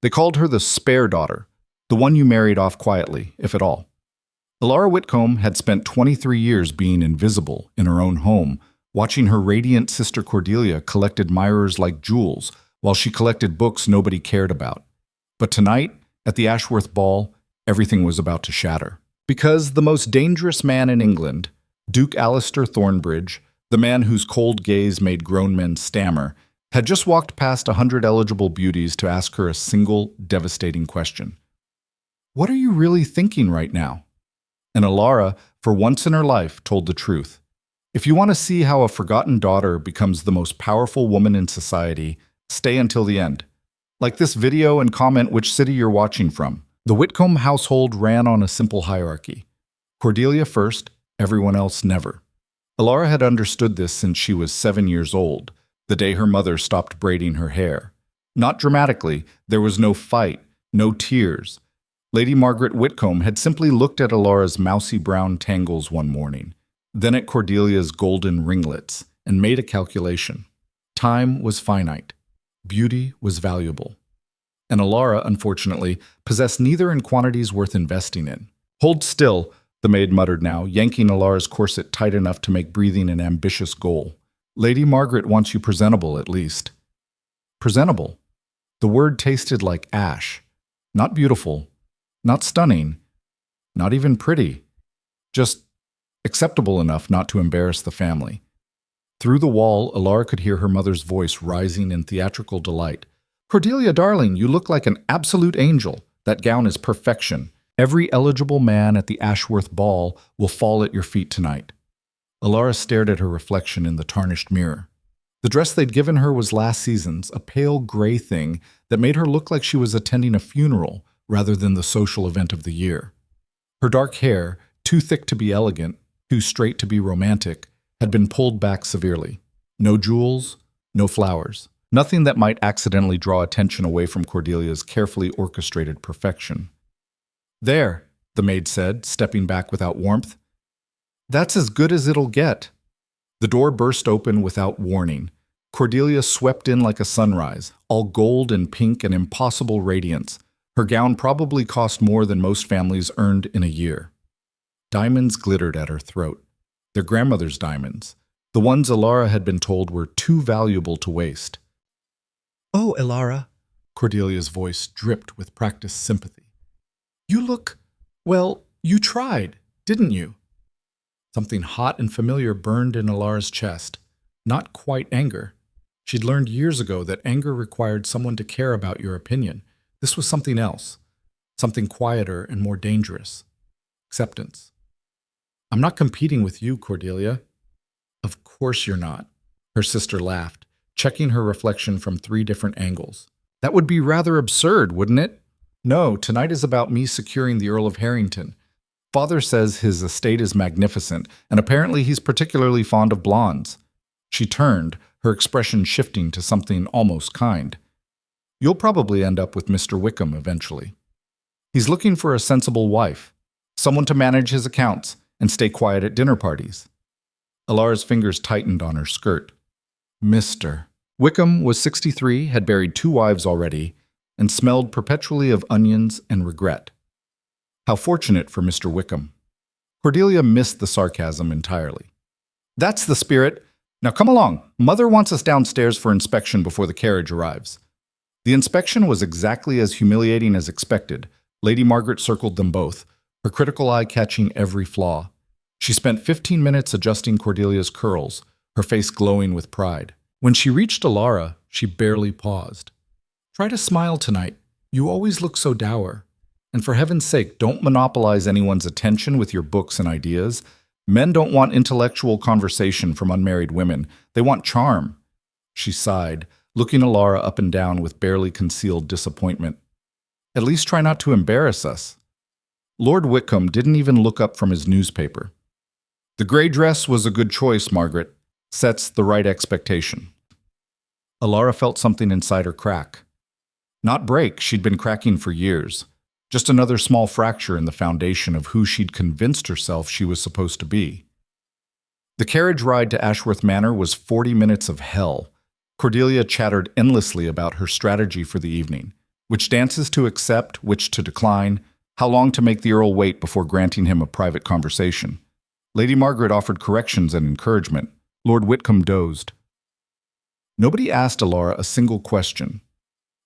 They called her the spare daughter, the one you married off quietly, if at all. Alara Whitcomb had spent 23 years being invisible in her own home, watching her radiant sister Cordelia collect admirers like jewels while she collected books nobody cared about. But tonight, at the Ashworth Ball, everything was about to shatter. Because the most dangerous man in England, Duke Alistair Thornbridge, the man whose cold gaze made grown men stammer, had just walked past 100 eligible beauties to ask her a single, devastating question. "What are you really thinking right now?" And Alara, for once in her life, told the truth. If you want to see how a forgotten daughter becomes the most powerful woman in society, stay until the end. Like this video and comment which city you're watching from. The Whitcomb household ran on a simple hierarchy. Cordelia first, everyone else never. Alara had understood this since she was 7 years old, the day her mother stopped braiding her hair. Not dramatically, there was no fight, no tears. Lady Margaret Whitcomb had simply looked at Alara's mousy brown tangles one morning, then at Cordelia's golden ringlets, and made a calculation. Time was finite. Beauty was valuable. And Alara, unfortunately, possessed neither in quantities worth investing in. "Hold still," the maid muttered now, yanking Alara's corset tight enough to make breathing an ambitious goal. "Lady Margaret wants you presentable, at least." Presentable. The word tasted like ash. Not beautiful, not stunning, not even pretty. Just acceptable enough not to embarrass the family. Through the wall, Alara could hear her mother's voice rising in theatrical delight. "Cordelia, darling, you look like an absolute angel. That gown is perfection. Every eligible man at the Ashworth Ball will fall at your feet tonight." Alara stared at her reflection in the tarnished mirror. The dress they'd given her was last season's, a pale gray thing that made her look like she was attending a funeral rather than the social event of the year. Her dark hair, too thick to be elegant, too straight to be romantic, had been pulled back severely. No jewels, no flowers. Nothing that might accidentally draw attention away from Cordelia's carefully orchestrated perfection. "There," the maid said, stepping back without warmth. "That's as good as it'll get." The door burst open without warning. Cordelia swept in like a sunrise, all gold and pink and impossible radiance. Her gown probably cost more than most families earned in a year. Diamonds glittered at her throat. Their grandmother's diamonds, the ones Alara had been told were too valuable to waste. "Oh, Alara," Cordelia's voice dripped with practiced sympathy. "You look, well, you tried, didn't you?" Something hot and familiar burned in Alara's chest. Not quite anger. She'd learned years ago that anger required someone to care about your opinion. This was something else, something quieter and more dangerous. Acceptance. "I'm not competing with you, Cordelia." "Of course you're not," her sister laughed, checking her reflection from 3 different angles. "That would be rather absurd, wouldn't it? No, tonight is about me securing the Earl of Harrington. Father says his estate is magnificent, and apparently he's particularly fond of blondes." She turned, her expression shifting to something almost kind. "You'll probably end up with Mr. Wickham eventually. He's looking for a sensible wife, someone to manage his accounts and stay quiet at dinner parties." Alara's fingers tightened on her skirt. Mr. Wickham was 63, had buried 2 wives already, and smelled perpetually of onions and regret. How fortunate for Mr. Wickham. Cordelia missed the sarcasm entirely. "That's the spirit. Now come along. Mother wants us downstairs for inspection before the carriage arrives." The inspection was exactly as humiliating as expected. Lady Margaret circled them both, her critical eye catching every flaw. She spent 15 minutes adjusting Cordelia's curls, her face glowing with pride. When she reached Alara, she barely paused. "Try to smile tonight. You always look so dour. And for heaven's sake, don't monopolize anyone's attention with your books and ideas. Men don't want intellectual conversation from unmarried women. They want charm." She sighed, looking Alara up and down with barely concealed disappointment. "At least try not to embarrass us." Lord Wickham didn't even look up from his newspaper. "The gray dress was a good choice, Margaret. Sets the right expectation." Alara felt something inside her crack. Not break, she'd been cracking for years. Just another small fracture in the foundation of who she'd convinced herself she was supposed to be. The carriage ride to Ashworth Manor was 40 minutes of hell. Cordelia chattered endlessly about her strategy for the evening. Which dances to accept, which to decline, how long to make the Earl wait before granting him a private conversation. Lady Margaret offered corrections and encouragement. Lord Whitcomb dozed. Nobody asked Alara a single question.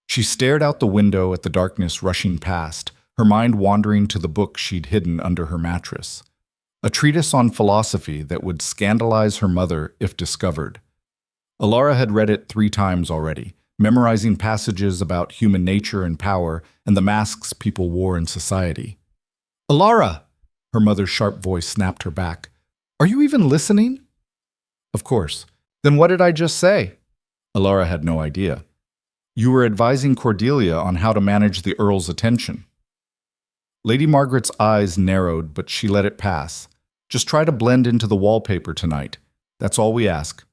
She stared out the window at the darkness rushing past, her mind wandering to the book she'd hidden under her mattress. A treatise on philosophy that would scandalize her mother if discovered. Alara had read it 3 times already, memorizing passages about human nature and power and the masks people wore in society. "Alara!" Her mother's sharp voice snapped her back. "Are you even listening?" "Of course. Then what did I just say?" Alara had no idea. "You were advising Cordelia on how to manage the Earl's attention." Lady Margaret's eyes narrowed, but she let it pass. "Just try to blend into the wallpaper tonight. That's all we ask."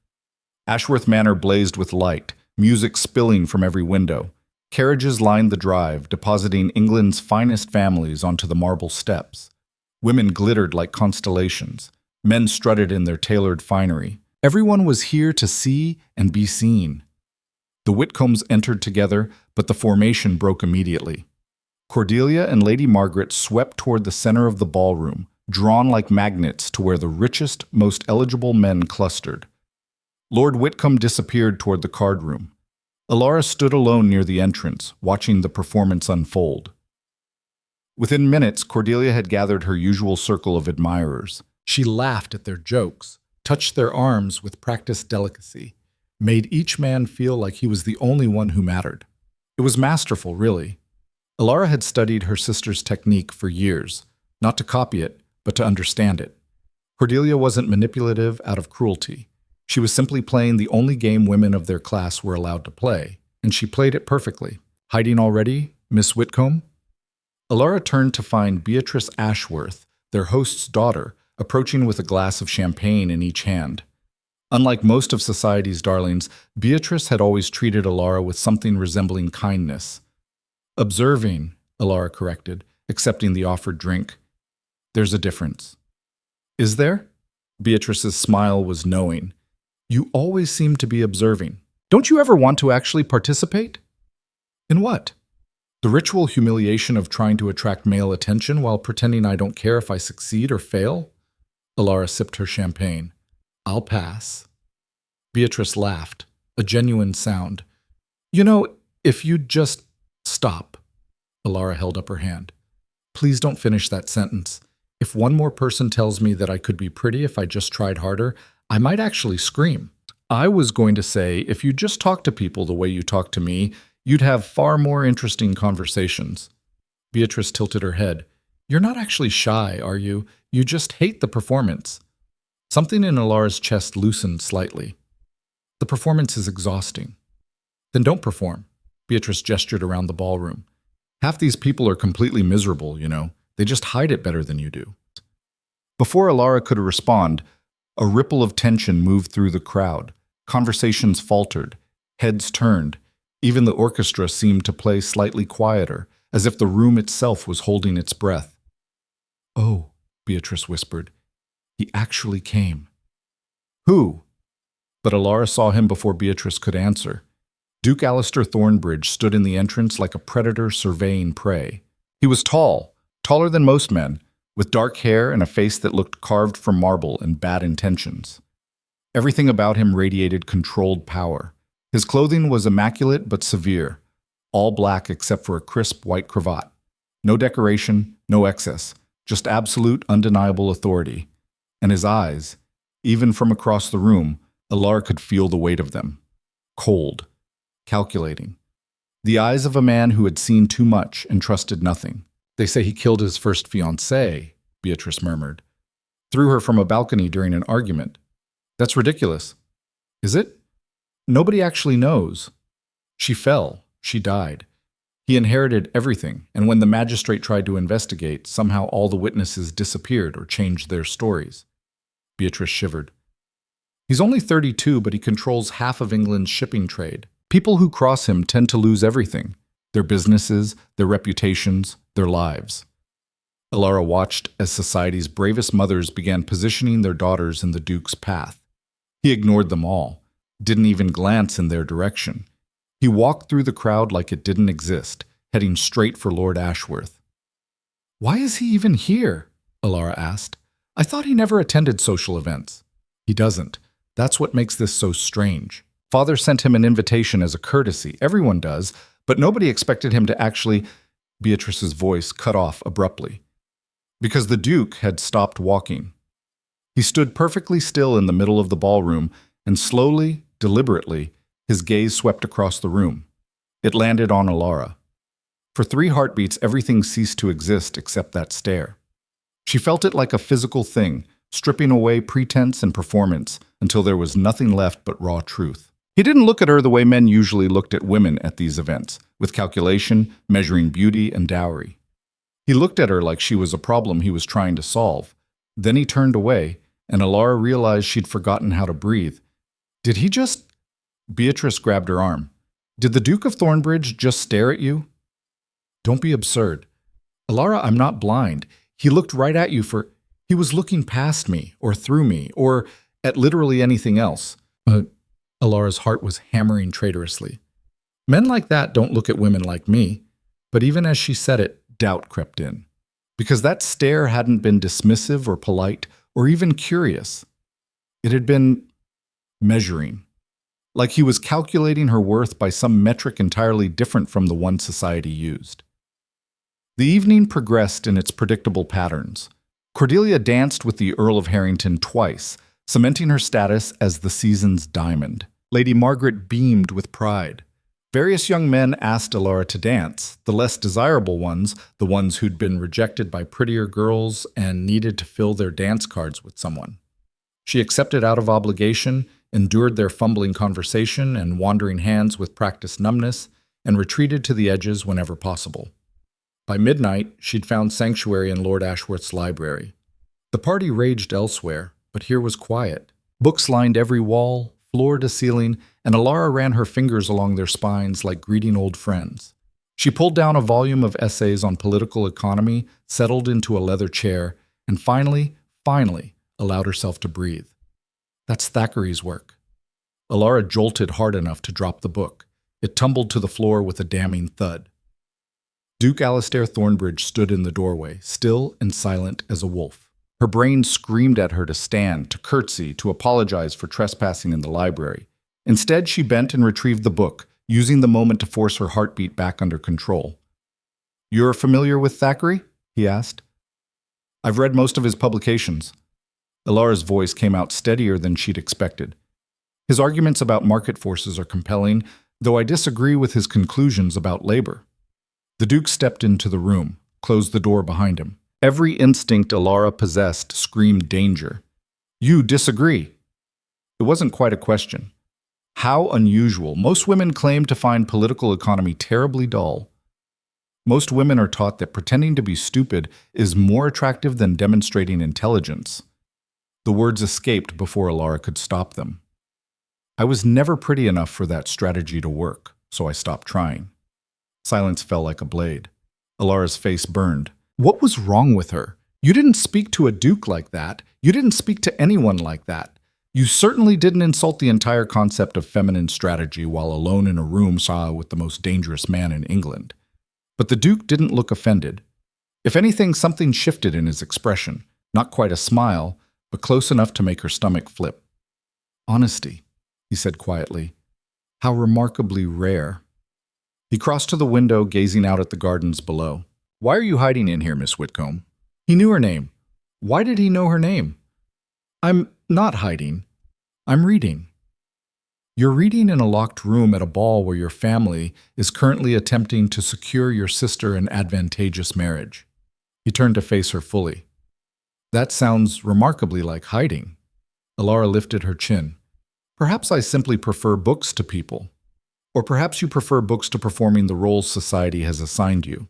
Ashworth Manor blazed with light, music spilling from every window. Carriages lined the drive, depositing England's finest families onto the marble steps. Women glittered like constellations. Men strutted in their tailored finery. Everyone was here to see and be seen. The Whitcombs entered together, but the formation broke immediately. Cordelia and Lady Margaret swept toward the center of the ballroom, drawn like magnets to where the richest, most eligible men clustered. Lord Whitcomb disappeared toward the card room. Alara stood alone near the entrance, watching the performance unfold. Within minutes, Cordelia had gathered her usual circle of admirers. She laughed at their jokes, touched their arms with practiced delicacy, made each man feel like he was the only one who mattered. It was masterful, really. Alara had studied her sister's technique for years, not to copy it, but to understand it. Cordelia wasn't manipulative out of cruelty. She was simply playing the only game women of their class were allowed to play, and she played it perfectly. "Hiding already, Miss Whitcomb?" Alara turned to find Beatrice Ashworth, their host's daughter, approaching with a glass of champagne in each hand. Unlike most of society's darlings, Beatrice had always treated Alara with something resembling kindness. "Observing," Alara corrected, accepting the offered drink. "There's a difference." "Is there?" Beatrice's smile was knowing. "You always seem to be observing. Don't you ever want to actually participate?" "In what?" "The ritual humiliation of trying to attract male attention while pretending I don't care if I succeed or fail?" Alara sipped her champagne. "I'll pass." Beatrice laughed, a genuine sound. "You know, if you'd just stop." Alara held up her hand. "Please don't finish that sentence. If one more person tells me that I could be pretty if I just tried harder, I might actually scream. I was going to say, if you just talk to people the way you talk to me, you'd have far more interesting conversations." Beatrice tilted her head. "You're not actually shy, are you? You just hate the performance." Something in Alara's chest loosened slightly. "The performance is exhausting." "Then don't perform." Beatrice gestured around the ballroom. "Half these people are completely miserable, you know. They just hide it better than you do." Before Alara could respond, a ripple of tension moved through the crowd. Conversations faltered. Heads turned. Even the orchestra seemed to play slightly quieter, as if the room itself was holding its breath. "Oh," Beatrice whispered. "He actually came." "Who?" But Alara saw him before Beatrice could answer. Duke Alistair Thornbridge stood in the entrance like a predator surveying prey. He was tall, taller than most men, with dark hair and a face that looked carved from marble and bad intentions. Everything about him radiated controlled power. His clothing was immaculate but severe, all black except for a crisp white cravat. No decoration, no excess, just absolute, undeniable authority. And his eyes, even from across the room, Alara could feel the weight of them. Cold, calculating. The eyes of a man who had seen too much and trusted nothing. "They say he killed his first fiancée," Beatrice murmured. "Threw her from a balcony during an argument. That's ridiculous." "Is it?" "Nobody actually knows. She fell. She died. He inherited everything, and when the magistrate tried to investigate, somehow all the witnesses disappeared or changed their stories." Beatrice shivered. "He's only 32, but he controls half of England's shipping trade. People who cross him tend to lose everything. Their businesses, their reputations, their lives." Alara watched as society's bravest mothers began positioning their daughters in the Duke's path. He ignored them all, didn't even glance in their direction. He walked through the crowd like it didn't exist, heading straight for Lord Ashworth. "Why is he even here?" Alara asked. "I thought he never attended social events." "He doesn't. That's what makes this so strange. Father sent him an invitation as a courtesy. Everyone does, but nobody expected him to actually—" Beatrice's voice cut off abruptly, because the Duke had stopped walking. He stood perfectly still in the middle of the ballroom, and slowly, deliberately, his gaze swept across the room. It landed on Alara. For 3 heartbeats, everything ceased to exist except that stare. She felt it like a physical thing, stripping away pretense and performance until there was nothing left but raw truth. He didn't look at her the way men usually looked at women at these events, with calculation, measuring beauty and dowry. He looked at her like she was a problem he was trying to solve. Then he turned away, and Alara realized she'd forgotten how to breathe. "Did he just—" Beatrice grabbed her arm. "Did the Duke of Thornbridge just stare at you?" "Don't be absurd. Alara, I'm not blind. He looked right at you for— He was looking past me, or through me, or at literally anything else." Alara's heart was hammering traitorously. "Men like that don't look at women like me." But even as she said it, doubt crept in. Because that stare hadn't been dismissive or polite or even curious. It had been measuring. Like he was calculating her worth by some metric entirely different from the one society used. The evening progressed in its predictable patterns. Cordelia danced with the Earl of Harrington twice, cementing her status as the season's diamond. Lady Margaret beamed with pride. Various young men asked Alara to dance, the less desirable ones, the ones who'd been rejected by prettier girls and needed to fill their dance cards with someone. She accepted out of obligation, endured their fumbling conversation and wandering hands with practiced numbness, and retreated to the edges whenever possible. By midnight, she'd found sanctuary in Lord Ashworth's library. The party raged elsewhere, but here was quiet. Books lined every wall, floor to ceiling, and Alara ran her fingers along their spines like greeting old friends. She pulled down a volume of essays on political economy, settled into a leather chair, and finally allowed herself to breathe. That's Thackeray's work. Alara jolted hard enough to drop the book. It tumbled to the floor with a damning thud. Duke Alastair Thornbridge stood in the doorway, still and silent as a wolf. Her brain screamed at her to stand, to curtsy, to apologize for trespassing in the library. Instead, she bent and retrieved the book, using the moment to force her heartbeat back under control. "You're familiar with Thackeray?" he asked. "I've read most of his publications." Alara's voice came out steadier than she'd expected. "His arguments about market forces are compelling, though I disagree with his conclusions about labor." The Duke stepped into the room, closed the door behind him. Every instinct Alara possessed screamed danger. "You disagree?" It wasn't quite a question. How unusual. Most women claim to find political economy terribly dull. Most women are taught that pretending to be stupid is more attractive than demonstrating intelligence. The words escaped before Alara could stop them. "I was never pretty enough for that strategy to work, so I stopped trying." Silence fell like a blade. Alara's face burned. What was wrong with her? You didn't speak to a duke like that. You didn't speak to anyone like that. You certainly didn't insult the entire concept of feminine strategy while alone in a room with the most dangerous man in England. But the Duke didn't look offended. If anything, something shifted in his expression. Not quite a smile, but close enough to make her stomach flip. "Honesty," he said quietly. "How remarkably rare." He crossed to the window, gazing out at the gardens below. "Why are you hiding in here, Miss Whitcomb?" He knew her name. Why did he know her name? "I'm not hiding. I'm reading." "You're reading in a locked room at a ball where your family is currently attempting to secure your sister an advantageous marriage." He turned to face her fully. "That sounds remarkably like hiding." Alara lifted her chin. "Perhaps I simply prefer books to people. Or perhaps you prefer books to performing the roles society has assigned you."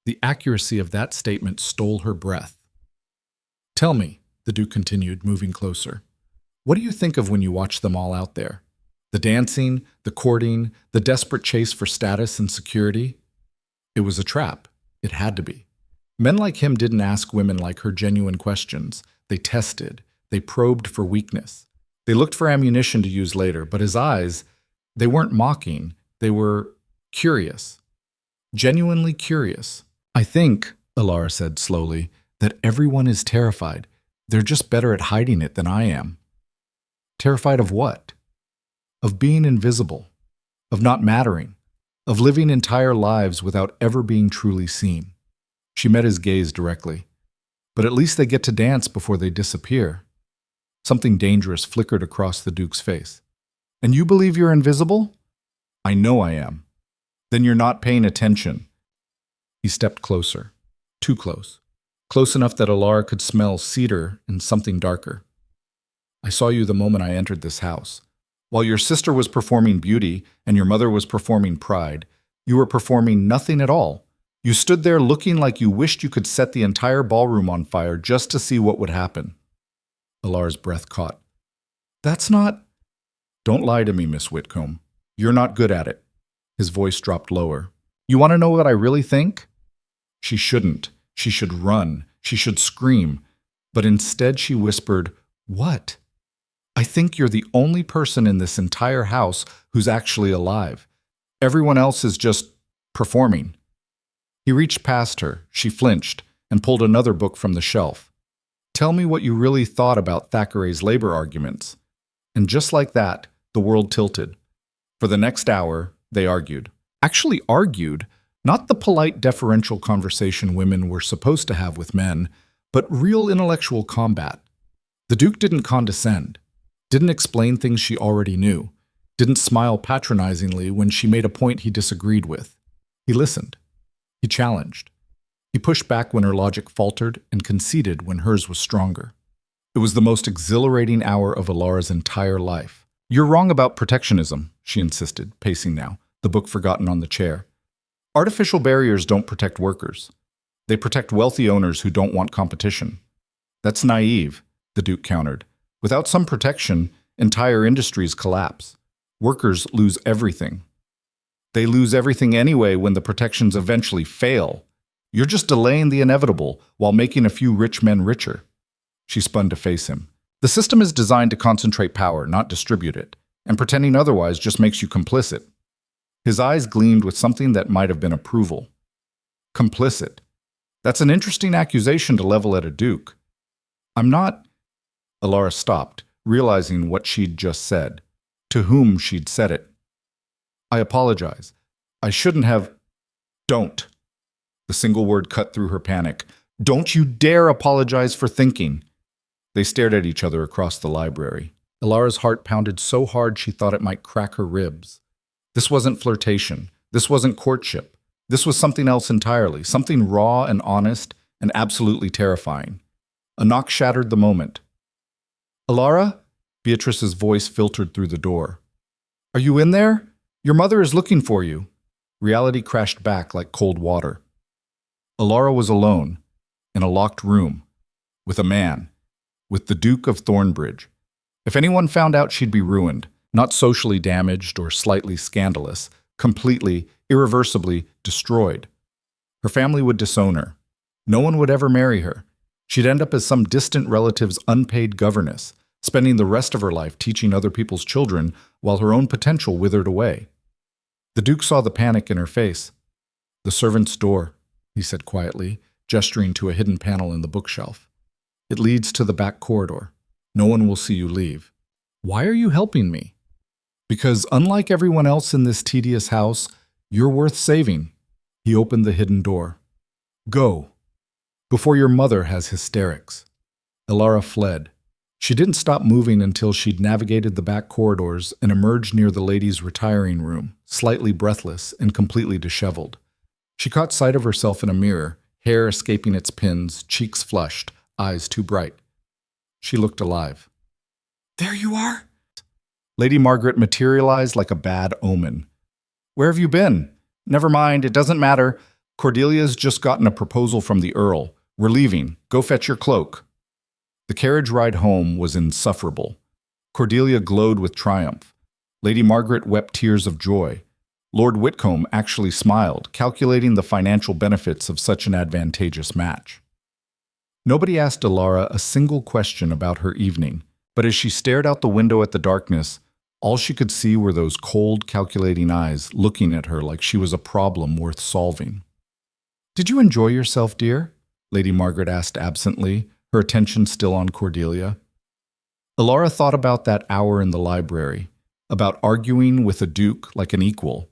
The accuracy of that statement stole her breath. "Tell me," the Duke continued, moving closer, "what do you think of when you watch them all out there? The dancing, the courting, the desperate chase for status and security?" It was a trap. It had to be. Men like him didn't ask women like her genuine questions. They tested. They probed for weakness. They looked for ammunition to use later, but his eyes, they weren't mocking. They were curious. genuinely curious. I think, Alara said slowly, that everyone is terrified. They're just better at hiding it than I am. Terrified of what? Of being invisible, of not mattering, of living entire lives without ever being truly seen. She met his gaze directly. But at least they get to dance before they disappear. Something dangerous flickered across the Duke's face. And you believe you're invisible? I know I am. Then you're not paying attention. He stepped closer. Too close. Close enough that Alara could smell cedar and something darker. I saw you the moment I entered this house. While your sister was performing beauty and your mother was performing pride, you were performing nothing at all. You stood there looking like you wished you could set the entire ballroom on fire just to see what would happen. Alara's breath caught. That's not... Don't lie to me, Miss Whitcomb. You're not good at it. His voice dropped lower. You want to know what I really think? She shouldn't. She should run. She should scream. But instead she whispered, What? I think you're the only person in this entire house who's actually alive. Everyone else is just performing. He reached past her. She flinched and pulled another book from the shelf. Tell me what you really thought about Thackeray's labor arguments. And just like that, the world tilted. For the next hour, they argued. Actually argued, not the polite, deferential conversation women were supposed to have with men, but real intellectual combat. The Duke didn't condescend, didn't explain things she already knew, didn't smile patronizingly when she made a point he disagreed with. He listened. He challenged. He pushed back when her logic faltered and conceded when hers was stronger. It was the most exhilarating hour of Alara's entire life. You're wrong about protectionism, she insisted, pacing now, the book forgotten on the chair. Artificial barriers don't protect workers. They protect wealthy owners who don't want competition. That's naive, the Duke countered. Without some protection, entire industries collapse. Workers lose everything. They lose everything anyway when the protections eventually fail. You're just delaying the inevitable while making a few rich men richer. She spun to face him. The system is designed to concentrate power, not distribute it, and pretending otherwise just makes you complicit. His eyes gleamed with something that might have been approval. Complicit. That's an interesting accusation to level at a Duke. I'm not... Alara stopped, realizing what she'd just said, to whom she'd said it. I apologize. I shouldn't have... Don't. The single word cut through her panic. Don't you dare apologize for thinking. They stared at each other across the library. Alara's heart pounded so hard she thought it might crack her ribs. This wasn't flirtation. This wasn't courtship. This was something else entirely, something raw and honest and absolutely terrifying. A knock shattered the moment. Alara? Beatrice's voice filtered through the door. Are you in there? Your mother is looking for you. Reality crashed back like cold water. Alara was alone, in a locked room, with a man, with the Duke of Thornbridge. If anyone found out, she'd be ruined, not socially damaged or slightly scandalous, completely, irreversibly destroyed. Her family would disown her. No one would ever marry her. She'd end up as some distant relative's unpaid governess, spending the rest of her life teaching other people's children while her own potential withered away. The Duke saw the panic in her face. The servant's door, he said quietly, gesturing to a hidden panel in the bookshelf. It leads to the back corridor. No one will see you leave. Why are you helping me? Because unlike everyone else in this tedious house, you're worth saving. He opened the hidden door. Go, before your mother has hysterics. Alara fled. She didn't stop moving until she'd navigated the back corridors and emerged near the ladies' retiring room, slightly breathless and completely disheveled. She caught sight of herself in a mirror, hair escaping its pins, cheeks flushed, eyes too bright. She looked alive. There you are! Lady Margaret materialized like a bad omen. Where have you been? Never mind, it doesn't matter. Cordelia's just gotten a proposal from the Earl. We're leaving. Go fetch your cloak. The carriage ride home was insufferable. Cordelia glowed with triumph. Lady Margaret wept tears of joy. Lord Whitcomb actually smiled, calculating the financial benefits of such an advantageous match. Nobody asked Alara a single question about her evening, but as she stared out the window at the darkness, All she could see were those cold, calculating eyes looking at her like she was a problem worth solving. "Did you enjoy yourself, dear?" Lady Margaret asked absently, her attention still on Cordelia. Alara thought about that hour in the library, about arguing with a duke like an equal,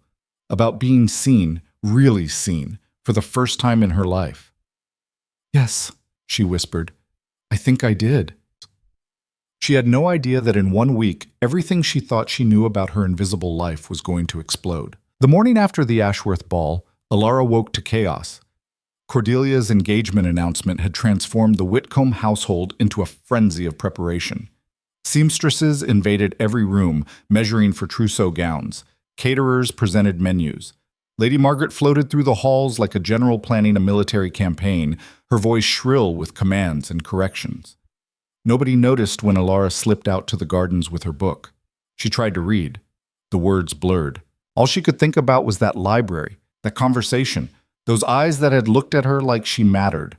about being seen, really seen, for the first time in her life. "Yes," she whispered. "I think I did." She had no idea that in 1 week, everything she thought she knew about her invisible life was going to explode. The morning after the Ashworth ball, Alara woke to chaos. Cordelia's engagement announcement had transformed the Whitcomb household into a frenzy of preparation. Seamstresses invaded every room, measuring for trousseau gowns. Caterers presented menus. Lady Margaret floated through the halls like a general planning a military campaign, her voice shrill with commands and corrections. Nobody noticed when Alara slipped out to the gardens with her book. She tried to read. The words blurred. All she could think about was that library, that conversation, those eyes that had looked at her like she mattered.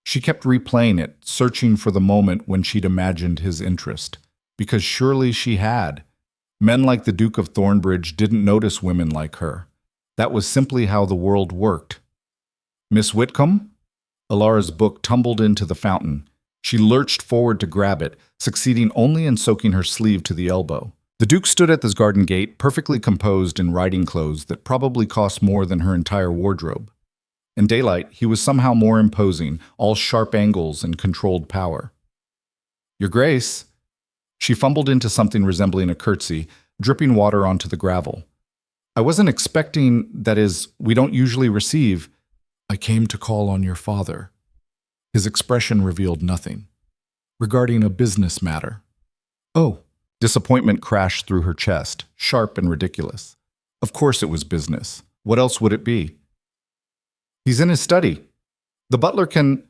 She kept replaying it, searching for the moment when she'd imagined his interest. Because surely she had. Men like the Duke of Thornbridge didn't notice women like her. That was simply how the world worked. "Miss Whitcomb?" Alara's book tumbled into the fountain. She lurched forward to grab it, succeeding only in soaking her sleeve to the elbow. The Duke stood at the garden gate, perfectly composed in riding clothes that probably cost more than her entire wardrobe. In daylight, he was somehow more imposing, all sharp angles and controlled power. "Your Grace." She fumbled into something resembling a curtsy, dripping water onto the gravel. "I wasn't expecting, that is, we don't usually receive." "I came to call on your father." His expression revealed nothing. "Regarding a business matter." "Oh." Disappointment crashed through her chest, sharp and ridiculous. Of course it was business. What else would it be? "He's in his study. The butler can—"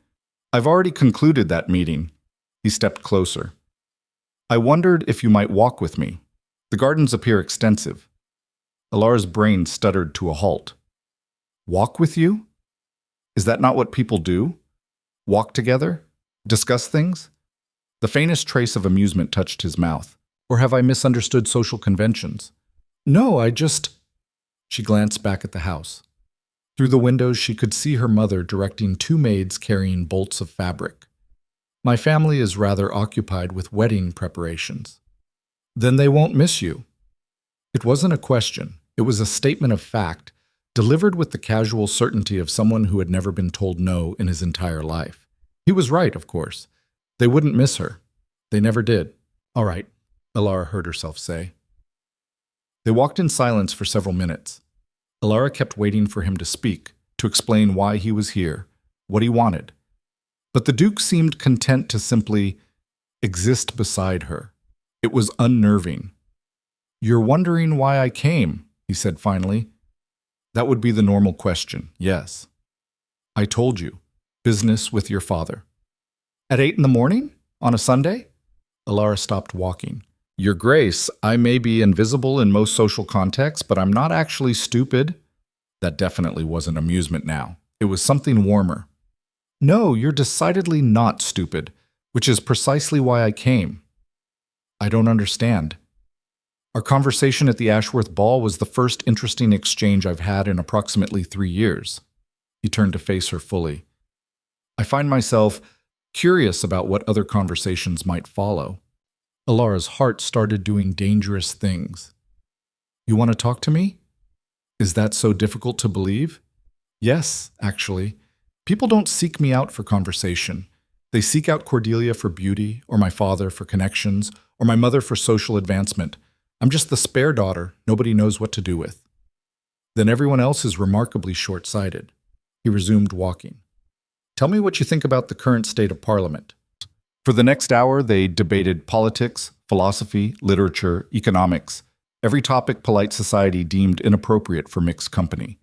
"I've already concluded that meeting." He stepped closer. "I wondered if you might walk with me. The gardens appear extensive." Alara's brain stuttered to a halt. "Walk with you? Is that not what people do? Walk together? Discuss things?" The faintest trace of amusement touched his mouth. "Or have I misunderstood social conventions?" "No, I just—" She glanced back at the house. Through the windows, she could see her mother directing 2 maids carrying bolts of fabric. "My family is rather occupied with wedding preparations." "Then they won't miss you." It wasn't a question. It was a statement of fact, delivered with the casual certainty of someone who had never been told no in his entire life. He was right, of course. They wouldn't miss her. They never did. "All right," Alara heard herself say. They walked in silence for several minutes. Alara kept waiting for him to speak, to explain why he was here, what he wanted. But the Duke seemed content to simply exist beside her. It was unnerving. "You're wondering why I came," he said finally. "That would be the normal question, yes." "I told you. Business with your father." "At 8 in the morning? On a Sunday?" Alara stopped walking. "Your Grace, I may be invisible in most social contexts, but I'm not actually stupid." That definitely wasn't amusement now. It was something warmer. "No, you're decidedly not stupid, which is precisely why I came." "I don't understand." "Our conversation at the Ashworth ball was the first interesting exchange I've had in approximately 3 years. He turned to face her fully. "I find myself curious about what other conversations might follow." Alara's heart started doing dangerous things. "You want to talk to me? Is that so difficult to believe?" "Yes, actually. People don't seek me out for conversation. They seek out Cordelia for beauty, or my father for connections, or my mother for social advancement. I'm just the spare daughter nobody knows what to do with." "Then everyone else is remarkably short-sighted." He resumed walking. "Tell me what you think about the current state of Parliament." For the next hour, they debated politics, philosophy, literature, economics, every topic polite society deemed inappropriate for mixed company.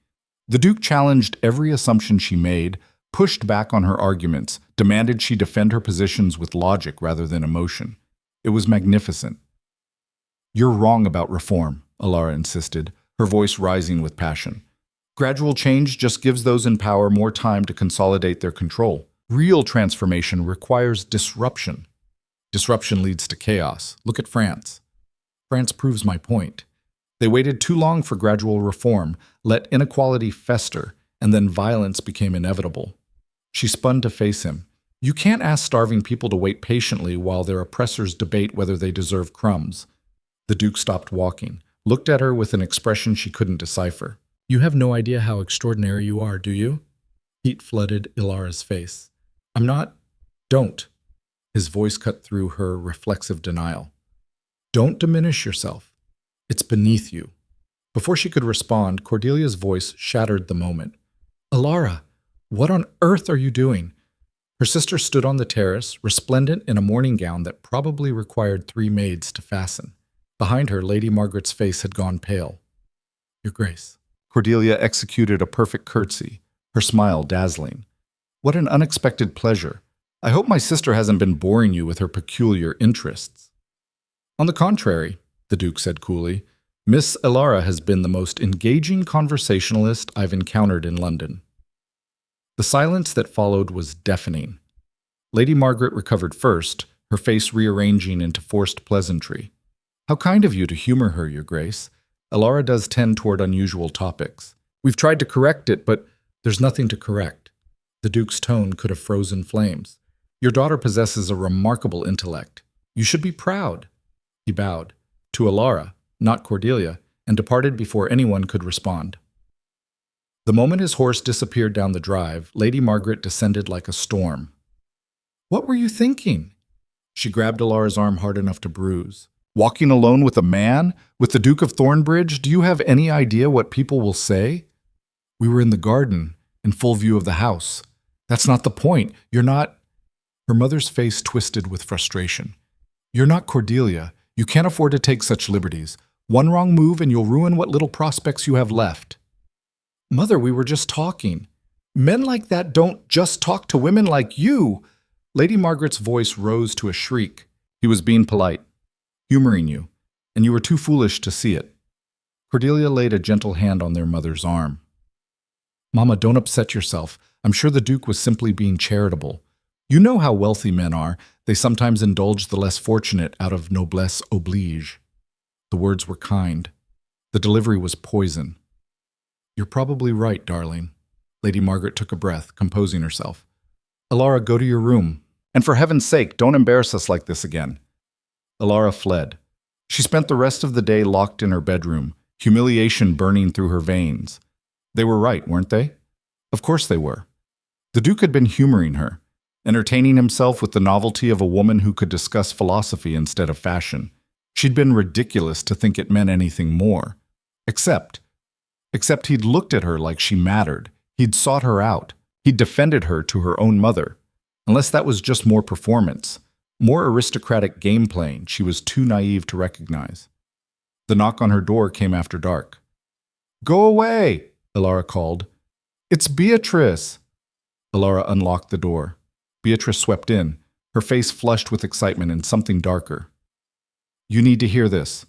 The Duke challenged every assumption she made, pushed back on her arguments, demanded she defend her positions with logic rather than emotion. It was magnificent. "You're wrong about reform," Alara insisted, her voice rising with passion. "Gradual change just gives those in power more time to consolidate their control. Real transformation requires disruption. Disruption leads to chaos. Look at France." France proves my point. They waited too long for gradual reform, let inequality fester, and then violence became inevitable. She spun to face him. You can't ask starving people to wait patiently while their oppressors debate whether they deserve crumbs. The Duke stopped walking, looked at her with an expression she couldn't decipher. You have no idea how extraordinary you are, do you? Heat flooded Ilara's face. I'm not. Don't. His voice cut through her reflexive denial. Don't diminish yourself. It's beneath you. Before she could respond, Cordelia's voice shattered the moment. Ilara, what on earth are you doing? Her sister stood on the terrace, resplendent in a morning gown that probably required 3 maids to fasten. Behind her, Lady Margaret's face had gone pale. Your Grace. Cordelia executed a perfect curtsy, her smile dazzling. What an unexpected pleasure. I hope my sister hasn't been boring you with her peculiar interests. On the contrary, the Duke said coolly, Miss Ilara has been the most engaging conversationalist I've encountered in London. The silence that followed was deafening. Lady Margaret recovered first, her face rearranging into forced pleasantry. How kind of you to humor her, Your Grace. Ilara does tend toward unusual topics. We've tried to correct it, but there's nothing to correct. The Duke's tone could have frozen flames. Your daughter possesses a remarkable intellect. You should be proud. He bowed, to Ilara, not Cordelia, and departed before anyone could respond. The moment his horse disappeared down the drive, Lady Margaret descended like a storm. What were you thinking? She grabbed Ilara's arm hard enough to bruise. Walking alone with a man? With the Duke of Thornbridge? Do you have any idea what people will say? We were in the garden, in full view of the house. That's not the point. You're not... Her mother's face twisted with frustration. You're not Cordelia. You can't afford to take such liberties. One wrong move and you'll ruin what little prospects you have left. Mother, we were just talking. Men like that don't just talk to women like you. Lady Margaret's voice rose to a shriek. He was being polite, humoring you, and you were too foolish to see it. Cordelia laid a gentle hand on their mother's arm. Mama, don't upset yourself. I'm sure the Duke was simply being charitable. You know how wealthy men are. They sometimes indulge the less fortunate out of noblesse oblige. The words were kind. The delivery was poison. You're probably right, darling. Lady Margaret took a breath, composing herself. Ilara, go to your room. And for heaven's sake, don't embarrass us like this again. Ilara fled. She spent the rest of the day locked in her bedroom, humiliation burning through her veins. They were right, weren't they? Of course they were. The Duke had been humoring her, entertaining himself with the novelty of a woman who could discuss philosophy instead of fashion. She'd been ridiculous to think it meant anything more. Except he'd looked at her like she mattered. He'd sought her out. He'd defended her to her own mother. Unless that was just more performance, more aristocratic game playing she was too naive to recognize. The knock on her door came after dark. Go away, Ilara called. It's Beatrice. Ilara unlocked the door. Beatrice swept in, her face flushed with excitement and something darker. You need to hear this.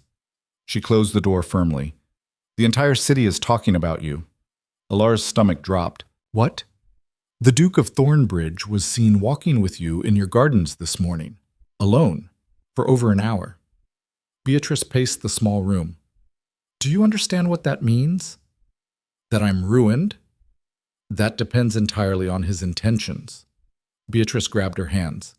She closed the door firmly. The entire city is talking about you. Ilara's stomach dropped. What? The Duke of Thornbridge was seen walking with you in your gardens this morning, alone, for over an hour. Beatrice paced the small room. Do you understand what that means? That I'm ruined? That depends entirely on his intentions. Beatrice grabbed her hands.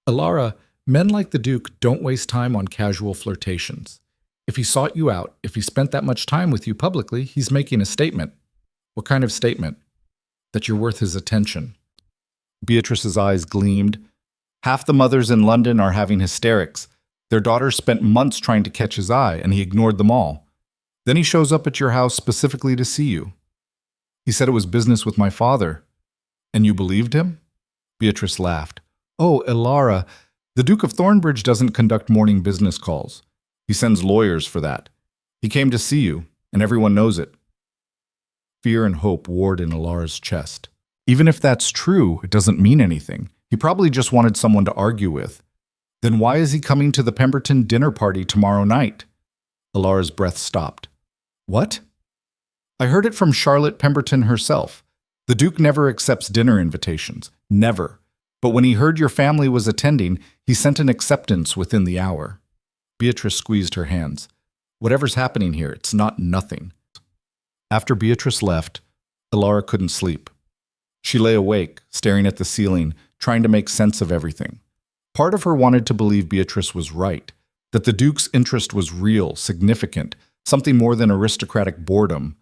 Ilara, men like the Duke don't waste time on casual flirtations. If he sought you out, if he spent that much time with you publicly, he's making a statement. What kind of statement? That you're worth his attention. Beatrice's eyes gleamed. Half the mothers in London are having hysterics. Their daughters spent months trying to catch his eye, and he ignored them all. Then he shows up at your house specifically to see you. He said it was business with my father. And you believed him? Beatrice laughed. Oh, Ilara, the Duke of Thornbridge doesn't conduct morning business calls. He sends lawyers for that. He came to see you, and everyone knows it. Fear and hope warred in Ilara's chest. Even if that's true, it doesn't mean anything. He probably just wanted someone to argue with. Then why is he coming to the Pemberton dinner party tomorrow night? Ilara's breath stopped. What? I heard it from Charlotte Pemberton herself. The Duke never accepts dinner invitations. Never. But when he heard your family was attending, he sent an acceptance within the hour. Beatrice squeezed her hands. Whatever's happening here, it's not nothing. After Beatrice left, Alara couldn't sleep. She lay awake, staring at the ceiling, trying to make sense of everything. Part of her wanted to believe Beatrice was right, that the Duke's interest was real, significant, something more than aristocratic boredom.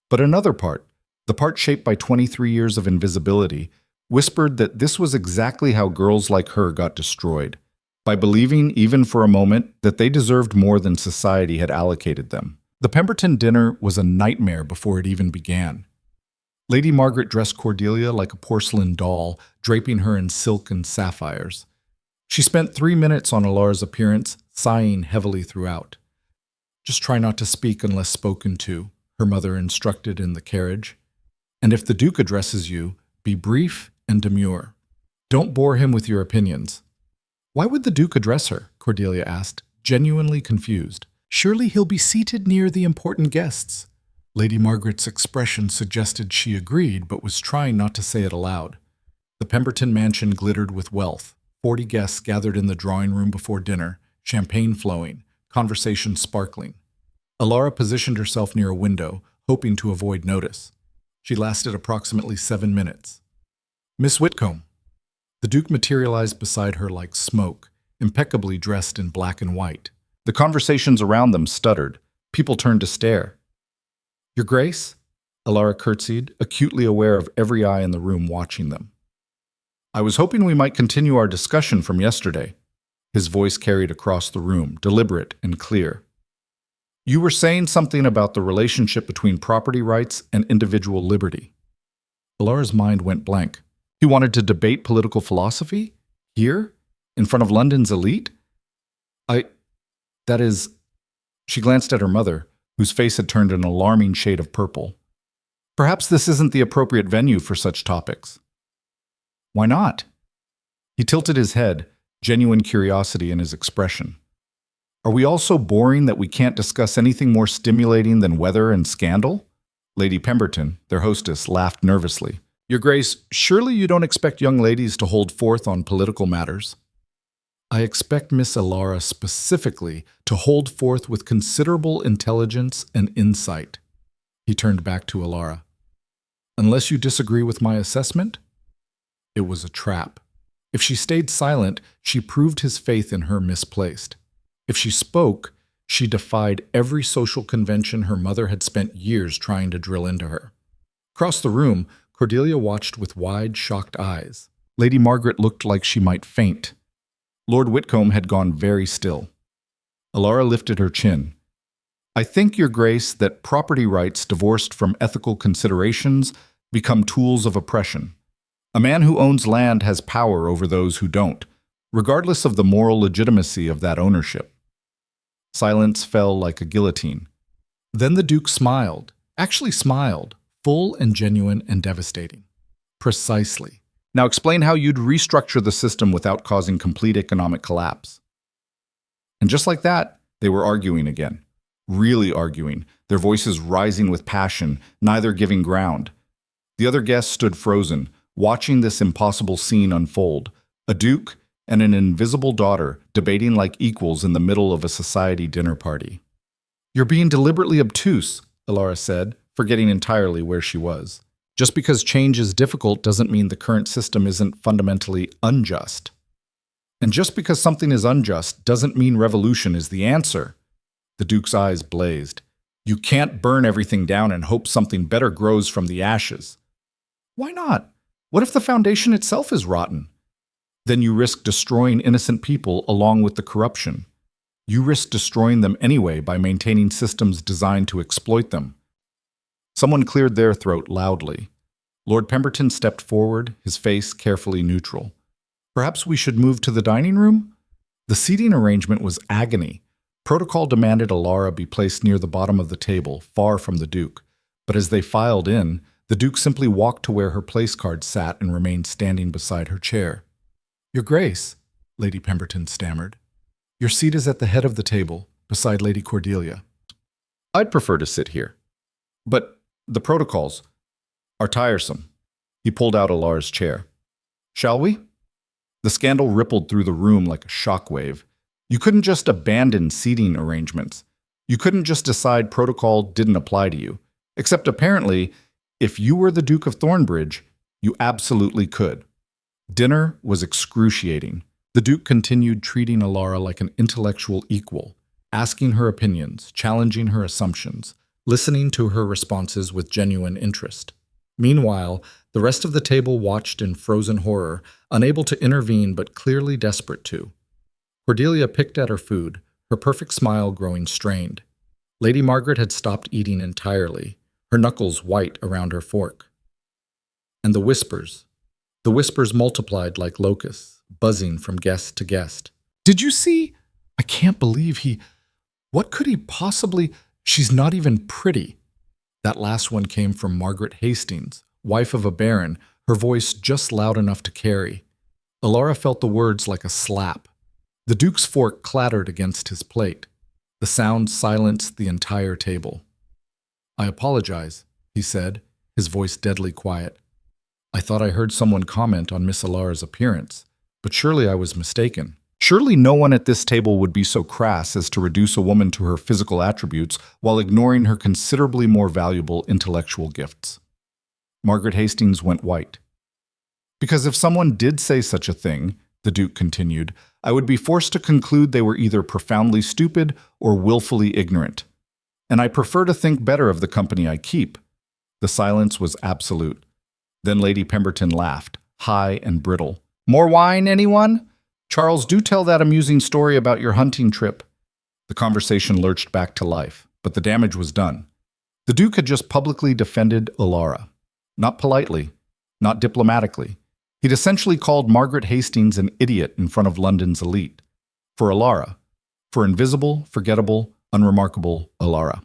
But another part, the part shaped by 23 years of invisibility, whispered that this was exactly how girls like her got destroyed, by believing, even for a moment, that they deserved more than society had allocated them. The Pemberton dinner was a nightmare before it even began. Lady Margaret dressed Cordelia like a porcelain doll, draping her in silk and sapphires. She spent 3 minutes on Alara's appearance, sighing heavily throughout. "Just try not to speak unless spoken to," her mother instructed in the carriage. "And if the Duke addresses you, be brief and demure. Don't bore him with your opinions." "Why would the Duke address her?" Cordelia asked, genuinely confused. "Surely he'll be seated near the important guests." Lady Margaret's expression suggested she agreed, but was trying not to say it aloud. The Pemberton mansion glittered with wealth. 40 guests gathered in the drawing room before dinner, champagne flowing, conversation sparkling. Alara positioned herself near a window, hoping to avoid notice. She lasted approximately 7 minutes. "Miss Whitcomb." The Duke materialized beside her like smoke, impeccably dressed in black and white. The conversations around them stuttered. People turned to stare. "Your Grace?" Alara curtsied, acutely aware of every eye in the room watching them. "I was hoping we might continue our discussion from yesterday." His voice carried across the room, deliberate and clear. "You were saying something about the relationship between property rights and individual liberty." Alara's mind went blank. He wanted to debate political philosophy? Here? In front of London's elite? That is... She glanced at her mother, whose face had turned an alarming shade of purple. "Perhaps this isn't the appropriate venue for such topics." "Why not?" He tilted his head, genuine curiosity in his expression. "Are we all so boring that we can't discuss anything more stimulating than weather and scandal?" Lady Pemberton, their hostess, laughed nervously. "Your Grace, surely you don't expect young ladies to hold forth on political matters?" "I expect Miss Alara specifically to hold forth with considerable intelligence and insight." He turned back to Alara. "Unless you disagree with my assessment?" It was a trap. If she stayed silent, she proved his faith in her misplaced. If she spoke, she defied every social convention her mother had spent years trying to drill into her. Across the room, Cordelia watched with wide, shocked eyes. Lady Margaret looked like she might faint. Lord Whitcomb had gone very still. Alara lifted her chin. "I think, Your Grace, that property rights divorced from ethical considerations become tools of oppression. A man who owns land has power over those who don't, regardless of the moral legitimacy of that ownership." Silence fell like a guillotine. Then the Duke smiled, actually smiled, full and genuine and devastating. "Precisely. Now explain how you'd restructure the system without causing complete economic collapse." And just like that, they were arguing again. Really arguing, their voices rising with passion, neither giving ground. The other guests stood frozen, watching this impossible scene unfold. A duke and an invisible daughter debating like equals in the middle of a society dinner party. "You're being deliberately obtuse," Alara said, forgetting entirely where she was. "Just because change is difficult doesn't mean the current system isn't fundamentally unjust. And just because something is unjust doesn't mean revolution is the answer." The Duke's eyes blazed. "You can't burn everything down and hope something better grows from the ashes." "Why not? What if the foundation itself is rotten?" "Then you risk destroying innocent people along with the corruption. You risk destroying them anyway by maintaining systems designed to exploit them." Someone cleared their throat loudly. Lord Pemberton stepped forward, his face carefully neutral. "Perhaps we should move to the dining room?" The seating arrangement was agony. Protocol demanded Alara be placed near the bottom of the table, far from the Duke. But as they filed in, the Duke simply walked to where her place card sat and remained standing beside her chair. "Your Grace," Lady Pemberton stammered, "your seat is at the head of the table, beside Lady Cordelia." "I'd prefer to sit here. But the protocols are tiresome." He pulled out Alara's chair. "Shall we?" The scandal rippled through the room like a shockwave. You couldn't just abandon seating arrangements. You couldn't just decide protocol didn't apply to you. Except apparently, if you were the Duke of Thornbridge, you absolutely could. Dinner was excruciating. The Duke continued treating Alara like an intellectual equal, asking her opinions, challenging her assumptions, listening to her responses with genuine interest. Meanwhile, the rest of the table watched in frozen horror, unable to intervene but clearly desperate to. Cordelia picked at her food, her perfect smile growing strained. Lady Margaret had stopped eating entirely, her knuckles white around her fork. And the whispers multiplied like locusts, buzzing from guest to guest. Did you see? I can't believe what could he possibly? She's not even pretty. That last one came from Margaret Hastings, wife of a baron, her voice just loud enough to carry. Alara felt the words like a slap. The Duke's fork clattered against his plate. The sound silenced the entire table. I apologize, he said, his voice deadly quiet. I thought I heard someone comment on Miss Alara's appearance, but surely I was mistaken. Surely no one at this table would be so crass as to reduce a woman to her physical attributes while ignoring her considerably more valuable intellectual gifts. Margaret Hastings went white. Because if someone did say such a thing, the Duke continued, I would be forced to conclude they were either profoundly stupid or willfully ignorant. And I prefer to think better of the company I keep. The silence was absolute. Then Lady Pemberton laughed, high and brittle. More wine, anyone? Charles, do tell that amusing story about your hunting trip. The conversation lurched back to life, but the damage was done. The Duke had just publicly defended Alara. Not politely, not diplomatically. He'd essentially called Margaret Hastings an idiot in front of London's elite. For Alara. For invisible, forgettable, unremarkable Alara.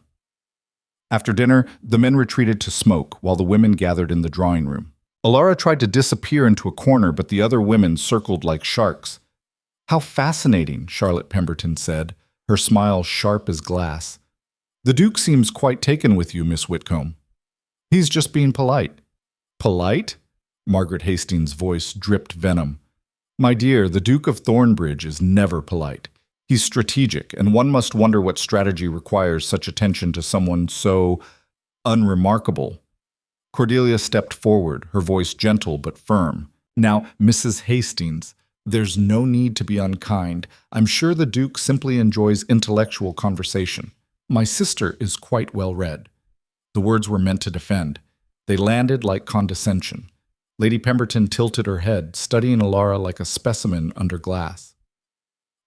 After dinner, the men retreated to smoke while the women gathered in the drawing room. Alara tried to disappear into a corner, but the other women circled like sharks. How fascinating, Charlotte Pemberton said, her smile sharp as glass. The Duke seems quite taken with you, Miss Whitcomb. He's just being polite. Polite? Margaret Hastings' voice dripped venom. My dear, the Duke of Thornbridge is never polite. He's strategic, and one must wonder what strategy requires such attention to someone so unremarkable. Cordelia stepped forward, her voice gentle but firm. Now, Mrs. Hastings, there's no need to be unkind. I'm sure the Duke simply enjoys intellectual conversation. My sister is quite well read. The words were meant to defend. They landed like condescension. Lady Pemberton tilted her head, studying Alara like a specimen under glass.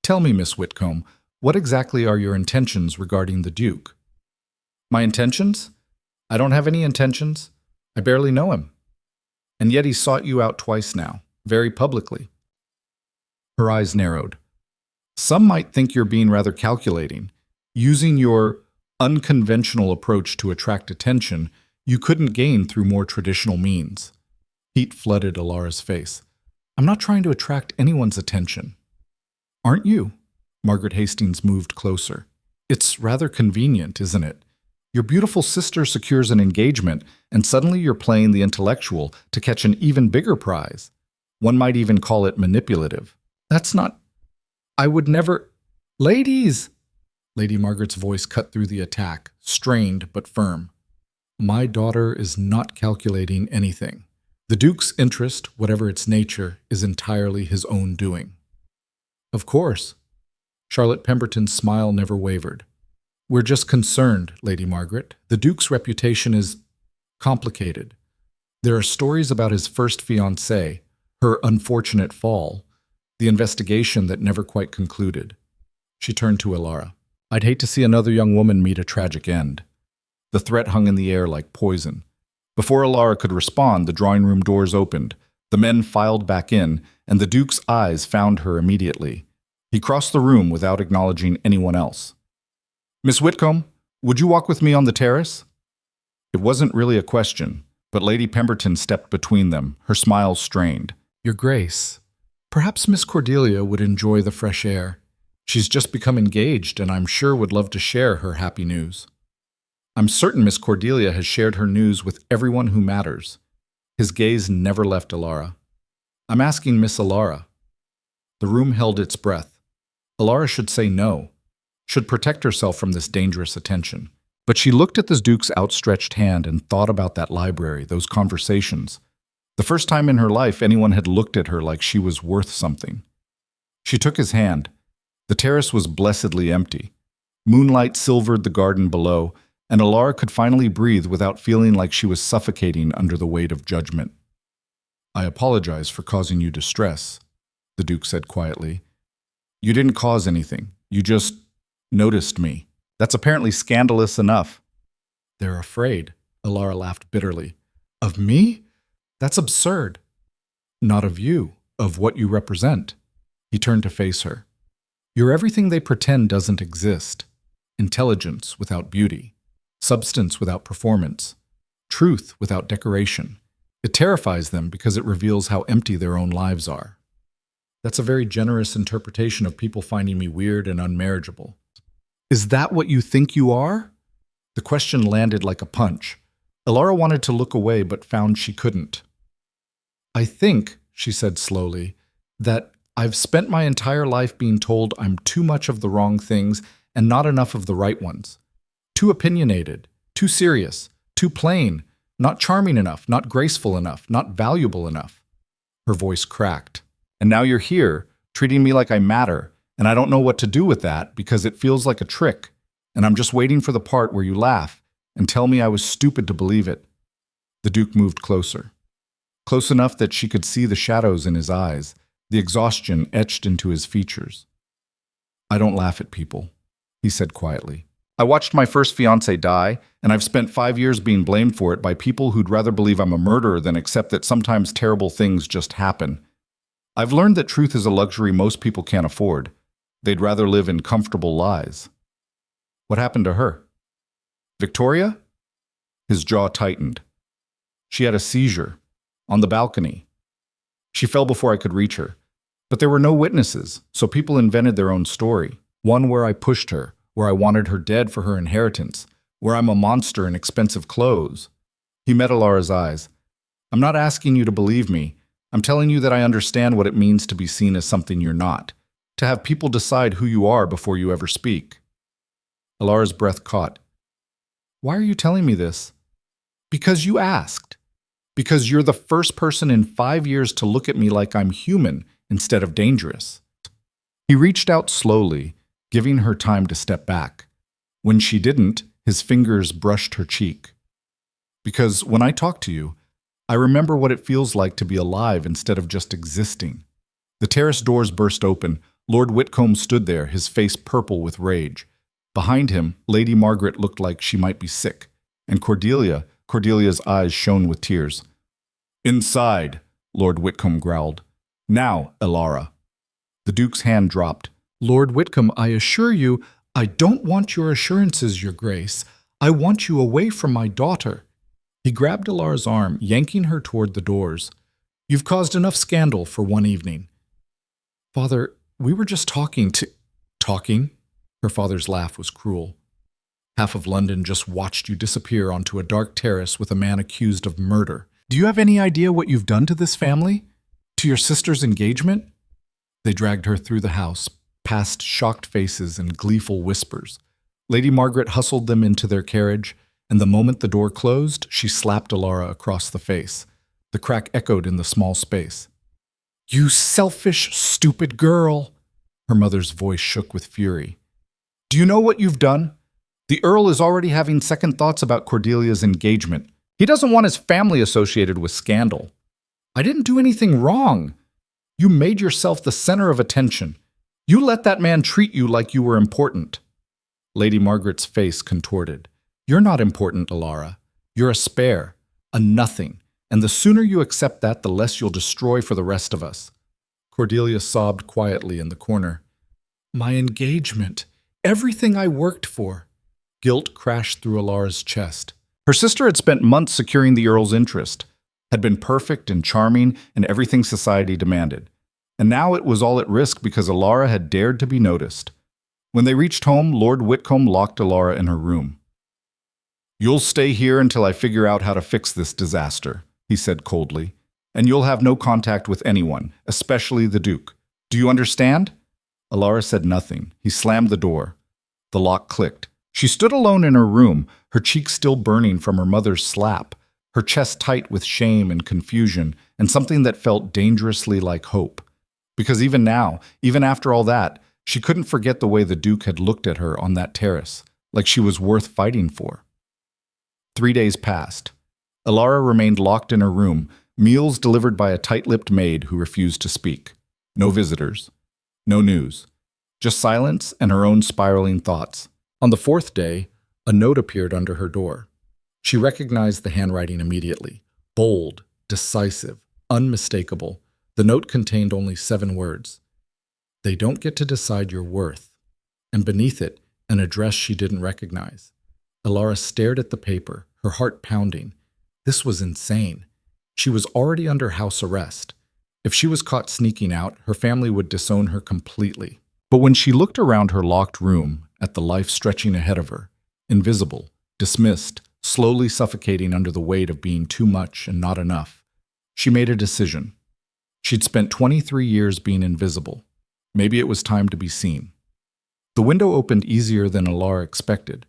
Tell me, Miss Whitcomb, what exactly are your intentions regarding the Duke? My intentions? I don't have any intentions. I barely know him. And yet he sought you out twice now, very publicly. Her eyes narrowed. Some might think you're being rather calculating. Using your unconventional approach to attract attention, you couldn't gain through more traditional means. Heat flooded Alara's face. I'm not trying to attract anyone's attention. Aren't you? Margaret Hastings moved closer. It's rather convenient, isn't it? Your beautiful sister secures an engagement, and suddenly you're playing the intellectual to catch an even bigger prize. One might even call it manipulative. That's not... I would never... Ladies! Lady Margaret's voice cut through the attack, strained but firm. My daughter is not calculating anything. The Duke's interest, whatever its nature, is entirely his own doing. Of course. Charlotte Pemberton's smile never wavered. We're just concerned, Lady Margaret. The Duke's reputation is complicated. There are stories about his first fiancée, her unfortunate fall, the investigation that never quite concluded. She turned to Alara. I'd hate to see another young woman meet a tragic end. The threat hung in the air like poison. Before Alara could respond, the drawing room doors opened. The men filed back in, and the Duke's eyes found her immediately. He crossed the room without acknowledging anyone else. Miss Whitcomb, would you walk with me on the terrace? It wasn't really a question, but Lady Pemberton stepped between them, her smile strained. Your Grace, perhaps Miss Cordelia would enjoy the fresh air. She's just become engaged, and I'm sure would love to share her happy news. I'm certain Miss Cordelia has shared her news with everyone who matters. His gaze never left Alara. I'm asking Miss Alara. The room held its breath. Alara should say no, should protect herself from this dangerous attention. But she looked at the Duke's outstretched hand and thought about that library, those conversations. The first time in her life anyone had looked at her like she was worth something. She took his hand. The terrace was blessedly empty. Moonlight silvered the garden below, and Alara could finally breathe without feeling like she was suffocating under the weight of judgment. "I apologize for causing you distress," the Duke said quietly. "You didn't cause anything. You just noticed me. That's apparently scandalous enough." "They're afraid," Alara laughed bitterly. "Of me? That's absurd." "Not of you, of what you represent." He turned to face her. "You're everything they pretend doesn't exist. Intelligence without beauty. Substance without performance. Truth without decoration. It terrifies them because it reveals how empty their own lives are." "That's a very generous interpretation of people finding me weird and unmarriageable." "Is that what you think you are?" The question landed like a punch. Alara wanted to look away but found she couldn't. "I think," she said slowly, "that I've spent my entire life being told I'm too much of the wrong things and not enough of the right ones. Too opinionated, too serious, too plain, not charming enough, not graceful enough, not valuable enough." Her voice cracked. "And now you're here, treating me like I matter, and I don't know what to do with that because it feels like a trick, and I'm just waiting for the part where you laugh and tell me I was stupid to believe it." The Duke moved closer. Close enough that she could see the shadows in his eyes, the exhaustion etched into his features. "I don't laugh at people," he said quietly. "I watched my first fiancé die, and I've spent 5 years being blamed for it by people who'd rather believe I'm a murderer than accept that sometimes terrible things just happen. I've learned that truth is a luxury most people can't afford. They'd rather live in comfortable lies." "What happened to her?" "Victoria?" His jaw tightened. "She had a seizure. On the balcony. She fell before I could reach her. But there were no witnesses, so people invented their own story. One where I pushed her, where I wanted her dead for her inheritance, where I'm a monster in expensive clothes." He met Alara's eyes. "I'm not asking you to believe me. I'm telling you that I understand what it means to be seen as something you're not, to have people decide who you are before you ever speak." Alara's breath caught. "Why are you telling me this?" "Because you asked. Because you're the first person in 5 years to look at me like I'm human instead of dangerous." He reached out slowly, giving her time to step back. When she didn't, his fingers brushed her cheek. "Because when I talk to you, I remember what it feels like to be alive instead of just existing." The terrace doors burst open. Lord Whitcomb stood there, his face purple with rage. Behind him, Lady Margaret looked like she might be sick, and Cordelia's eyes shone with tears. "Inside," Lord Whitcomb growled. "Now, Alara." The Duke's hand dropped. "Lord Whitcomb, I assure you, I don't want your assurances, Your Grace. I want you away from my daughter." He grabbed Alara's arm, yanking her toward the doors. "You've caused enough scandal for one evening." "Father, we were just talking?" Her father's laugh was cruel. "Half of London just watched you disappear onto a dark terrace with a man accused of murder. Do you have any idea what you've done to this family? To your sister's engagement?" They dragged her through the house, past shocked faces and gleeful whispers. Lady Margaret hustled them into their carriage, and the moment the door closed, she slapped Alara across the face. The crack echoed in the small space. "You selfish, stupid girl!" Her mother's voice shook with fury. "Do you know what you've done? The Earl is already having second thoughts about Cordelia's engagement. He doesn't want his family associated with scandal." "I didn't do anything wrong. You made yourself the center of attention. You let that man treat you like you were important." Lady Margaret's face contorted. "You're not important, Alara. You're a spare, a nothing, and the sooner you accept that, the less you'll destroy for the rest of us." Cordelia sobbed quietly in the corner. "My engagement, everything I worked for." Guilt crashed through Alara's chest. Her sister had spent months securing the Earl's interest, had been perfect and charming and everything society demanded. And now it was all at risk because Alara had dared to be noticed. When they reached home, Lord Whitcomb locked Alara in her room. "You'll stay here until I figure out how to fix this disaster," he said coldly, "and you'll have no contact with anyone, especially the Duke. Do you understand?" Alara said nothing. He slammed the door. The lock clicked. She stood alone in her room, her cheeks still burning from her mother's slap, her chest tight with shame and confusion, and something that felt dangerously like hope. Because even now, even after all that, she couldn't forget the way the Duke had looked at her on that terrace, like she was worth fighting for. 3 days passed. Alara remained locked in her room, meals delivered by a tight-lipped maid who refused to speak. No visitors. No news. Just silence and her own spiraling thoughts. On the 4th day, a note appeared under her door. She recognized the handwriting immediately. Bold, decisive, unmistakable. The note contained only 7 words. They don't get to decide your worth. And beneath it, an address she didn't recognize. Alara stared at the paper, her heart pounding. This was insane. She was already under house arrest. If she was caught sneaking out, her family would disown her completely. But when she looked around her locked room, at the life stretching ahead of her, invisible, dismissed, slowly suffocating under the weight of being too much and not enough, she made a decision. She'd spent 23 years being invisible. Maybe it was time to be seen. The window opened easier than Alara expected.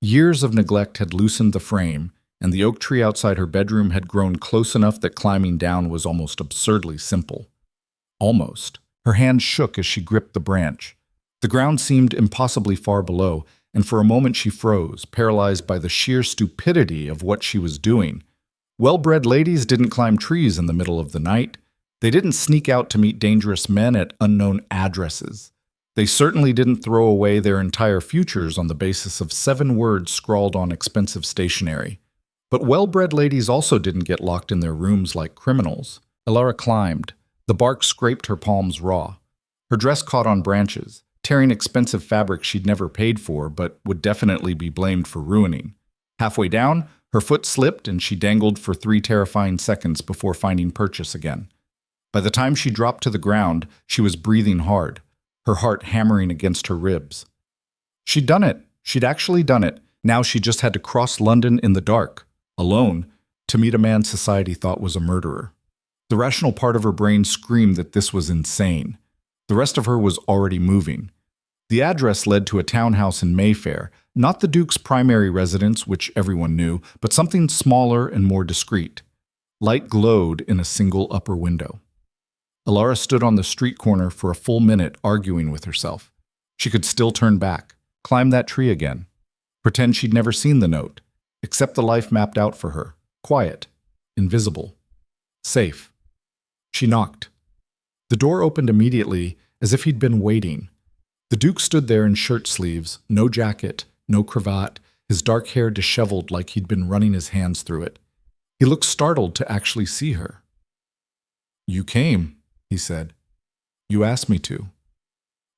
Years of neglect had loosened the frame, and the oak tree outside her bedroom had grown close enough that climbing down was almost absurdly simple. Almost. Her hand shook as she gripped the branch. The ground seemed impossibly far below, and for a moment she froze, paralyzed by the sheer stupidity of what she was doing. Well-bred ladies didn't climb trees in the middle of the night. They didn't sneak out to meet dangerous men at unknown addresses. They certainly didn't throw away their entire futures on the basis of 7 words scrawled on expensive stationery. But well-bred ladies also didn't get locked in their rooms like criminals. Alara climbed. The bark scraped her palms raw. Her dress caught on branches, tearing expensive fabric she'd never paid for but would definitely be blamed for ruining. Halfway down, her foot slipped and she dangled for 3 terrifying seconds before finding purchase again. By the time she dropped to the ground, she was breathing hard, her heart hammering against her ribs. She'd done it. She'd actually done it. Now she just had to cross London in the dark, alone, to meet a man society thought was a murderer. The rational part of her brain screamed that this was insane. The rest of her was already moving. The address led to a townhouse in Mayfair, not the Duke's primary residence, which everyone knew, but something smaller and more discreet. Light glowed in a single upper window. Alara stood on the street corner for a full minute arguing with herself. She could still turn back, climb that tree again, pretend she'd never seen the note, accept the life mapped out for her, quiet, invisible, safe. She knocked. The door opened immediately, as if he'd been waiting. The Duke stood there in shirt sleeves, no jacket, no cravat, his dark hair disheveled like he'd been running his hands through it. He looked startled to actually see her. "You came," he said. "You asked me to.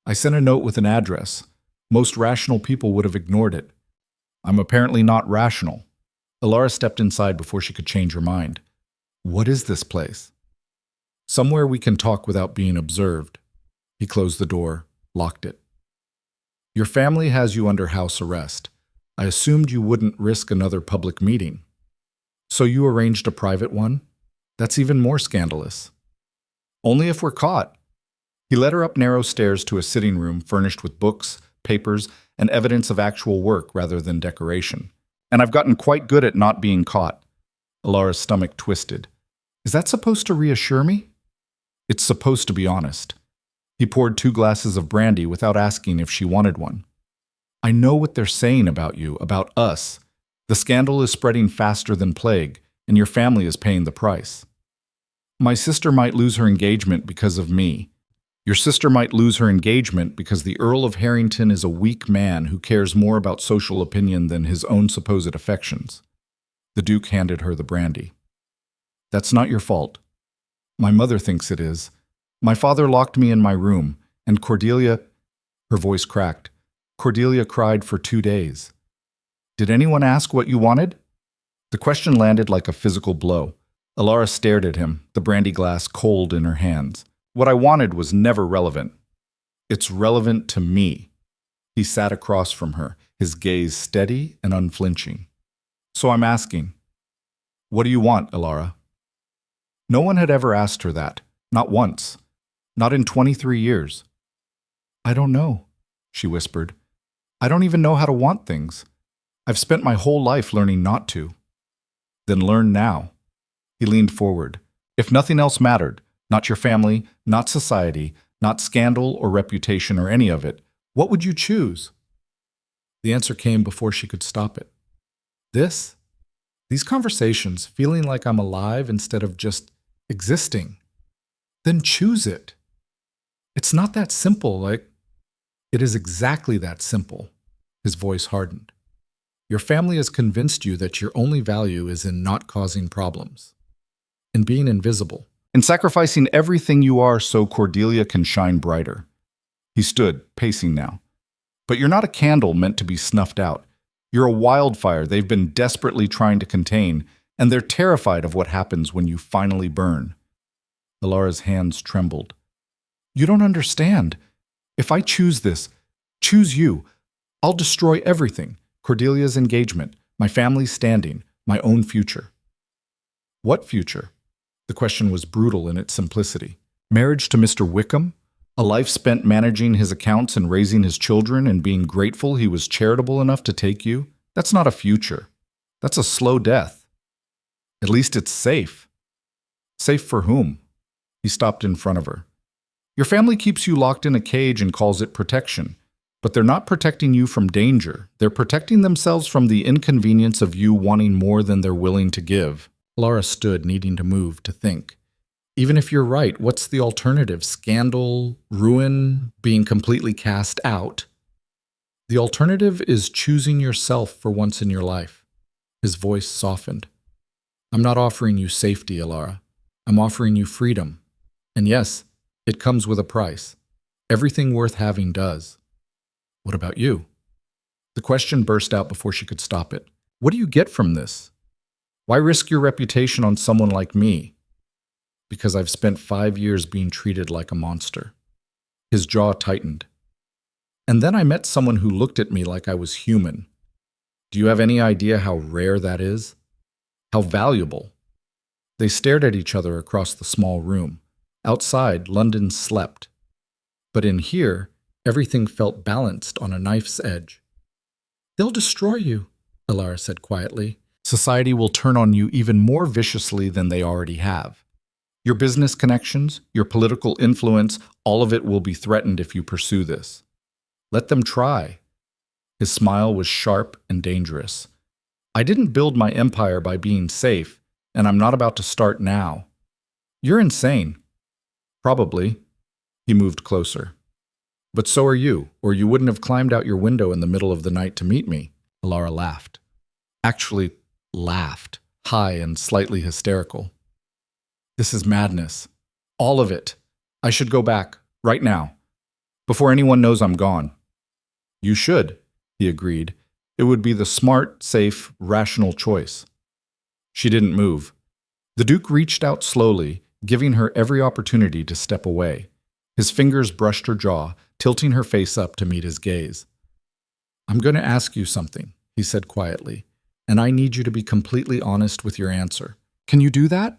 I sent a note with an address. Most rational people would have ignored it. I'm apparently not rational." Alara stepped inside before she could change her mind. "What is this place?" "Somewhere we can talk without being observed." He closed the door, locked it. "Your family has you under house arrest. I assumed you wouldn't risk another public meeting. So you arranged a private one? That's even more scandalous." "Only if we're caught." He led her up narrow stairs to a sitting room furnished with books, papers, and evidence of actual work rather than decoration. "And I've gotten quite good at not being caught." Alara's stomach twisted. "Is that supposed to reassure me?" "It's supposed to be honest." He poured 2 glasses of brandy without asking if she wanted one. "I know what they're saying about you, about us. The scandal is spreading faster than plague, and your family is paying the price. My sister might lose her engagement because of me. Your sister might lose her engagement because the Earl of Harrington is a weak man who cares more about social opinion than his own supposed affections." The Duke handed her the brandy. "That's not your fault. My mother thinks it is. My father locked me in my room, and Cordelia—" Her voice cracked. "Cordelia cried for 2 days. Did anyone ask what you wanted?" The question landed like a physical blow. Alara stared at him, the brandy glass cold in her hands. "What I wanted was never relevant. It's relevant to me." He sat across from her, his gaze steady and unflinching. "So I'm asking, what do you want, Alara?" No one had ever asked her that, not once, not in 23 years. I don't know, she whispered. I don't even know how to want things. I've spent my whole life learning not to. Then learn now. He leaned forward. If nothing else mattered, not your family, not society, not scandal or reputation or any of it, what would you choose? The answer came before she could stop it. These conversations, feeling like I'm alive instead of just existing. Then choose it. It's not that simple, it is exactly that simple. His voice hardened. Your family has convinced you that your only value is in not causing problems, in being invisible, in sacrificing everything you are so Cordelia can shine brighter. He stood, pacing now. But you're not a candle meant to be snuffed out. You're a wildfire they've been desperately trying to contain, and they're terrified of what happens when you finally burn. Alara's hands trembled. You don't understand. If I choose this, choose you, I'll destroy everything. Cordelia's engagement, my family's standing, my own future. What future? The question was brutal in its simplicity. Marriage to Mr. Wickham? A life spent managing his accounts and raising his children and being grateful he was charitable enough to take you? That's not a future. That's a slow death. At least it's safe. Safe for whom? He stopped in front of her. Your family keeps you locked in a cage and calls it protection. But they're not protecting you from danger. They're protecting themselves from the inconvenience of you wanting more than they're willing to give. Laura stood, needing to move, to think. Even if you're right, what's the alternative? Scandal, ruin, being completely cast out? The alternative is choosing yourself for once in your life. His voice softened. I'm not offering you safety, Alara. I'm offering you freedom. And yes, it comes with a price. Everything worth having does. What about you? The question burst out before she could stop it. What do you get from this? Why risk your reputation on someone like me? Because I've spent 5 years being treated like a monster. His jaw tightened. And then I met someone who looked at me like I was human. Do you have any idea how rare that is? How valuable? They stared at each other across the small room. Outside, London slept. But in here, everything felt balanced on a knife's edge. They'll destroy you, Alara said quietly. Society will turn on you even more viciously than they already have. Your business connections, your political influence, all of it will be threatened if you pursue this. Let them try. His smile was sharp and dangerous. I didn't build my empire by being safe, and I'm not about to start now. You're insane. Probably. He moved closer. But so are you, or you wouldn't have climbed out your window in the middle of the night to meet me. Alara laughed. Actually, laughed, high and slightly hysterical. This is madness. All of it. I should go back, right now, before anyone knows I'm gone. You should, he agreed. It would be the smart, safe, rational choice. She didn't move. The Duke reached out slowly, giving her every opportunity to step away. His fingers brushed her jaw, tilting her face up to meet his gaze. I'm going to ask you something, he said quietly, and I need you to be completely honest with your answer. Can you do that?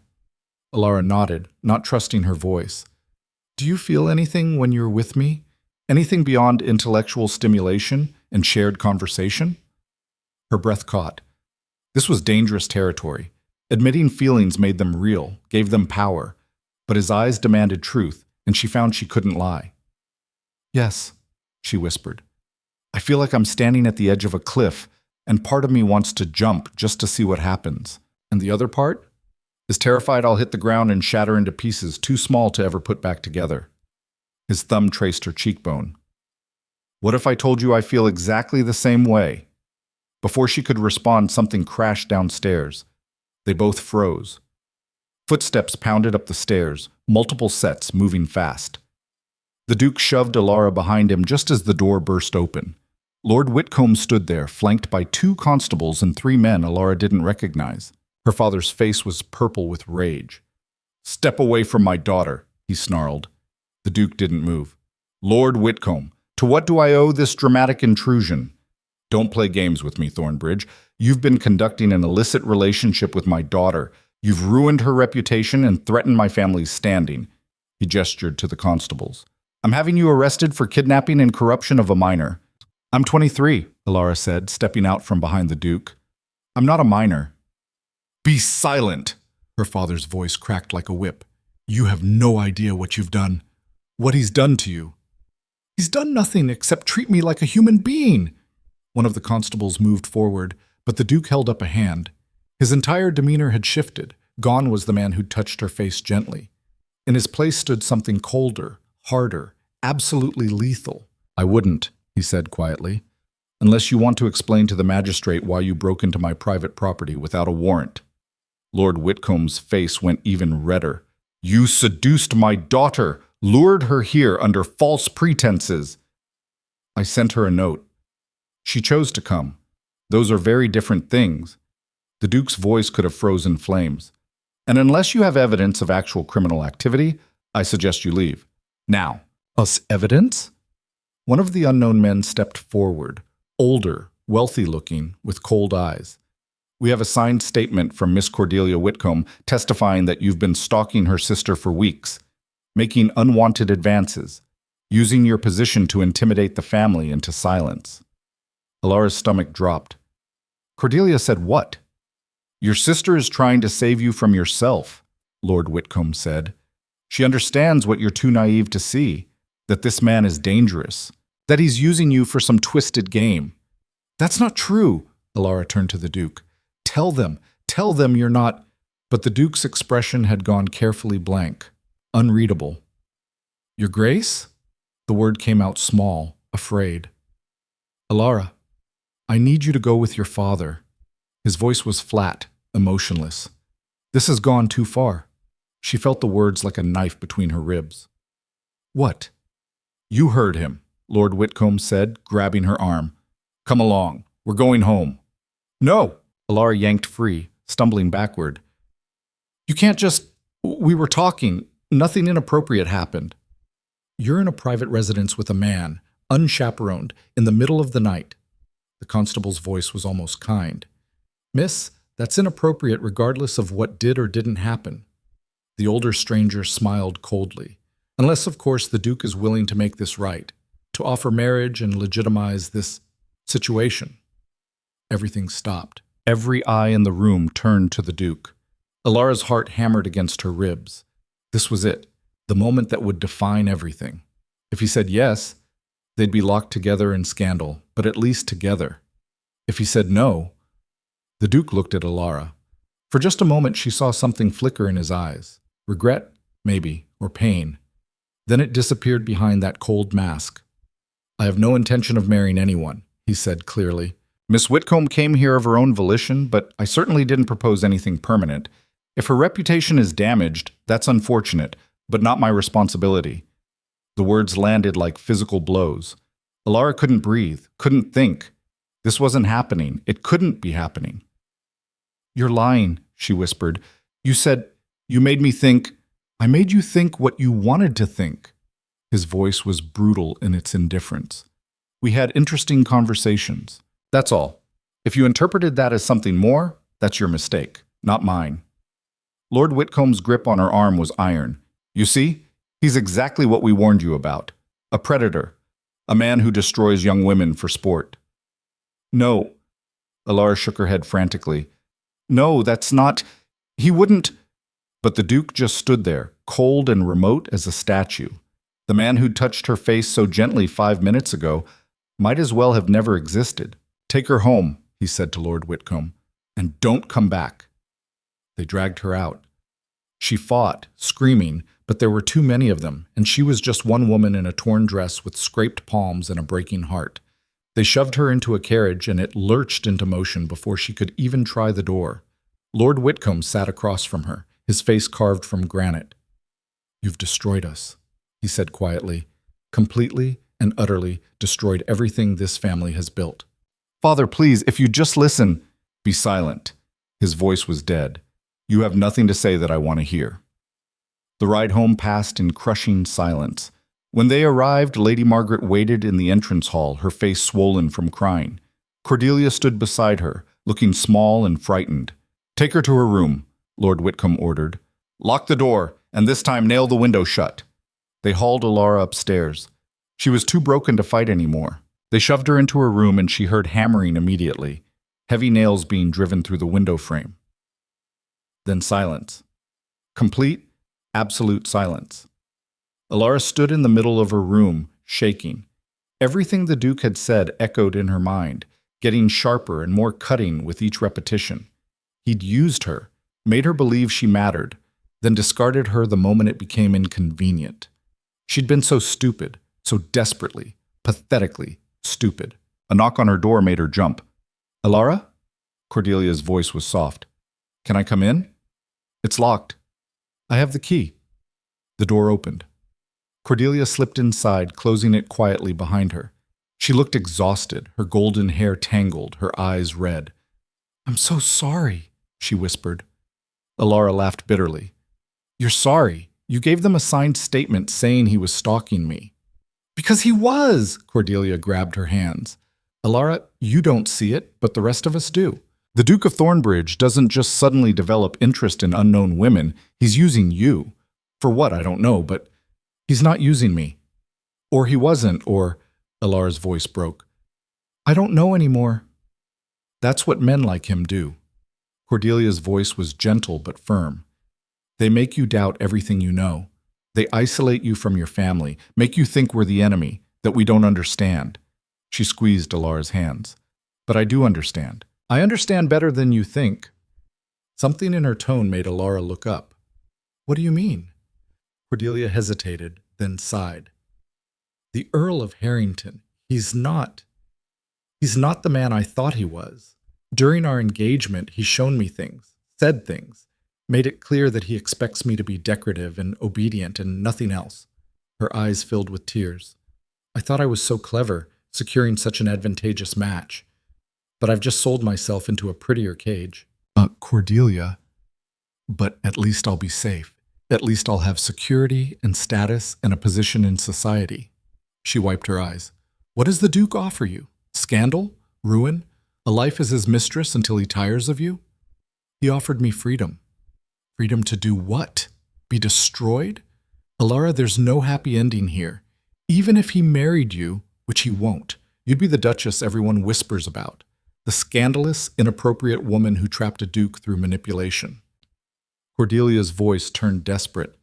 Alara nodded, not trusting her voice. Do you feel anything when you're with me? Anything beyond intellectual stimulation and shared conversation? Her breath caught. This was dangerous territory. Admitting feelings made them real, gave them power. But his eyes demanded truth, and she found she couldn't lie. Yes, she whispered. I feel like I'm standing at the edge of a cliff, and part of me wants to jump just to see what happens. And the other part is terrified I'll hit the ground and shatter into pieces too small to ever put back together. His thumb traced her cheekbone. What if I told you I feel exactly the same way? Before she could respond, something crashed downstairs. They both froze. Footsteps pounded up the stairs, multiple sets moving fast. The Duke shoved Alara behind him just as the door burst open. Lord Whitcomb stood there, flanked by 2 constables and 3 men Alara didn't recognize. Her father's face was purple with rage. Step away from my daughter, he snarled. The Duke didn't move. Lord Whitcomb, to what do I owe this dramatic intrusion? Don't play games with me, Thornbridge. You've been conducting an illicit relationship with my daughter. You've ruined her reputation and threatened my family's standing. He gestured to the constables. I'm having you arrested for kidnapping and corruption of a minor. I'm 23, Alara said, stepping out from behind the Duke. I'm not a minor. Be silent, her father's voice cracked like a whip. You have no idea what you've done. What he's done to you. He's done nothing except treat me like a human being. One of the constables moved forward, but the Duke held up a hand. His entire demeanor had shifted. Gone was the man who'd touched her face gently. In his place stood something colder, harder, absolutely lethal. I wouldn't, he said quietly, unless you want to explain to the magistrate why you broke into my private property without a warrant. Lord Whitcomb's face went even redder. You seduced my daughter, lured her here under false pretenses. I sent her a note. She chose to come. Those are very different things. The Duke's voice could have frozen flames. And unless you have evidence of actual criminal activity, I suggest you leave. Now. Us evidence? One of the unknown men stepped forward, older, wealthy-looking, with cold eyes. We have a signed statement from Miss Cordelia Whitcomb testifying that you've been stalking her sister for weeks, making unwanted advances, using your position to intimidate the family into silence. Alara's stomach dropped. Cordelia said what? Your sister is trying to save you from yourself, Lord Whitcomb said. She understands what you're too naive to see, that this man is dangerous, that he's using you for some twisted game. That's not true, Alara turned to the Duke. Tell them you're not. But the Duke's expression had gone carefully blank, unreadable. Your Grace? The word came out small, afraid. Alara, I need you to go with your father. His voice was flat, emotionless. This has gone too far. She felt the words like a knife between her ribs. What? You heard him, Lord Whitcomb said, grabbing her arm. Come along. We're going home. No! Alara yanked free, stumbling backward. You can't just... We were talking. Nothing inappropriate happened. You're in a private residence with a man, unchaperoned, in the middle of the night. The constable's voice was almost kind. Miss, that's inappropriate regardless of what did or didn't happen. The older stranger smiled coldly. Unless, of course, the Duke is willing to make this right, to offer marriage and legitimize this situation. Everything stopped. Every eye in the room turned to the Duke. Alara's heart hammered against her ribs. This was it, the moment that would define everything. If he said yes, they'd be locked together in scandal, but at least together. If he said no, the Duke looked at Alara. For just a moment she saw something flicker in his eyes. Regret, maybe, or pain. Then it disappeared behind that cold mask. I have no intention of marrying anyone, he said clearly. Miss Whitcomb came here of her own volition, but I certainly didn't propose anything permanent. If her reputation is damaged, that's unfortunate, but not my responsibility. The words landed like physical blows. Alara couldn't breathe, couldn't think. This wasn't happening. It couldn't be happening. You're lying, she whispered. You said, you made me think. I made you think what you wanted to think. His voice was brutal in its indifference. We had interesting conversations. That's all. If you interpreted that as something more, that's your mistake, not mine. Lord Whitcomb's grip on her arm was iron. You see, he's exactly what we warned you about. A predator. A man who destroys young women for sport. No. Alara shook her head frantically. No, that's not... He wouldn't... But the Duke just stood there, cold and remote as a statue. The man who'd touched her face so gently 5 minutes ago might as well have never existed. Take her home, he said to Lord Whitcomb, and don't come back. They dragged her out. She fought, screaming, but there were too many of them, and she was just one woman in a torn dress with scraped palms and a breaking heart. They shoved her into a carriage, and it lurched into motion before she could even try the door. Lord Whitcomb sat across from her, his face carved from granite. You've destroyed us, he said quietly. Completely and utterly destroyed everything this family has built. Father, please, if you just listen. Be silent. His voice was dead. You have nothing to say that I want to hear. The ride home passed in crushing silence. When they arrived, Lady Margaret waited in the entrance hall, her face swollen from crying. Cordelia stood beside her, looking small and frightened. Take her to her room, Lord Whitcomb ordered. Lock the door, and this time nail the window shut. They hauled Alara upstairs. She was too broken to fight anymore. They shoved her into her room and she heard hammering immediately, heavy nails being driven through the window frame. Then silence. Complete, absolute silence. Alara stood in the middle of her room, shaking. Everything the Duke had said echoed in her mind, getting sharper and more cutting with each repetition. He'd used her, made her believe she mattered, then discarded her the moment it became inconvenient. She'd been so stupid, so desperately, pathetically stupid. A knock on her door made her jump. "Alara?" Cordelia's voice was soft. "Can I come in?" "It's locked." "I have the key." The door opened. Cordelia slipped inside, closing it quietly behind her. She looked exhausted, her golden hair tangled, her eyes red. "I'm so sorry," she whispered. Alara laughed bitterly. "You're sorry. You gave them a signed statement saying he was stalking me." "Because he was!" Cordelia grabbed her hands. "Alara, you don't see it, but the rest of us do. The Duke of Thornbridge doesn't just suddenly develop interest in unknown women. He's using you. For what, I don't know, but he's not using me. Or he wasn't, or..." Alara's voice broke. "I don't know anymore." "That's what men like him do." Cordelia's voice was gentle but firm. "They make you doubt everything you know. They isolate you from your family, make you think we're the enemy, that we don't understand." She squeezed Alara's hands. "But I do understand. I understand better than you think." Something in her tone made Alara look up. "What do you mean?" Cordelia hesitated, then sighed. "The Earl of Harrington, he's not the man I thought he was. During our engagement, he's shown me things, said things, made it clear that he expects me to be decorative and obedient and nothing else." Her eyes filled with tears. "I thought I was so clever, securing such an advantageous match. But I've just sold myself into a prettier cage." Cordelia, but at least I'll be safe. At least I'll have security and status and a position in society." She wiped her eyes. "What does the Duke offer you? Scandal? Ruin? A life as his mistress until he tires of you?" "He offered me freedom." "Freedom to do what? Be destroyed?" "Alara, there's no happy ending here. Even if he married you, which he won't, you'd be the Duchess everyone whispers about. The scandalous, inappropriate woman who trapped a duke through manipulation." Cordelia's voice turned desperate.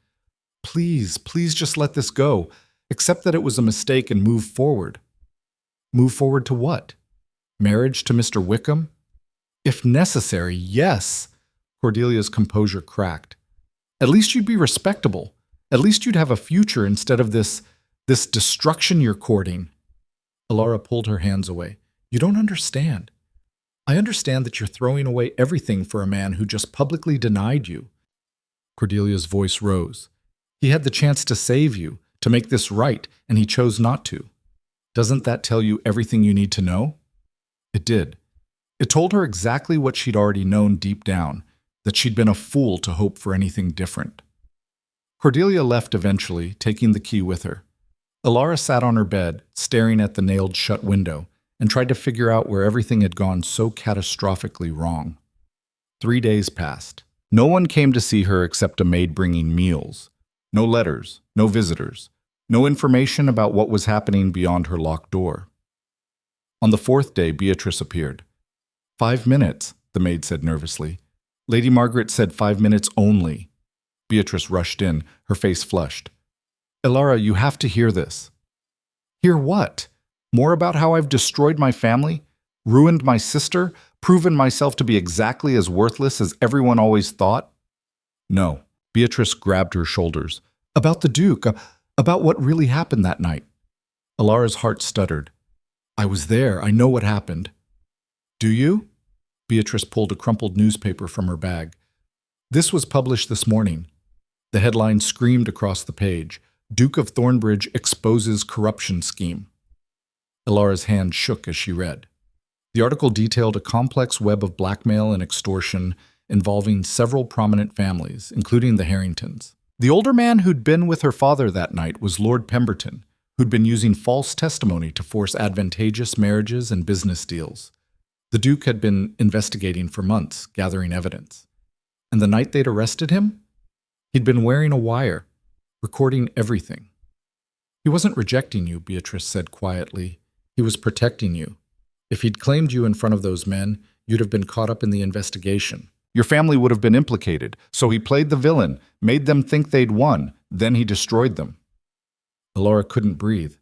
"Please, please just let this go. Accept that it was a mistake and move forward." "Move forward to what? Marriage to Mr. Wickham?" "If necessary, yes." Cordelia's composure cracked. "At least you'd be respectable. At least you'd have a future instead of this destruction you're courting." Alara pulled her hands away. "You don't understand. I understand that you're throwing away everything for a man who just publicly denied you." Cordelia's voice rose. "He had the chance to save you, to make this right, and he chose not to. Doesn't that tell you everything you need to know?" It did. It told her exactly what she'd already known deep down, that she'd been a fool to hope for anything different. Cordelia left eventually, taking the key with her. Alara sat on her bed, staring at the nailed-shut window, and tried to figure out where everything had gone so catastrophically wrong. 3 days passed. No one came to see her except a maid bringing meals. No letters, no visitors, no information about what was happening beyond her locked door. On the 4th day, Beatrice appeared. 5 minutes, the maid said nervously. Lady Margaret said 5 minutes only. Beatrice rushed in, her face flushed. "Alara, you have to hear this." "Hear what? More about how I've destroyed my family, ruined my sister, proven myself to be exactly as worthless as everyone always thought?" "No." Beatrice grabbed her shoulders. "About the Duke, about what really happened that night." Alara's heart stuttered. "I was there. I know what happened." "Do you?" Beatrice pulled a crumpled newspaper from her bag. "This was published this morning." The headline screamed across the page, "Duke of Thornbridge exposes corruption scheme." Alara's hand shook as she read. The article detailed a complex web of blackmail and extortion involving several prominent families, including the Harringtons. The older man who'd been with her father that night was Lord Pemberton, who'd been using false testimony to force advantageous marriages and business deals. The Duke had been investigating for months, gathering evidence. And the night they'd arrested him, he'd been wearing a wire, recording everything. He wasn't rejecting you, Beatrice said quietly. He was protecting you. If he'd claimed you in front of those men, you'd have been caught up in the investigation. Your family would have been implicated, so he played the villain, made them think they'd won, then he destroyed them. Alora couldn't breathe.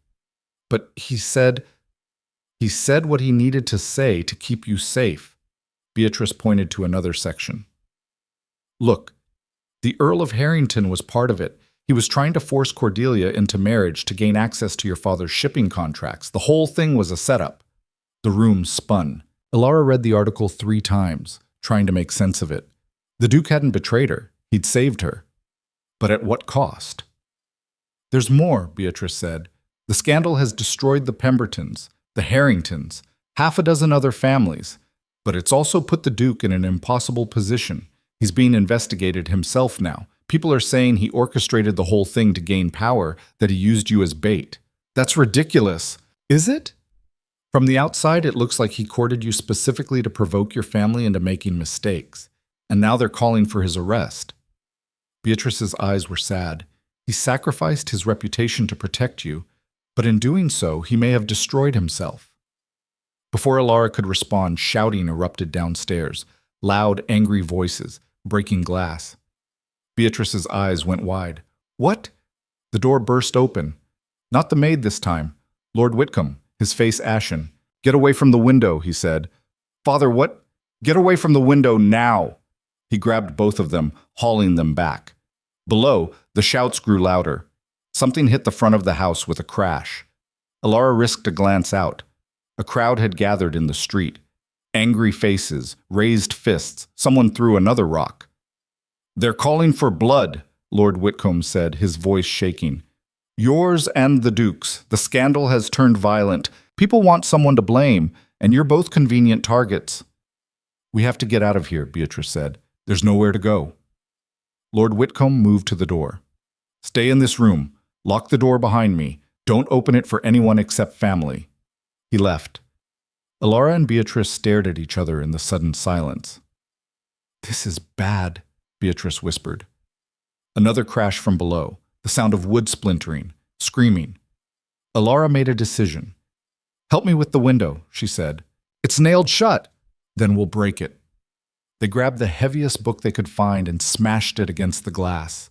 But he said what he needed to say to keep you safe. Beatrice pointed to another section. Look, the Earl of Harrington was part of it. He was trying to force Cordelia into marriage to gain access to your father's shipping contracts. The whole thing was a setup. The room spun. Alara read the article 3 times, trying to make sense of it. The Duke hadn't betrayed her. He'd saved her. But at what cost? There's more, Beatrice said. The scandal has destroyed the Pembertons, the Harringtons, half a dozen other families. But it's also put the Duke in an impossible position. He's being investigated himself now. People are saying he orchestrated the whole thing to gain power, that he used you as bait. That's ridiculous. Is it? From the outside, it looks like he courted you specifically to provoke your family into making mistakes. And now they're calling for his arrest. Beatrice's eyes were sad. He sacrificed his reputation to protect you, but in doing so, he may have destroyed himself. Before Alara could respond, shouting erupted downstairs, loud, angry voices, breaking glass. Beatrice's eyes went wide. What? The door burst open. Not the maid this time. Lord Whitcomb, his face ashen. Get away from the window, he said. Father, what? Get away from the window now. He grabbed both of them, hauling them back. Below, the shouts grew louder. Something hit the front of the house with a crash. Alara risked a glance out. A crowd had gathered in the street. Angry faces, raised fists. Someone threw another rock. They're calling for blood, Lord Whitcomb said, his voice shaking. Yours and the Duke's. The scandal has turned violent. People want someone to blame, and you're both convenient targets. We have to get out of here, Beatrice said. There's nowhere to go. Lord Whitcomb moved to the door. Stay in this room. Lock the door behind me. Don't open it for anyone except family. He left. Alara and Beatrice stared at each other in the sudden silence. This is bad, Beatrice whispered. Another crash from below, the sound of wood splintering, screaming. Alara made a decision. Help me with the window, she said. It's nailed shut. Then we'll break it. They grabbed the heaviest book they could find and smashed it against the glass.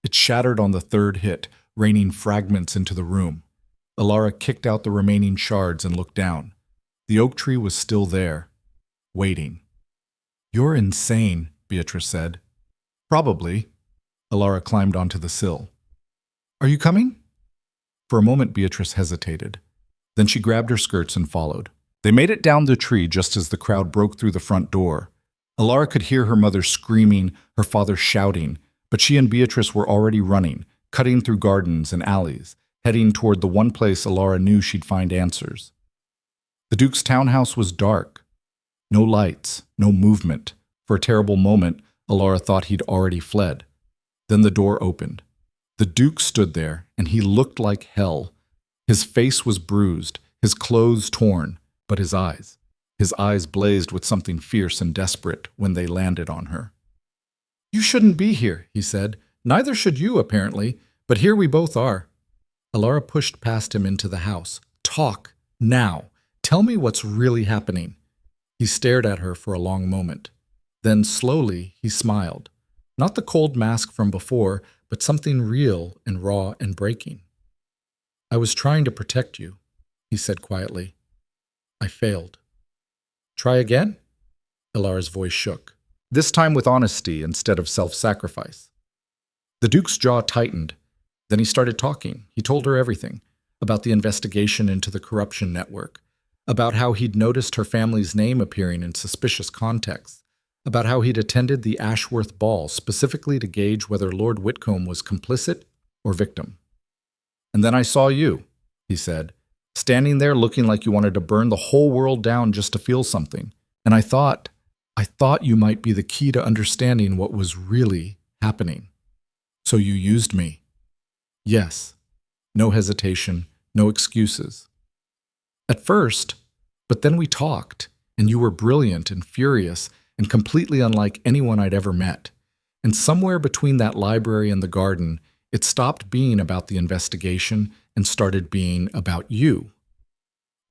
It shattered on the third hit, raining fragments into the room. Alara kicked out the remaining shards and looked down. The oak tree was still there, waiting. You're insane, Beatrice said. Probably. Alara climbed onto the sill. Are you coming? For a moment, Beatrice hesitated. Then she grabbed her skirts and followed. They made it down the tree just as the crowd broke through the front door. Alara could hear her mother screaming, her father shouting, but she and Beatrice were already running, cutting through gardens and alleys, heading toward the one place Alara knew she'd find answers. The Duke's townhouse was dark. No lights, no movement. For a terrible moment, Alara thought he'd already fled. Then the door opened. The Duke stood there, and he looked like hell. His face was bruised, his clothes torn, but his eyes blazed with something fierce and desperate when they landed on her. You shouldn't be here, he said. Neither should you, apparently, but here we both are. Alara pushed past him into the house. Talk, now. Tell me what's really happening. He stared at her for a long moment. Then, slowly, he smiled. Not the cold mask from before, but something real and raw and breaking. I was trying to protect you, he said quietly. I failed. Try again? Alara's voice shook, this time with honesty instead of self-sacrifice. The Duke's jaw tightened. Then he started talking. He told her everything, about the investigation into the corruption network, about how he'd noticed her family's name appearing in suspicious contexts, about how he'd attended the Ashworth ball specifically to gauge whether Lord Whitcomb was complicit or victim. And then I saw you, he said, standing there looking like you wanted to burn the whole world down just to feel something. And I thought you might be the key to understanding what was really happening. So you used me. Yes. No hesitation, no excuses. At first, but then we talked, and you were brilliant and furious and completely unlike anyone I'd ever met. And somewhere between that library and the garden, it stopped being about the investigation and started being about you.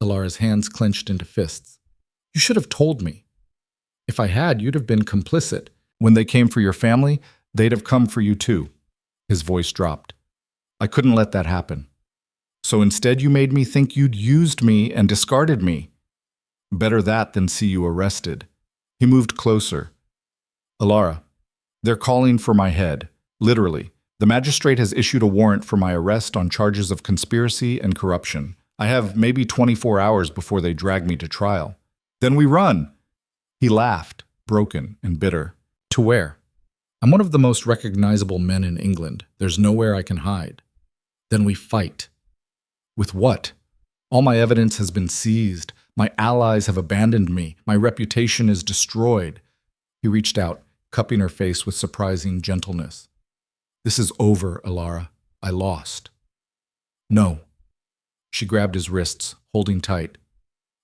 Alara's hands clenched into fists. You should have told me. If I had, you'd have been complicit. When they came for your family, they'd have come for you too. His voice dropped. I couldn't let that happen. So instead you made me think you'd used me and discarded me. Better that than see you arrested. He moved closer. Alara, they're calling for my head. Literally. The magistrate has issued a warrant for my arrest on charges of conspiracy and corruption. I have maybe 24 hours before they drag me to trial. Then we run. He laughed, broken and bitter. To where? I'm one of the most recognizable men in England. There's nowhere I can hide. Then we fight. With what? All my evidence has been seized. My allies have abandoned me. My reputation is destroyed. He reached out, cupping her face with surprising gentleness. This is over, Alara. I lost. No. She grabbed his wrists, holding tight.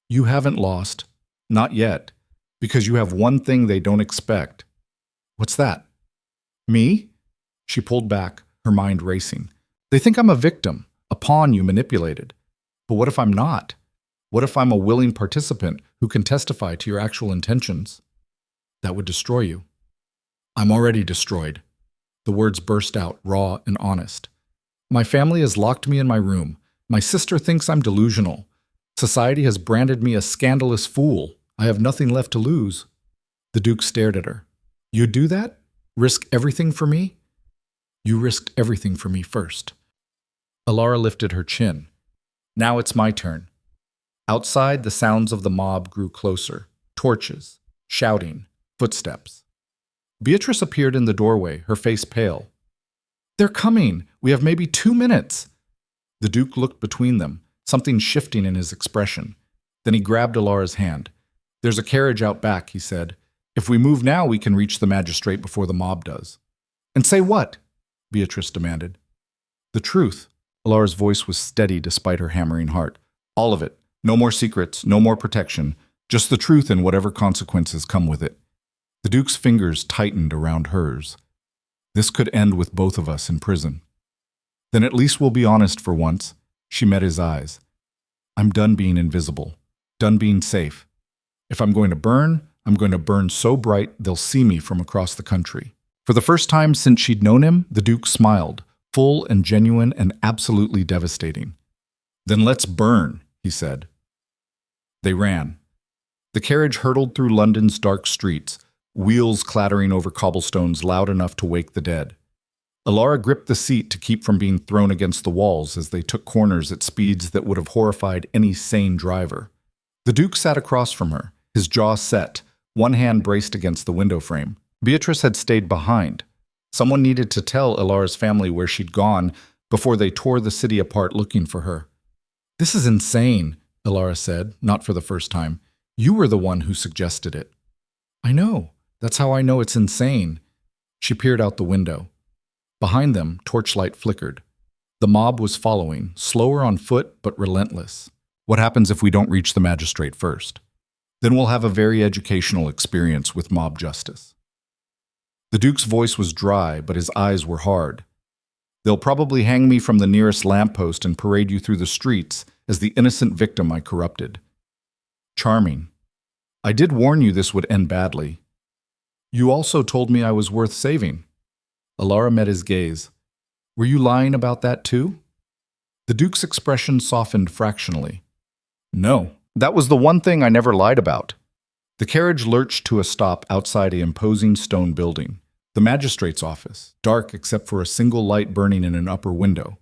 You haven't lost. Not yet. Because you have one thing they don't expect. What's that? Me? She pulled back, her mind racing. They think I'm a victim, a pawn you manipulated. But what if I'm not? What if I'm a willing participant who can testify to your actual intentions? That would destroy you. I'm already destroyed. The words burst out, raw and honest. My family has locked me in my room. My sister thinks I'm delusional. Society has branded me a scandalous fool. I have nothing left to lose. The Duke stared at her. You'd do that? Risk everything for me? You risked everything for me first. Alara lifted her chin. Now it's my turn. Outside, the sounds of the mob grew closer. Torches, shouting, footsteps. Beatrice appeared in the doorway, her face pale. They're coming. We have maybe 2 minutes. The Duke looked between them, something shifting in his expression. Then he grabbed Alara's hand. There's a carriage out back, he said. If we move now, we can reach the magistrate before the mob does. And say what? Beatrice demanded. The truth. Alara's voice was steady despite her hammering heart. All of it. No more secrets, no more protection. Just the truth and whatever consequences come with it. The Duke's fingers tightened around hers. This could end with both of us in prison. Then at least we'll be honest for once. She met his eyes. I'm done being invisible. Done being safe. If I'm going to burn so bright they'll see me from across the country. For the first time since she'd known him, the Duke smiled, full and genuine and absolutely devastating. Then let's burn, he said. They ran. The carriage hurtled through London's dark streets, wheels clattering over cobblestones loud enough to wake the dead. Alara gripped the seat to keep from being thrown against the walls as they took corners at speeds that would have horrified any sane driver. The Duke sat across from her, his jaw set, one hand braced against the window frame. Beatrice had stayed behind. Someone needed to tell Alara's family where she'd gone before they tore the city apart looking for her. This is insane, Alara said, not for the first time. You were the one who suggested it. I know. That's how I know it's insane. She peered out the window. Behind them, torchlight flickered. The mob was following, slower on foot but relentless. What happens if we don't reach the magistrate first? Then we'll have a very educational experience with mob justice. The Duke's voice was dry, but his eyes were hard. They'll probably hang me from the nearest lamppost and parade you through the streets as the innocent victim I corrupted. Charming. I did warn you this would end badly. You also told me I was worth saving. Alara met his gaze. Were you lying about that too? The Duke's expression softened fractionally. No, that was the one thing I never lied about. The carriage lurched to a stop outside an imposing stone building. The magistrate's office, dark except for a single light burning in an upper window.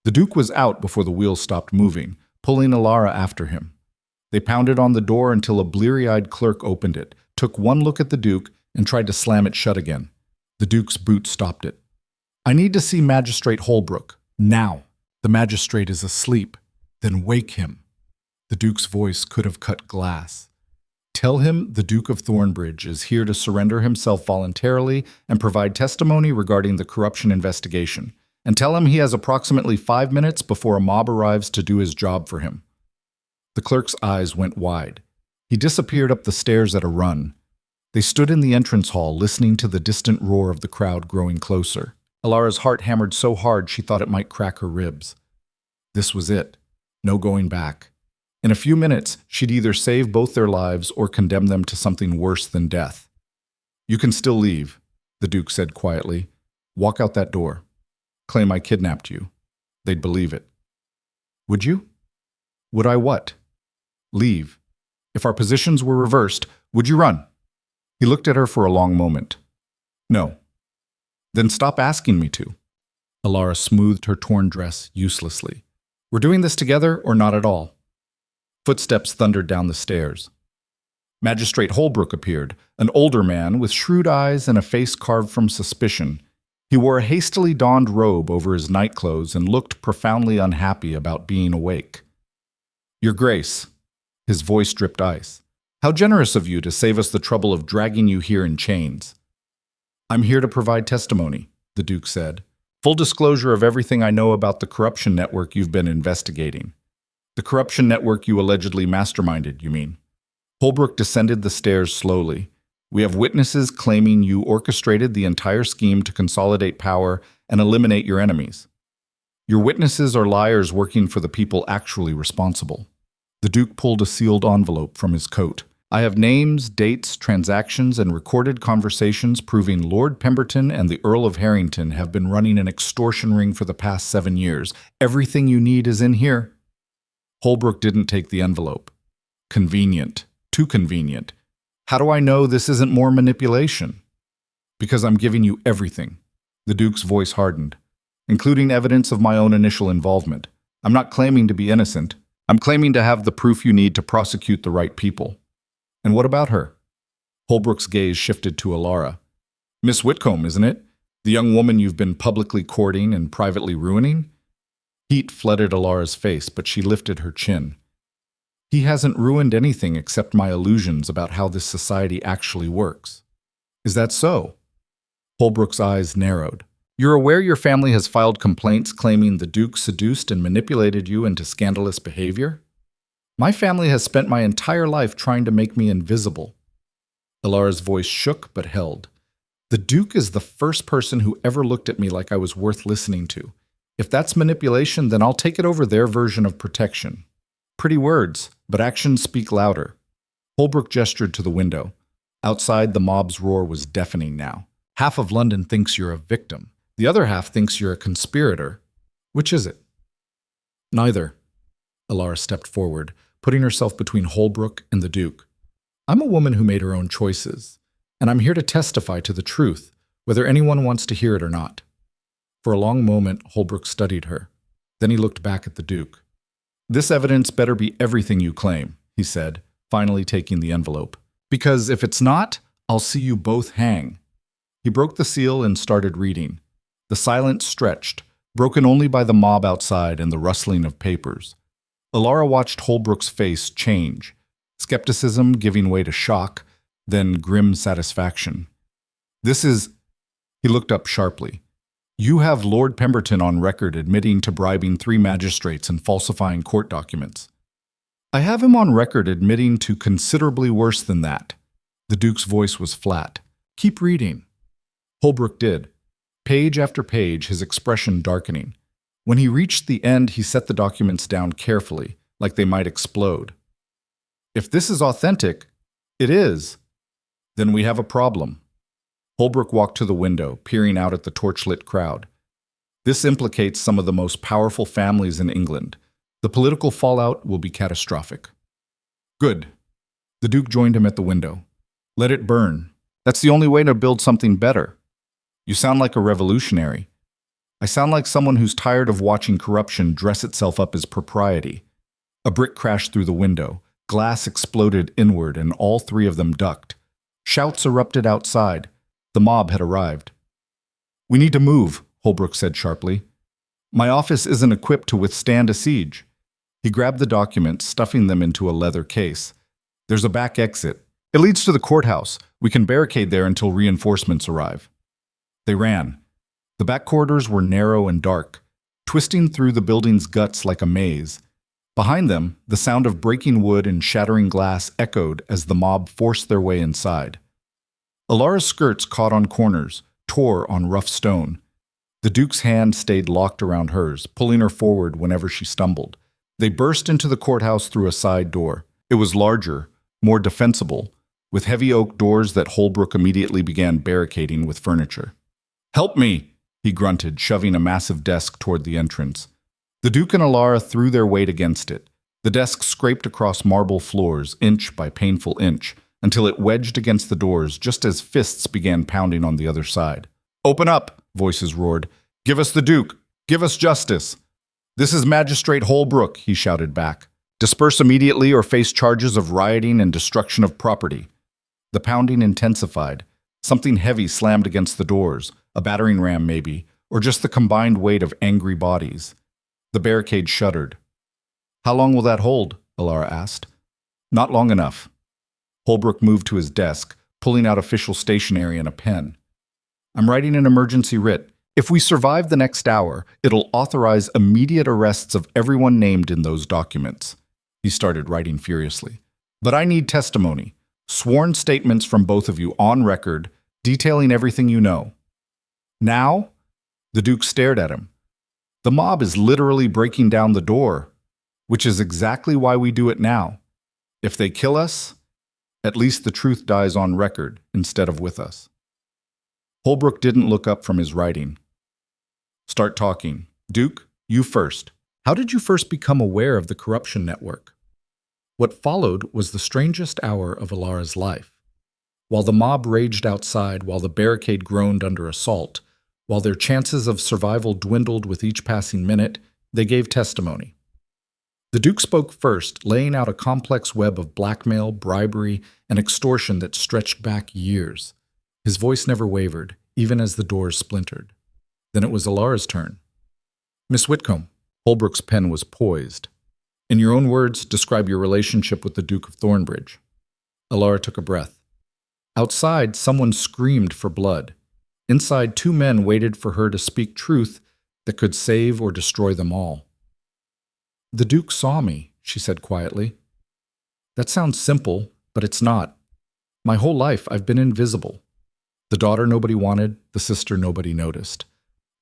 The Duke was out before the wheels stopped moving, pulling Alara after him. They pounded on the door until a bleary-eyed clerk opened it, took one look at the Duke, and tried to slam it shut again. The Duke's boot stopped it. I need to see Magistrate Holbrook, now. The magistrate is asleep. Then wake him. The Duke's voice could have cut glass. Tell him the Duke of Thornbridge is here to surrender himself voluntarily and provide testimony regarding the corruption investigation. And tell him he has approximately 5 minutes before a mob arrives to do his job for him. The clerk's eyes went wide. He disappeared up the stairs at a run. They stood in the entrance hall, listening to the distant roar of the crowd growing closer. Alara's heart hammered so hard she thought it might crack her ribs. This was it. No going back. In a few minutes, she'd either save both their lives or condemn them to something worse than death. "You can still leave," the Duke said quietly. "Walk out that door. Claim I kidnapped you. They'd believe it." "Would you?" "Would I what?" "Leave. If our positions were reversed, would you run?" He looked at her for a long moment. "No." "Then stop asking me to." Alara smoothed her torn dress uselessly. "We're doing this together or not at all?" Footsteps thundered down the stairs. Magistrate Holbrook appeared, an older man with shrewd eyes and a face carved from suspicion. He wore a hastily donned robe over his nightclothes and looked profoundly unhappy about being awake. "Your Grace," his voice dripped ice, "how generous of you to save us the trouble of dragging you here in chains." "I'm here to provide testimony," the Duke said. "Full disclosure of everything I know about the corruption network you've been investigating." "The corruption network you allegedly masterminded, you mean?" Holbrook descended the stairs slowly. "We have witnesses claiming you orchestrated the entire scheme to consolidate power and eliminate your enemies. Your witnesses are liars working for the people actually responsible." The Duke pulled a sealed envelope from his coat. "I have names, dates, transactions, and recorded conversations proving Lord Pemberton and the Earl of Harrington have been running an extortion ring for the past 7 years. Everything you need is in here." Holbrook didn't take the envelope. "Convenient. Too convenient. How do I know this isn't more manipulation?" "Because I'm giving you everything." The Duke's voice hardened. "Including evidence of my own initial involvement. I'm not claiming to be innocent. I'm claiming to have the proof you need to prosecute the right people." "And what about her?" Holbrook's gaze shifted to Alara. "Miss Whitcomb, isn't it? The young woman you've been publicly courting and privately ruining?" Heat flooded Alara's face, but she lifted her chin. "He hasn't ruined anything except my illusions about how this society actually works." "Is that so?" Holbrook's eyes narrowed. "You're aware your family has filed complaints claiming the Duke seduced and manipulated you into scandalous behavior?" "My family has spent my entire life trying to make me invisible." Alara's voice shook but held. "The Duke is the first person who ever looked at me like I was worth listening to. If that's manipulation, then I'll take it over their version of protection." Pretty words, but actions speak louder. Holbrook gestured to the window. Outside, the mob's roar was deafening now. "Half of London thinks you're a victim. The other half thinks you're a conspirator. Which is it?" "Neither." Alara stepped forward, putting herself between Holbrook and the Duke. "I'm a woman who made her own choices, and I'm here to testify to the truth, whether anyone wants to hear it or not." For a long moment, Holbrook studied her. Then he looked back at the Duke. "This evidence better be everything you claim," he said, finally taking the envelope. "Because if it's not, I'll see you both hang." He broke the seal and started reading. The silence stretched, broken only by the mob outside and the rustling of papers. Alara watched Holbrook's face change, skepticism giving way to shock, then grim satisfaction. "This is—" He looked up sharply. "You have Lord Pemberton on record admitting to bribing 3 magistrates and falsifying court documents." "I have him on record admitting to considerably worse than that." The Duke's voice was flat. "Keep reading." Holbrook did. Page after page, his expression darkening. When he reached the end, he set the documents down carefully, like they might explode. "If this is authentic," "It is." "Then we have a problem." Holbrook walked to the window, peering out at the torchlit crowd. "This implicates some of the most powerful families in England. The political fallout will be catastrophic." "Good." The Duke joined him at the window. "Let it burn. That's the only way to build something better." "You sound like a revolutionary." "I sound like someone who's tired of watching corruption dress itself up as propriety." A brick crashed through the window. Glass exploded inward, and all 3 of them ducked. Shouts erupted outside. The mob had arrived. "We need to move," Holbrook said sharply. "My office isn't equipped to withstand a siege." He grabbed the documents, stuffing them into a leather case. "There's a back exit. It leads to the courthouse. We can barricade there until reinforcements arrive." They ran. The back corridors were narrow and dark, twisting through the building's guts like a maze. Behind them, the sound of breaking wood and shattering glass echoed as the mob forced their way inside. Alara's skirts caught on corners, tore on rough stone. The Duke's hand stayed locked around hers, pulling her forward whenever she stumbled. They burst into the courthouse through a side door. It was larger, more defensible, with heavy oak doors that Holbrook immediately began barricading with furniture. "Help me!" he grunted, shoving a massive desk toward the entrance. The Duke and Alara threw their weight against it. The desk scraped across marble floors, inch by painful inch, until it wedged against the doors just as fists began pounding on the other side. "Open up!" voices roared. "Give us the Duke! Give us justice!" "This is Magistrate Holbrook," he shouted back. "Disperse immediately or face charges of rioting and destruction of property." The pounding intensified. Something heavy slammed against the doors, a battering ram maybe, or just the combined weight of angry bodies. The barricade shuddered. "How long will that hold?" Alara asked. "Not long enough." Holbrook moved to his desk, pulling out official stationery and a pen. "I'm writing an emergency writ. If we survive the next hour, it'll authorize immediate arrests of everyone named in those documents." He started writing furiously. "But I need testimony. Sworn statements from both of you on record, detailing everything you know." "Now?" The Duke stared at him. "The mob is literally breaking down the door, which is exactly why we do it now. If they kill us, at least the truth dies on record instead of with us." Holbrook didn't look up from his writing. "Start talking. Duke, you first. How did you first become aware of the corruption network?" What followed was the strangest hour of Alara's life. While the mob raged outside, while the barricade groaned under assault, while their chances of survival dwindled with each passing minute, they gave testimony. The Duke spoke first, laying out a complex web of blackmail, bribery, and extortion that stretched back years. His voice never wavered, even as the doors splintered. Then it was Alara's turn. "Miss Whitcomb," Holbrook's pen was poised. "In your own words, describe your relationship with the Duke of Thornbridge." Alara took a breath. Outside, someone screamed for blood. Inside, two men waited for her to speak truth that could save or destroy them all. "The Duke saw me," she said quietly. "That sounds simple, but it's not. My whole life I've been invisible. The daughter nobody wanted, the sister nobody noticed.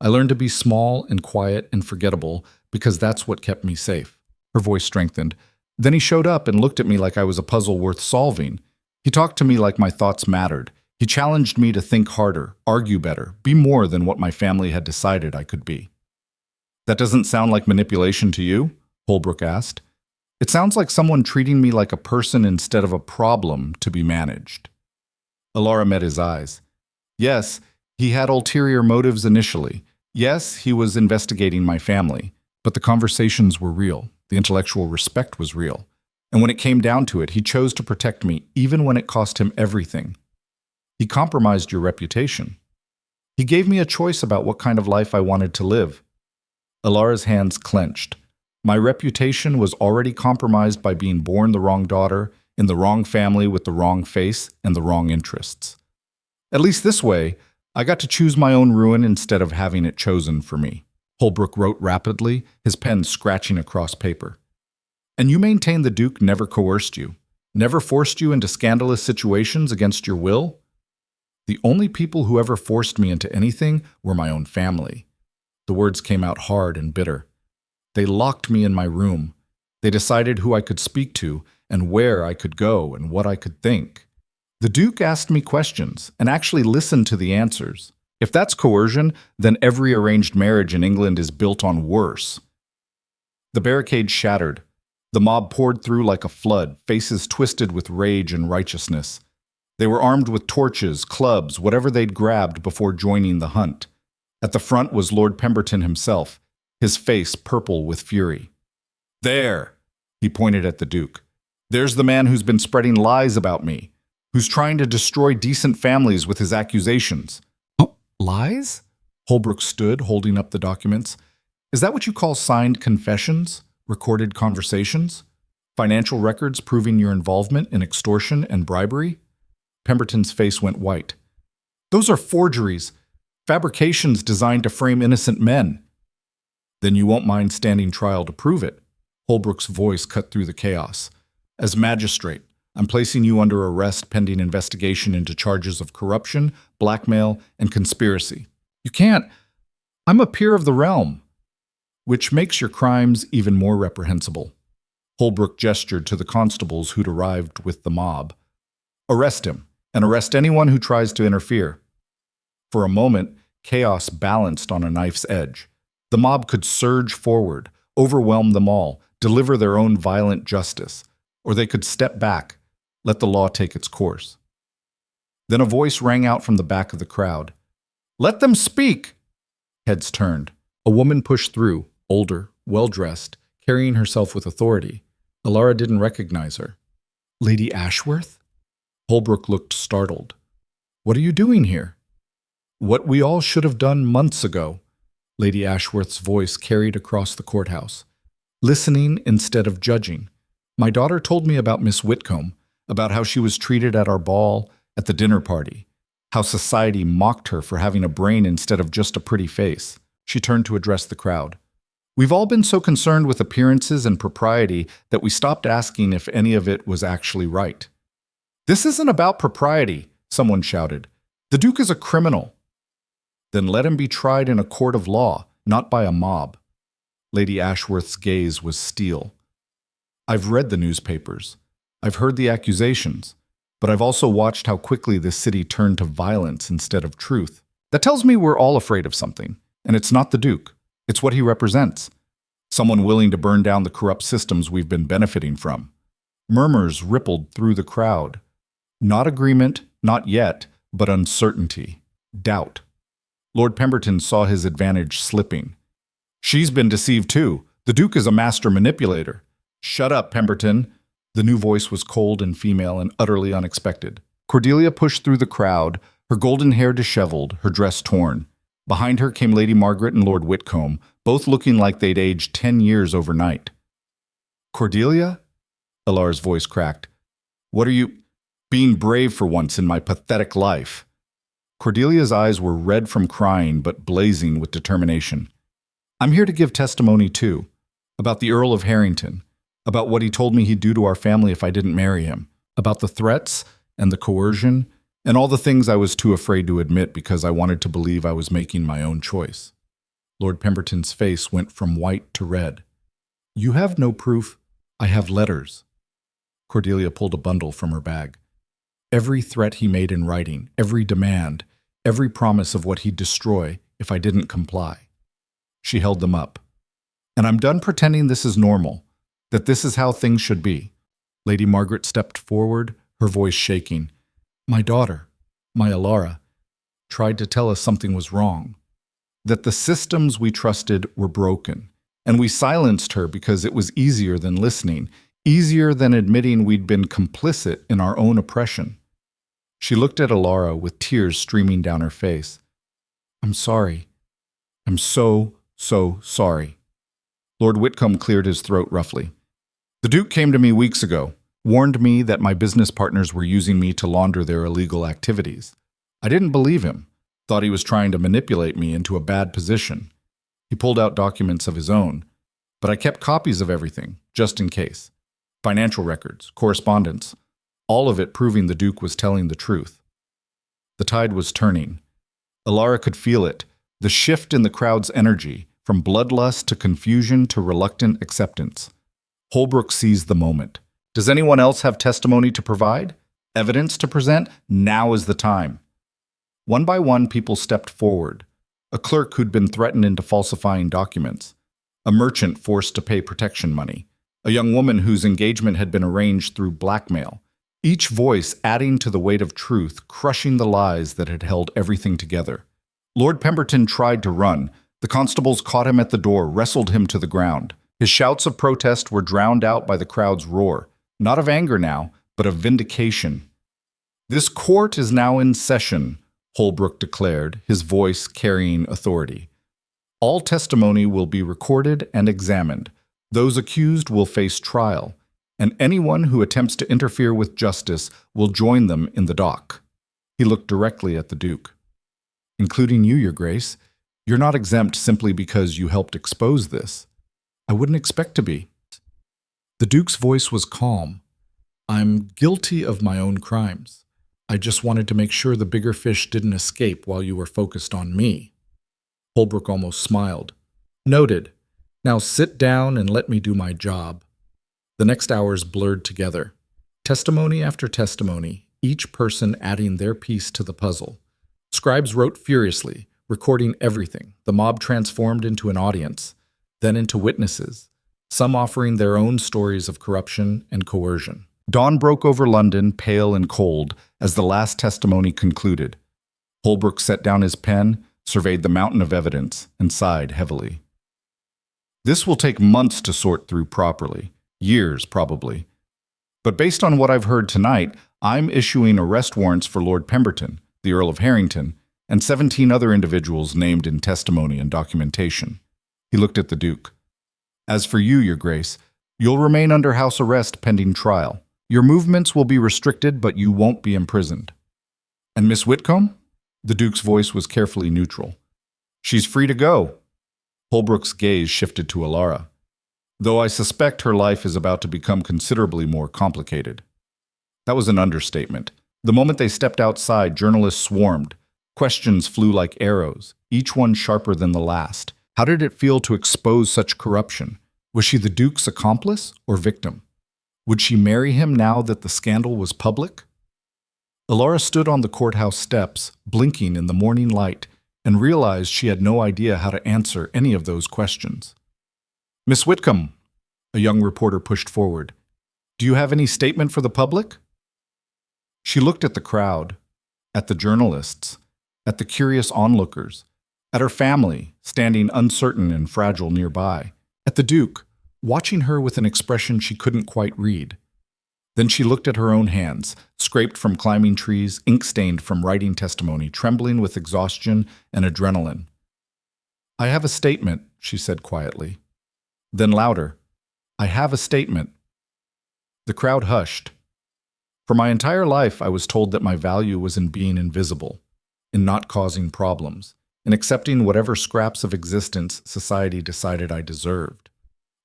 I learned to be small and quiet and forgettable because that's what kept me safe." Her voice strengthened. "Then he showed up and looked at me like I was a puzzle worth solving. He talked to me like my thoughts mattered. He challenged me to think harder, argue better, be more than what my family had decided I could be." "That doesn't sound like manipulation to you?" Holbrook asked. "It sounds like someone treating me like a person instead of a problem to be managed." Alara met his eyes. Yes, he had ulterior motives initially. Yes, he was investigating my family. But the conversations were real. The intellectual respect was real. And when it came down to it, he chose to protect me, even when it cost him everything. He compromised your reputation. He gave me a choice about what kind of life I wanted to live. Alara's hands clenched. My reputation was already compromised by being born the wrong daughter, in the wrong family with the wrong face and the wrong interests. At least this way, I got to choose my own ruin instead of having it chosen for me. Holbrook wrote rapidly, his pen scratching across paper. "And you maintain the Duke never coerced you, never forced you into scandalous situations against your will?" "The only people who ever forced me into anything were my own family." The words came out hard and bitter. "They locked me in my room. They decided who I could speak to and where I could go and what I could think. The Duke asked me questions and actually listened to the answers. If that's coercion, then every arranged marriage in England is built on worse." The barricade shattered. The mob poured through like a flood, faces twisted with rage and righteousness. They were armed with torches, clubs, whatever they'd grabbed before joining the hunt. At the front was Lord Pemberton himself, his face purple with fury. "There," he pointed at the Duke. "There's the man who's been spreading lies about me, who's trying to destroy decent families with his accusations." "Oh, lies?" Holbrook stood, holding up the documents. "Is that what you call signed confessions? Recorded conversations? Financial records proving your involvement in extortion and bribery?" Pemberton's face went white. "Those are forgeries, fabrications designed to frame innocent men." "Then you won't mind standing trial to prove it." Holbrook's voice cut through the chaos. "As magistrate, I'm placing you under arrest pending investigation into charges of corruption, blackmail, and conspiracy." "You can't." I'm a peer of the realm, which makes your crimes even more reprehensible. Holbrook gestured to the constables who'd arrived with the mob. Arrest him, and arrest anyone who tries to interfere. For a moment, chaos balanced on a knife's edge. The mob could surge forward, overwhelm them all, deliver their own violent justice, or they could step back, let the law take its course. Then a voice rang out from the back of the crowd. "Let them speak!" Heads turned. A woman pushed through, older, well-dressed, carrying herself with authority. Alara didn't recognize her. "Lady Ashworth?" Holbrook looked startled. "What are you doing here?" "What we all should have done months ago," Lady Ashworth's voice carried across the courthouse. "Listening instead of judging. My daughter told me about Miss Whitcomb, about how she was treated at our ball, at the dinner party, how society mocked her for having a brain instead of just a pretty face." She turned to address the crowd. "We've all been so concerned with appearances and propriety that we stopped asking if any of it was actually right." "This isn't about propriety," someone shouted. "The Duke is a criminal." "Then let him be tried in a court of law, not by a mob." Lady Ashworth's gaze was steel. "I've read the newspapers. I've heard the accusations. But I've also watched how quickly this city turned to violence instead of truth. That tells me we're all afraid of something. And it's not the Duke. It's what he represents. Someone willing to burn down the corrupt systems we've been benefiting from." Murmurs rippled through the crowd. Not agreement, not yet, but uncertainty, doubt. Lord Pemberton saw his advantage slipping. "She's been deceived too. The Duke is a master manipulator." "Shut up, Pemberton." The new voice was cold and female and utterly unexpected. Cordelia pushed through the crowd, her golden hair disheveled, her dress torn. Behind her came Lady Margaret and Lord Whitcomb, both looking like they'd aged 10 years overnight. "Cordelia?" Alara's voice cracked. "What are you—" "Being brave for once in my pathetic life." Cordelia's eyes were red from crying but blazing with determination. "I'm here to give testimony too, about the Earl of Harrington, about what he told me he'd do to our family if I didn't marry him, about the threats and the coercion, and all the things I was too afraid to admit because I wanted to believe I was making my own choice." Lord Pemberton's face went from white to red. "You have no proof." "I have letters." Cordelia pulled a bundle from her bag. "Every threat he made in writing, every demand, every promise of what he'd destroy if I didn't comply." She held them up. "And I'm done pretending this is normal, that this is how things should be." Lady Margaret stepped forward, her voice shaking. "My daughter, my Alara, tried to tell us something was wrong, that the systems we trusted were broken, and we silenced her because it was easier than listening, easier than admitting we'd been complicit in our own oppression." She looked at Alara with tears streaming down her face. "I'm sorry. I'm so sorry." Lord Whitcomb cleared his throat roughly. "The Duke came to me weeks ago, warned me that my business partners were using me to launder their illegal activities. I didn't believe him, thought he was trying to manipulate me into a bad position. He pulled out documents of his own, but I kept copies of everything, just in case. Financial records, correspondence, all of it proving the Duke was telling the truth." The tide was turning. Alara could feel it, the shift in the crowd's energy, from bloodlust to confusion to reluctant acceptance. Holbrook seized the moment. "Does anyone else have testimony to provide? Evidence to present? Now is the time." One by one, people stepped forward. A clerk who'd been threatened into falsifying documents. A merchant forced to pay protection money. A young woman whose engagement had been arranged through blackmail. Each voice adding to the weight of truth, crushing the lies that had held everything together. Lord Pemberton tried to run. The constables caught him at the door, wrestled him to the ground. His shouts of protest were drowned out by the crowd's roar. Not of anger now, but of vindication. "This court is now in session," Holbrook declared, his voice carrying authority. "All testimony will be recorded and examined. Those accused will face trial, and anyone who attempts to interfere with justice will join them in the dock." He looked directly at the Duke. "Including you, Your Grace. You're not exempt simply because you helped expose this. I wouldn't expect to be." The Duke's voice was calm. "I'm guilty of my own crimes. I just wanted to make sure the bigger fish didn't escape while you were focused on me." Holbrook almost smiled. Noted. Now sit down and let me do my job. The next hours blurred together. Testimony after testimony, each person adding their piece to the puzzle. Scribes wrote furiously, recording everything. The mob transformed into an audience, then into witnesses, some offering their own stories of corruption and coercion. Dawn broke over London, pale and cold, as the last testimony concluded. Holbrook set down his pen, surveyed the mountain of evidence, and sighed heavily. This will take months to sort through properly, years probably. But based on what I've heard tonight, I'm issuing arrest warrants for Lord Pemberton, the Earl of Harrington, and 17 other individuals named in testimony and documentation. He looked at the Duke. As for you, Your Grace, you'll remain under house arrest pending trial. Your movements will be restricted, but you won't be imprisoned. And Miss Whitcomb? The Duke's voice was carefully neutral. She's free to go. Holbrook's gaze shifted to Alara. Though I suspect her life is about to become considerably more complicated. That was an understatement. The moment they stepped outside, journalists swarmed. Questions flew like arrows, each one sharper than the last. How did it feel to expose such corruption? Was she the Duke's accomplice or victim? Would she marry him now that the scandal was public? Alara stood on the courthouse steps, blinking in the morning light, and realized she had no idea how to answer any of those questions. Miss Whitcomb, a young reporter pushed forward. Do you have any statement for the public? She looked at the crowd, at the journalists, at the curious onlookers, at her family, standing uncertain and fragile nearby, at the Duke, watching her with an expression she couldn't quite read. Then she looked at her own hands, scraped from climbing trees, ink-stained from writing testimony, trembling with exhaustion and adrenaline. I have a statement, she said quietly. Then louder, I have a statement. The crowd hushed. For my entire life, I was told that my value was in being invisible, in not causing problems, in accepting whatever scraps of existence society decided I deserved.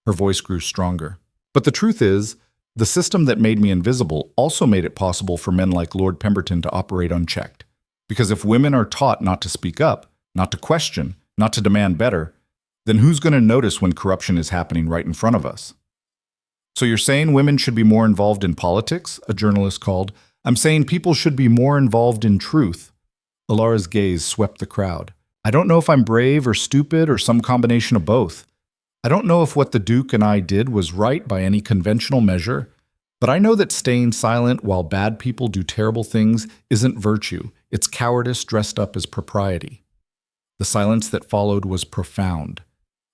Her voice grew stronger. But the truth is, the system that made me invisible also made it possible for men like Lord Pemberton to operate unchecked. Because if women are taught not to speak up, not to question, not to demand better, then who's going to notice when corruption is happening right in front of us? So you're saying women should be more involved in politics? A journalist called. I'm saying people should be more involved in truth. Alara's gaze swept the crowd. I don't know if I'm brave or stupid or some combination of both. I don't know if what the Duke and I did was right by any conventional measure, but I know that staying silent while bad people do terrible things isn't virtue. It's cowardice dressed up as propriety. The silence that followed was profound.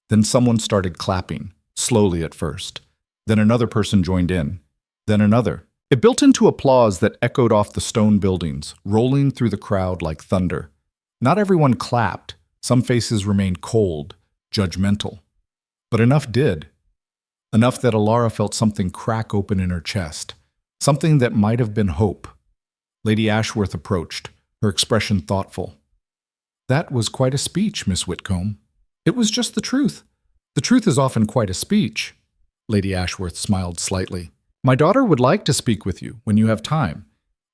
Then someone started clapping, slowly at first. Then another person joined in. Then another. It built into applause that echoed off the stone buildings, rolling through the crowd like thunder. Not everyone clapped. Some faces remained cold, judgmental. But enough did. Enough that Alara felt something crack open in her chest. Something that might have been hope. Lady Ashworth approached, her expression thoughtful. That was quite a speech, Miss Whitcomb. It was just the truth. The truth is often quite a speech. Lady Ashworth smiled slightly. My daughter would like to speak with you when you have time.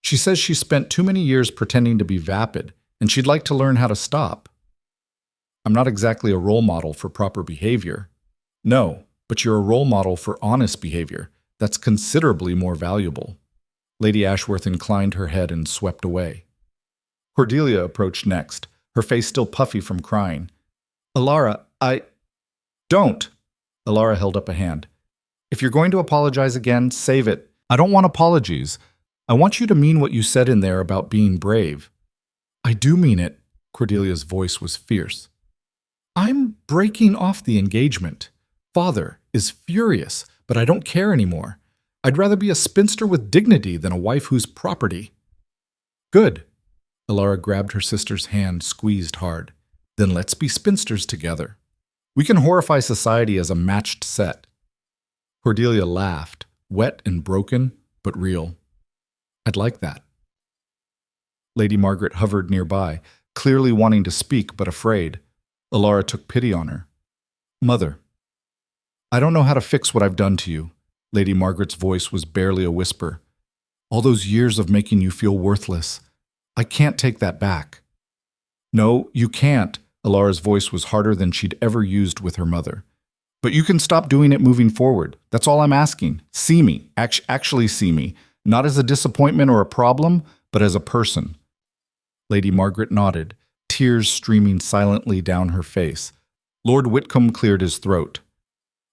She says she spent too many years pretending to be vapid, and she'd like to learn how to stop. I'm not exactly a role model for proper behavior. No, but you're a role model for honest behavior. That's considerably more valuable. Lady Ashworth inclined her head and swept away. Cordelia approached next, her face still puffy from crying. Alara, Don't! Alara held up a hand. If you're going to apologize again, save it. I don't want apologies. I want you to mean what you said in there about being brave. I do mean it. Cordelia's voice was fierce. I'm breaking off the engagement. Father is furious, but I don't care anymore. I'd rather be a spinster with dignity than a wife who's property. Good. Alara grabbed her sister's hand, squeezed hard. Then let's be spinsters together. We can horrify society as a matched set. Cordelia laughed, wet and broken, but real. I'd like that. Lady Margaret hovered nearby, clearly wanting to speak but afraid. Alara took pity on her. Mother, I don't know how to fix what I've done to you. Lady Margaret's voice was barely a whisper. All those years of making you feel worthless. I can't take that back. No, you can't. Alara's voice was harder than she'd ever used with her mother. "But you can stop doing it moving forward. That's all I'm asking. See me. Actually see me. Not as a disappointment or a problem, but as a person." Lady Margaret nodded, tears streaming silently down her face. Lord Whitcomb cleared his throat.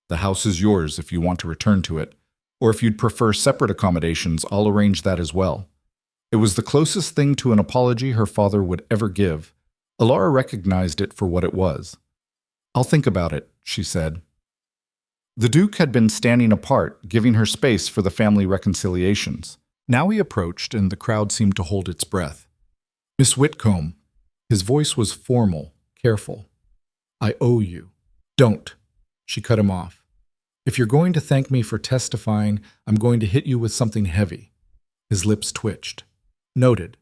"The house is yours if you want to return to it. Or if you'd prefer separate accommodations, I'll arrange that as well." It was the closest thing to an apology her father would ever give. Alara recognized it for what it was. "I'll think about it," she said. The Duke had been standing apart, giving her space for the family reconciliations. Now he approached, and the crowd seemed to hold its breath. "Miss Whitcomb." His voice was formal, careful. "I owe you." "Don't." She cut him off. "If you're going to thank me for testifying, I'm going to hit you with something heavy." His lips twitched. "Noted.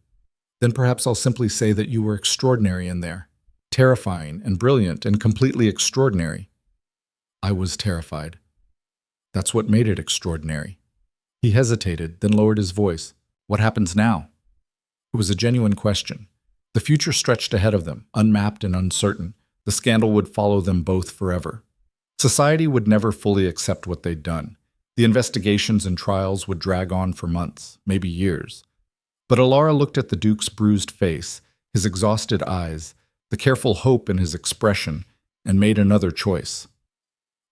Then perhaps I'll simply say that you were extraordinary in there. Terrifying and brilliant and completely extraordinary." I was terrified. That's what made it extraordinary. He hesitated, then lowered his voice. "What happens now?" It was a genuine question. The future stretched ahead of them, unmapped and uncertain. The scandal would follow them both forever. Society would never fully accept what they'd done. The investigations and trials would drag on for months, maybe years. But Alara looked at the Duke's bruised face, his exhausted eyes, the careful hope in his expression, and made another choice.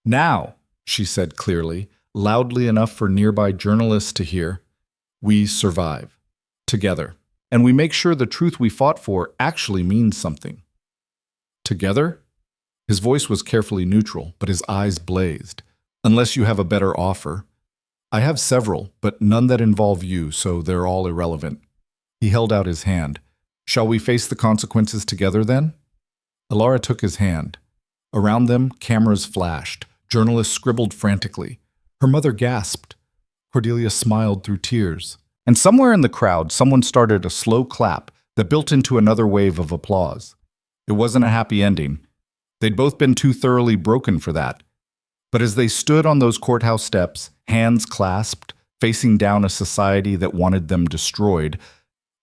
"Now," she said clearly, loudly enough for nearby journalists to hear, "we survive. Together. And we make sure the truth we fought for actually means something." "Together?" His voice was carefully neutral, but his eyes blazed. "Unless you have a better offer." "I have several, but none that involve you, so they're all irrelevant." He held out his hand. "Shall we face the consequences together, then?" Alara took his hand. Around them, cameras flashed. Journalists scribbled frantically. Her mother gasped. Cordelia smiled through tears. And somewhere in the crowd, someone started a slow clap that built into another wave of applause. It wasn't a happy ending. They'd both been too thoroughly broken for that. But as they stood on those courthouse steps, hands clasped, facing down a society that wanted them destroyed,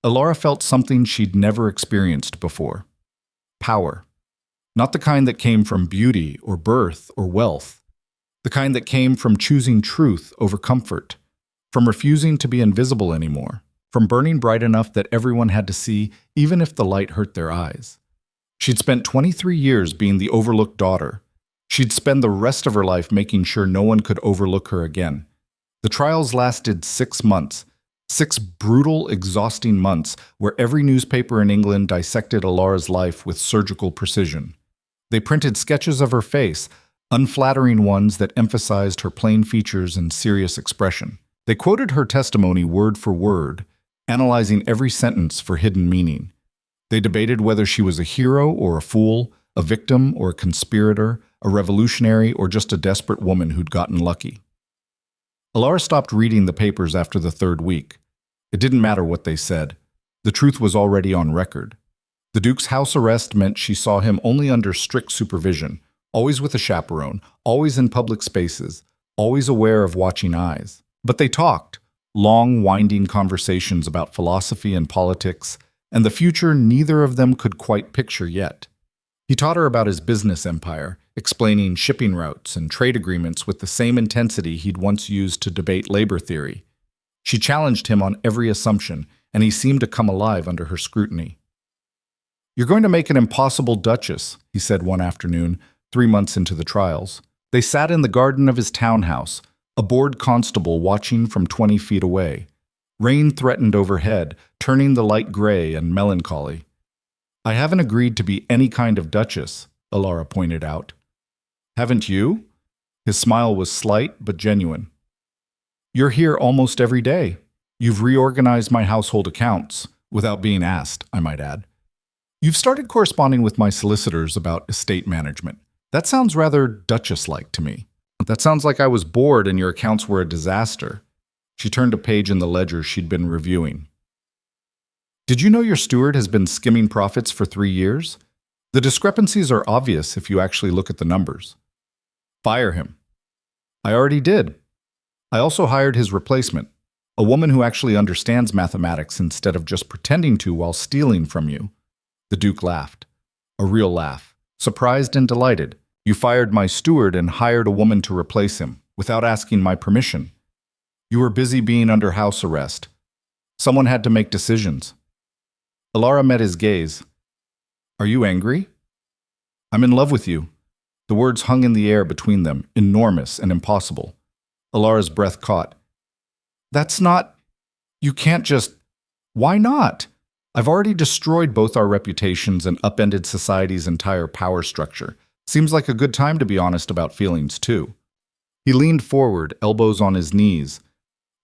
Alara felt something she'd never experienced before. Power. Not the kind that came from beauty or birth or wealth. The kind that came from choosing truth over comfort. From refusing to be invisible anymore. From burning bright enough that everyone had to see, even if the light hurt their eyes. She'd spent 23 years being the overlooked daughter. She'd spend the rest of her life making sure no one could overlook her again. The trials lasted 6 months. 6 brutal, exhausting months where every newspaper in England dissected Alara's life with surgical precision. They printed sketches of her face, unflattering ones that emphasized her plain features and serious expression. They quoted her testimony word for word, analyzing every sentence for hidden meaning. They debated whether she was a hero or a fool, a victim or a conspirator, a revolutionary or just a desperate woman who'd gotten lucky. Alara stopped reading the papers after the 3rd week. It didn't matter what they said. The truth was already on record. The Duke's house arrest meant she saw him only under strict supervision, always with a chaperone, always in public spaces, always aware of watching eyes. But they talked, long, winding conversations about philosophy and politics, and the future neither of them could quite picture yet. He taught her about his business empire, explaining shipping routes and trade agreements with the same intensity he'd once used to debate labor theory. She challenged him on every assumption, and he seemed to come alive under her scrutiny. "You're going to make an impossible duchess," he said one afternoon, 3 months into the trials. They sat in the garden of his townhouse, a bored constable watching from 20 feet away. Rain threatened overhead, turning the light gray and melancholy. "I haven't agreed to be any kind of duchess," Alara pointed out. "Haven't you?" His smile was slight but genuine. "You're here almost every day. You've reorganized my household accounts, without being asked, I might add. You've started corresponding with my solicitors about estate management. That sounds rather duchess-like to me. That sounds like I was bored and your accounts were a disaster." She turned a page in the ledger she'd been reviewing. "Did you know your steward has been skimming profits for 3 years? The discrepancies are obvious if you actually look at the numbers." "Fire him." "I already did. I also hired his replacement, a woman who actually understands mathematics instead of just pretending to while stealing from you." The Duke laughed. "A A real laugh. Surprised and delighted. You fired my steward and hired a woman to replace him, without asking my permission. You were busy being under house arrest. Someone had to make decisions. Alara met his gaze. Are you angry? I'm in love with you. The words hung in the air between them, enormous and impossible. Alara's breath caught. That's not... You can't just... Why not? I've already destroyed both our reputations and upended society's entire power structure. Seems like a good time to be honest about feelings, too. He leaned forward, elbows on his knees.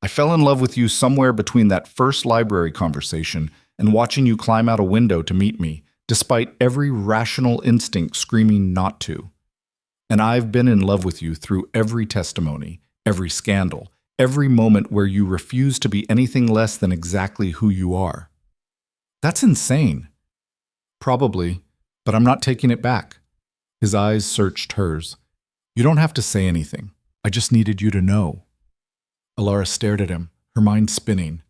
I fell in love with you somewhere between that first library conversation and watching you climb out a window to meet me, despite every rational instinct screaming not to. And I've been in love with you through every testimony, every scandal, every moment where you refuse to be anything less than exactly who you are. That's insane. Probably, but I'm not taking it back. His eyes searched hers. You don't have to say anything. I just needed you to know. Alara stared at him, her mind spinning.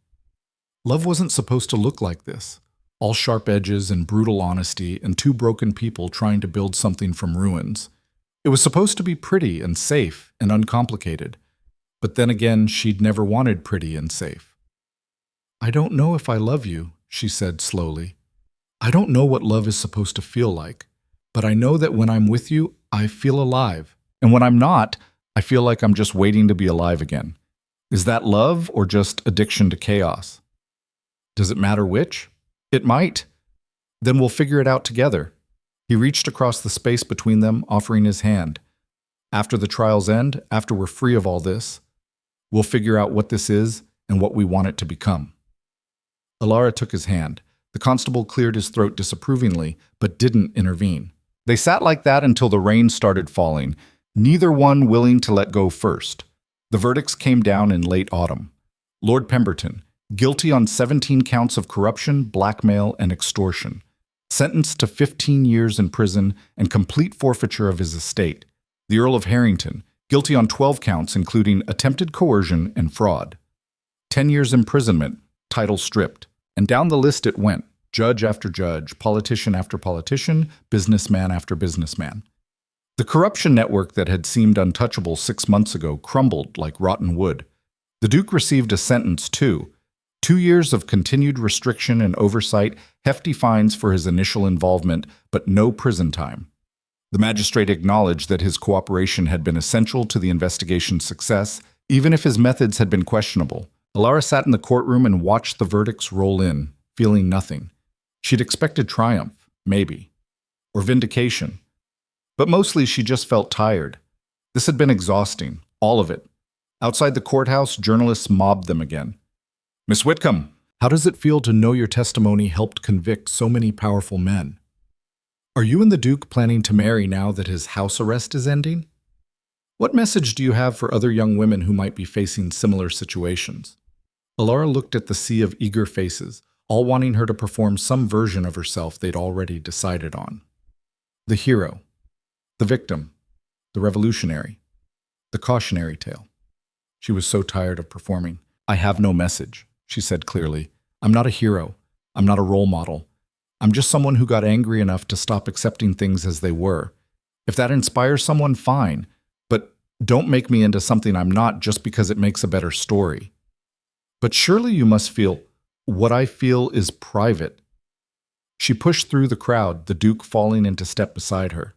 Love wasn't supposed to look like this. All sharp edges and brutal honesty and two broken people trying to build something from ruins. It was supposed to be pretty and safe and uncomplicated. But then again, she'd never wanted pretty and safe. I don't know if I love you, she said slowly. I don't know what love is supposed to feel like, but I know that when I'm with you, I feel alive. And when I'm not, I feel like I'm just waiting to be alive again. Is that love or just addiction to chaos? Does it matter which? It might. Then we'll figure it out together. He reached across the space between them, offering his hand. After the trial's end, after we're free of all this, we'll figure out what this is and what we want it to become. Alara took his hand. The constable cleared his throat disapprovingly, but didn't intervene. They sat like that until the rain started falling, neither one willing to let go first. The verdicts came down in late autumn. Lord Pemberton, guilty on 17 counts of corruption, blackmail, and extortion. Sentenced to 15 years in prison and complete forfeiture of his estate. The Earl of Harrington, guilty on 12 counts including attempted coercion and fraud. 10 years imprisonment, title stripped. And down the list it went, judge after judge, politician after politician, businessman after businessman. The corruption network that had seemed untouchable 6 months ago crumbled like rotten wood. The Duke received a sentence too. 2 years of continued restriction and oversight, hefty fines for his initial involvement, but no prison time. The magistrate acknowledged that his cooperation had been essential to the investigation's success, even if his methods had been questionable. Alara sat in the courtroom and watched the verdicts roll in, feeling nothing. She'd expected triumph, maybe, or vindication. But mostly she just felt tired. This had been exhausting, all of it. Outside the courthouse, journalists mobbed them again. Miss Whitcomb, how does it feel to know your testimony helped convict so many powerful men? Are you and the Duke planning to marry now that his house arrest is ending? What message do you have for other young women who might be facing similar situations? Alara looked at the sea of eager faces, all wanting her to perform some version of herself they'd already decided on. The hero, the victim, the revolutionary, the cautionary tale. She was so tired of performing. I have no message, she said clearly. I'm not a hero. I'm not a role model. I'm just someone who got angry enough to stop accepting things as they were. If that inspires someone, fine. But don't make me into something I'm not just because it makes a better story. But surely you must feel, what I feel is private. She pushed through the crowd, the Duke falling into step beside her.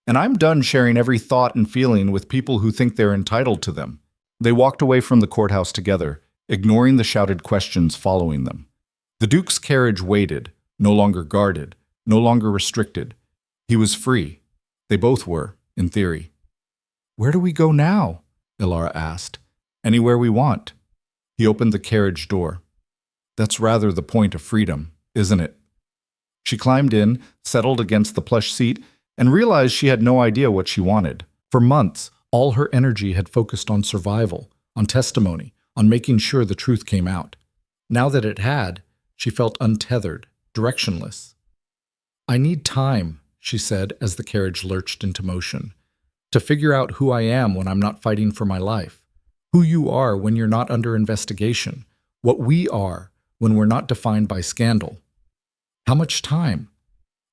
And I'm done sharing every thought and feeling with people who think they're entitled to them. They walked away from the courthouse together, ignoring the shouted questions following them. The Duke's carriage waited, no longer guarded, no longer restricted. He was free. They both were, in theory. Where do we go now? Alara asked. Anywhere we want. He opened the carriage door. That's rather the point of freedom, isn't it? She climbed in, settled against the plush seat, and realized she had no idea what she wanted. For months, all her energy had focused on survival, on testimony, on making sure the truth came out. Now that it had, she felt untethered, directionless. I need time, she said as the carriage lurched into motion, to figure out who I am when I'm not fighting for my life. Who you are when you're not under investigation, what we are when we're not defined by scandal. How much time?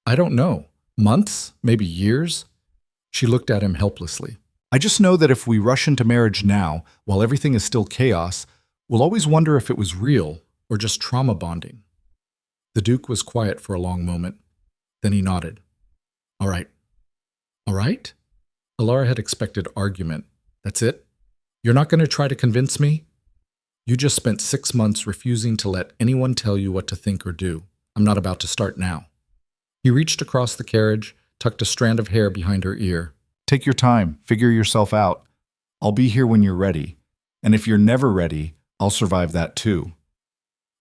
I don't know. Months? Maybe years? She looked at him helplessly. I just know that if we rush into marriage now, while everything is still chaos, we'll always wonder if it was real or just trauma bonding. The Duke was quiet for a long moment. Then he nodded. All right. All right? Alara had expected argument. That's it? You're not going to try to convince me? You just spent 6 months refusing to let anyone tell you what to think or do. I'm not about to start now. He reached across the carriage, tucked a strand of hair behind her ear. Take your time. Figure yourself out. I'll be here when you're ready. And if you're never ready, I'll survive that too.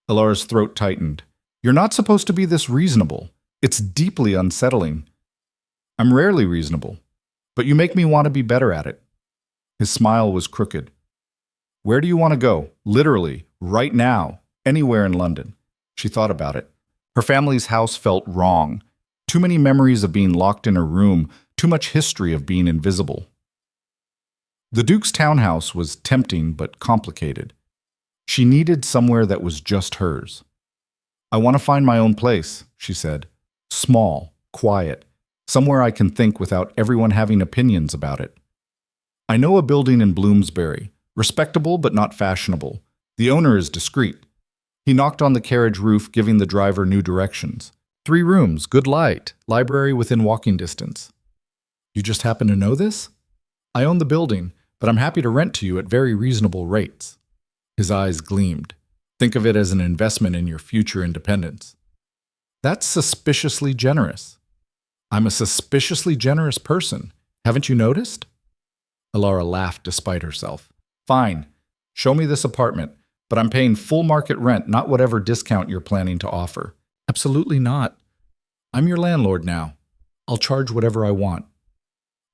Alara's throat tightened. You're not supposed to be this reasonable. It's deeply unsettling. I'm rarely reasonable, but you make me want to be better at it. His smile was crooked. Where do you want to go? Literally, right now, anywhere in London. She thought about it. Her family's house felt wrong. Too many memories of being locked in her room, too much history of being invisible. The Duke's townhouse was tempting but complicated. She needed somewhere that was just hers. I want to find my own place, she said. Small, quiet, somewhere I can think without everyone having opinions about it. I know a building in Bloomsbury, respectable but not fashionable. The owner is discreet. He knocked on the carriage roof, giving the driver new directions. 3 rooms, good light, library within walking distance. You just happen to know this? I own the building, but I'm happy to rent to you at very reasonable rates. His eyes gleamed. Think of it as an investment in your future independence. That's suspiciously generous. I'm a suspiciously generous person. Haven't you noticed? Alara laughed despite herself. Fine. Show me this apartment, but I'm paying full market rent, not whatever discount you're planning to offer. Absolutely not. I'm your landlord now. I'll charge whatever I want.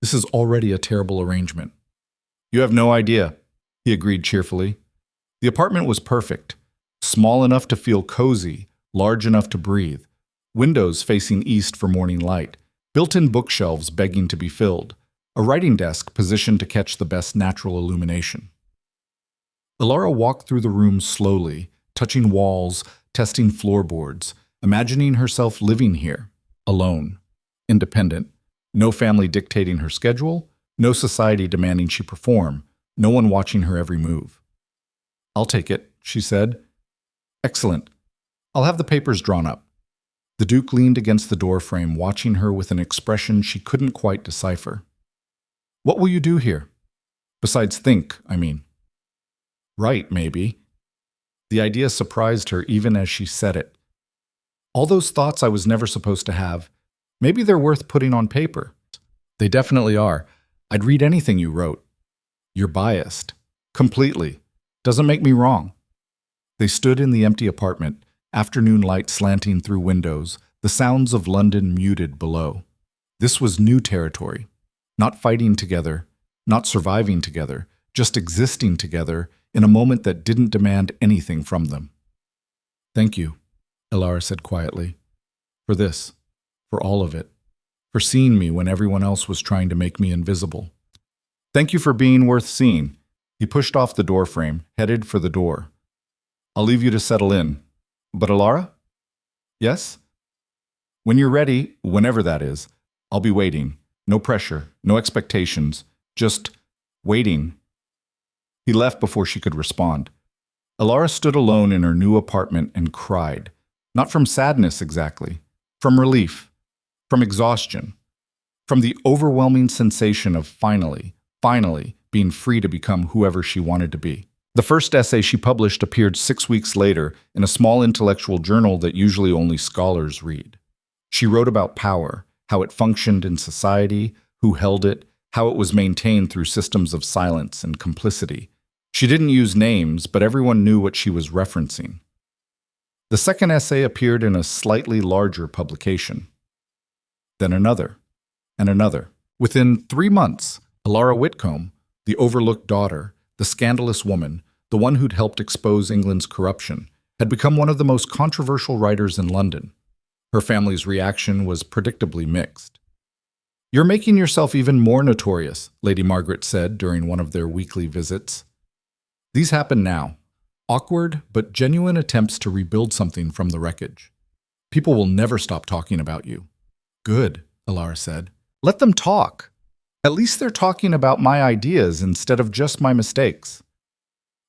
This is already a terrible arrangement. You have no idea, he agreed cheerfully. The apartment was perfect. Small enough to feel cozy, large enough to breathe. Windows facing east for morning light. Built-in bookshelves begging to be filled. A writing desk positioned to catch the best natural illumination. Alara walked through the room slowly, touching walls, testing floorboards, imagining herself living here, alone, independent, no family dictating her schedule, no society demanding she perform, no one watching her every move. I'll take it, she said. Excellent. I'll have the papers drawn up. The Duke leaned against the doorframe, watching her with an expression she couldn't quite decipher. What will you do here? Besides think, I mean. Write, maybe. The idea surprised her even as she said it. All those thoughts I was never supposed to have, maybe they're worth putting on paper. They definitely are. I'd read anything you wrote. You're biased. Completely. Doesn't make me wrong. They stood in the empty apartment, afternoon light slanting through windows, the sounds of London muted below. This was new territory. Not fighting together, not surviving together, just existing together in a moment that didn't demand anything from them. Thank you, Alara said quietly. For this, for all of it, for seeing me when everyone else was trying to make me invisible. Thank you for being worth seeing. He pushed off the doorframe, headed for the door. I'll leave you to settle in. But Alara? Yes? When you're ready, whenever that is, I'll be waiting. No pressure, no expectations, just waiting. He left before she could respond. Alara stood alone in her new apartment and cried. Not from sadness exactly, from relief, from exhaustion, from the overwhelming sensation of finally being free to become whoever she wanted to be. The first essay she published appeared 6 weeks later in a small intellectual journal that usually only scholars read. She wrote about power, how it functioned in society, who held it, how it was maintained through systems of silence and complicity. She didn't use names, but everyone knew what she was referencing. The second essay appeared in a slightly larger publication. Then another, and another. Within 3 months, Alara Whitcomb, the overlooked daughter, the scandalous woman, the one who'd helped expose England's corruption, had become one of the most controversial writers in London. Her family's reaction was predictably mixed. You're making yourself even more notorious, Lady Margaret said during one of their weekly visits. These happen now. Awkward but genuine attempts to rebuild something from the wreckage. People will never stop talking about you. Good. Alara said. Let them talk. At least they're talking about my ideas instead of just my mistakes.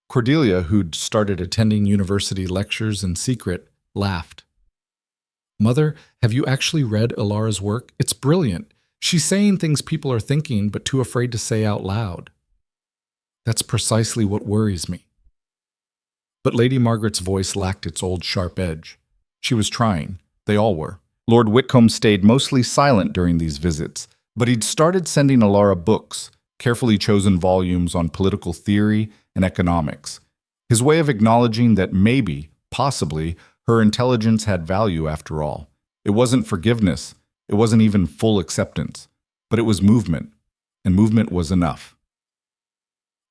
Cordelia, who'd started attending university lectures in secret, laughed. Mother, have you actually read Alara's work? It's brilliant. She's saying things people are thinking but too afraid to say out loud. That's precisely what worries me. But Lady Margaret's voice lacked its old sharp edge. She was trying. They all were. Lord Whitcomb stayed mostly silent during these visits, but he'd started sending Alara books, carefully chosen volumes on political theory and economics. His way of acknowledging that maybe, possibly, her intelligence had value after all. It wasn't forgiveness, it wasn't even full acceptance, but it was movement, and movement was enough.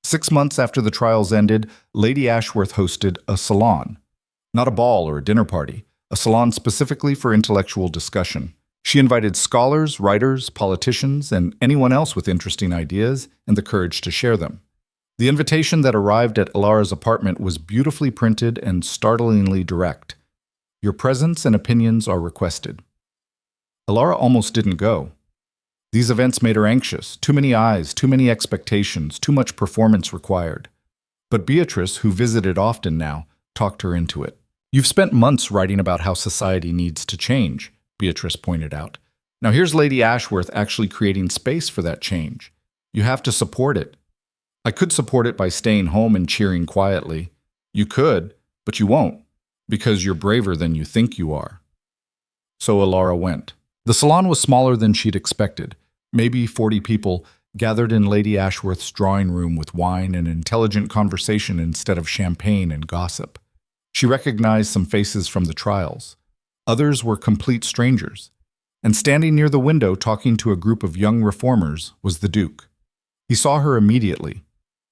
6 months after the trials ended, Lady Ashworth hosted a salon. Not a ball or a dinner party, a salon specifically for intellectual discussion. She invited scholars, writers, politicians, and anyone else with interesting ideas and the courage to share them. The invitation that arrived at Alara's apartment was beautifully printed and startlingly direct. Your presence and opinions are requested. Alara almost didn't go. These events made her anxious. Too many eyes, too many expectations, too much performance required. But Beatrice, who visited often now, talked her into it. You've spent months writing about how society needs to change, Beatrice pointed out. Now here's Lady Ashworth actually creating space for that change. You have to support it. I could support it by staying home and cheering quietly. You could, but you won't, because you're braver than you think you are. So Alara went. The salon was smaller than she'd expected. Maybe 40 people gathered in Lady Ashworth's drawing room with wine and intelligent conversation instead of champagne and gossip. She recognized some faces from the trials. Others were complete strangers. And standing near the window talking to a group of young reformers was the Duke. He saw her immediately.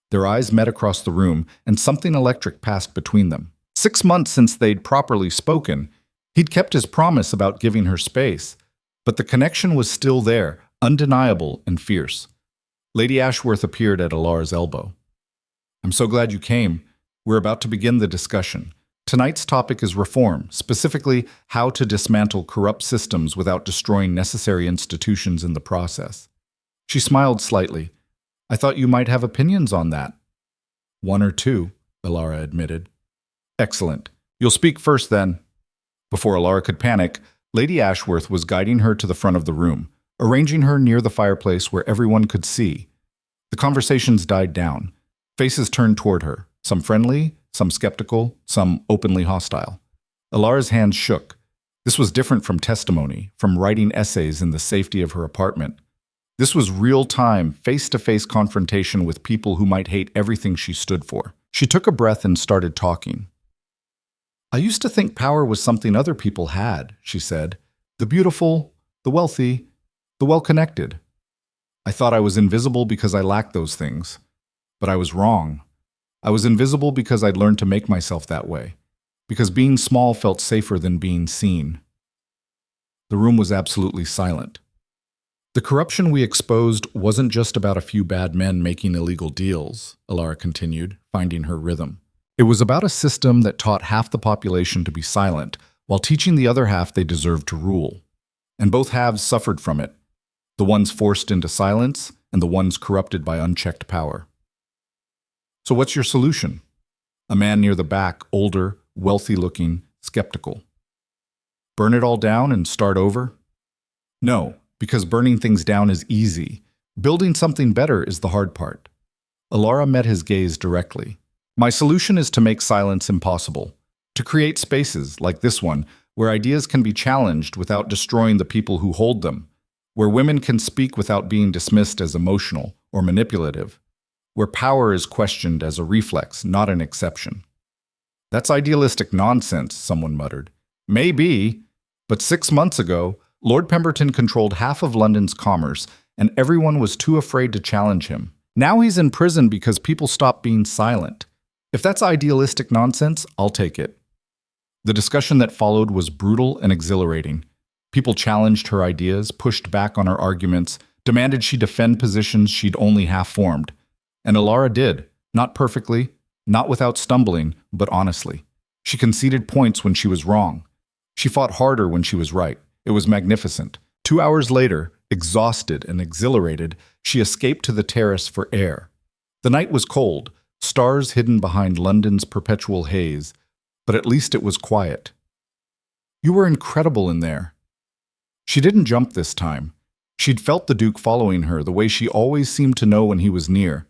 Their eyes met across the room, and something electric passed between them. 6 months since they'd properly spoken, he'd kept his promise about giving her space, but the connection was still there, undeniable and fierce. Lady Ashworth appeared at Alara's elbow. I'm so glad you came. We're about to begin the discussion. Tonight's topic is reform, specifically how to dismantle corrupt systems without destroying necessary institutions in the process. She smiled slightly. I thought you might have opinions on that. 1 or 2, Alara admitted. Excellent. You'll speak first then. Before Alara could panic, Lady Ashworth was guiding her to the front of the room, arranging her near the fireplace where everyone could see. The conversations died down. Faces turned toward her, some friendly, some skeptical, some openly hostile. Alara's hands shook. This was different from testimony, from writing essays in the safety of her apartment. This was real-time, face-to-face confrontation with people who might hate everything she stood for. She took a breath and started talking. I used to think power was something other people had, she said. The beautiful, the wealthy, the well-connected. I thought I was invisible because I lacked those things. But I was wrong. I was invisible because I'd learned to make myself that way. Because being small felt safer than being seen. The room was absolutely silent. The corruption we exposed wasn't just about a few bad men making illegal deals, Alara continued, finding her rhythm. It was about a system that taught half the population to be silent, while teaching the other half they deserved to rule. And both halves suffered from it, the ones forced into silence and the ones corrupted by unchecked power. So what's your solution? A man near the back, older, wealthy-looking, skeptical. Burn it all down and start over? No, because burning things down is easy. Building something better is the hard part. Alara met his gaze directly. My solution is to make silence impossible. To create spaces, like this one, where ideas can be challenged without destroying the people who hold them. Where women can speak without being dismissed as emotional or manipulative. Where power is questioned as a reflex, not an exception. That's idealistic nonsense, someone muttered. Maybe, but 6 months ago, Lord Pemberton controlled half of London's commerce, and everyone was too afraid to challenge him. Now he's in prison because people stopped being silent. If that's idealistic nonsense, I'll take it. The discussion that followed was brutal and exhilarating. People challenged her ideas, pushed back on her arguments, demanded she defend positions she'd only half-formed. And Alara did, not perfectly, not without stumbling, but honestly. She conceded points when she was wrong. She fought harder when she was right. It was magnificent. 2 hours later, exhausted and exhilarated, she escaped to the terrace for air. The night was cold, stars hidden behind London's perpetual haze, but at least it was quiet. "You were incredible in there." She didn't jump this time. She'd felt the Duke following her the way she always seemed to know when he was near.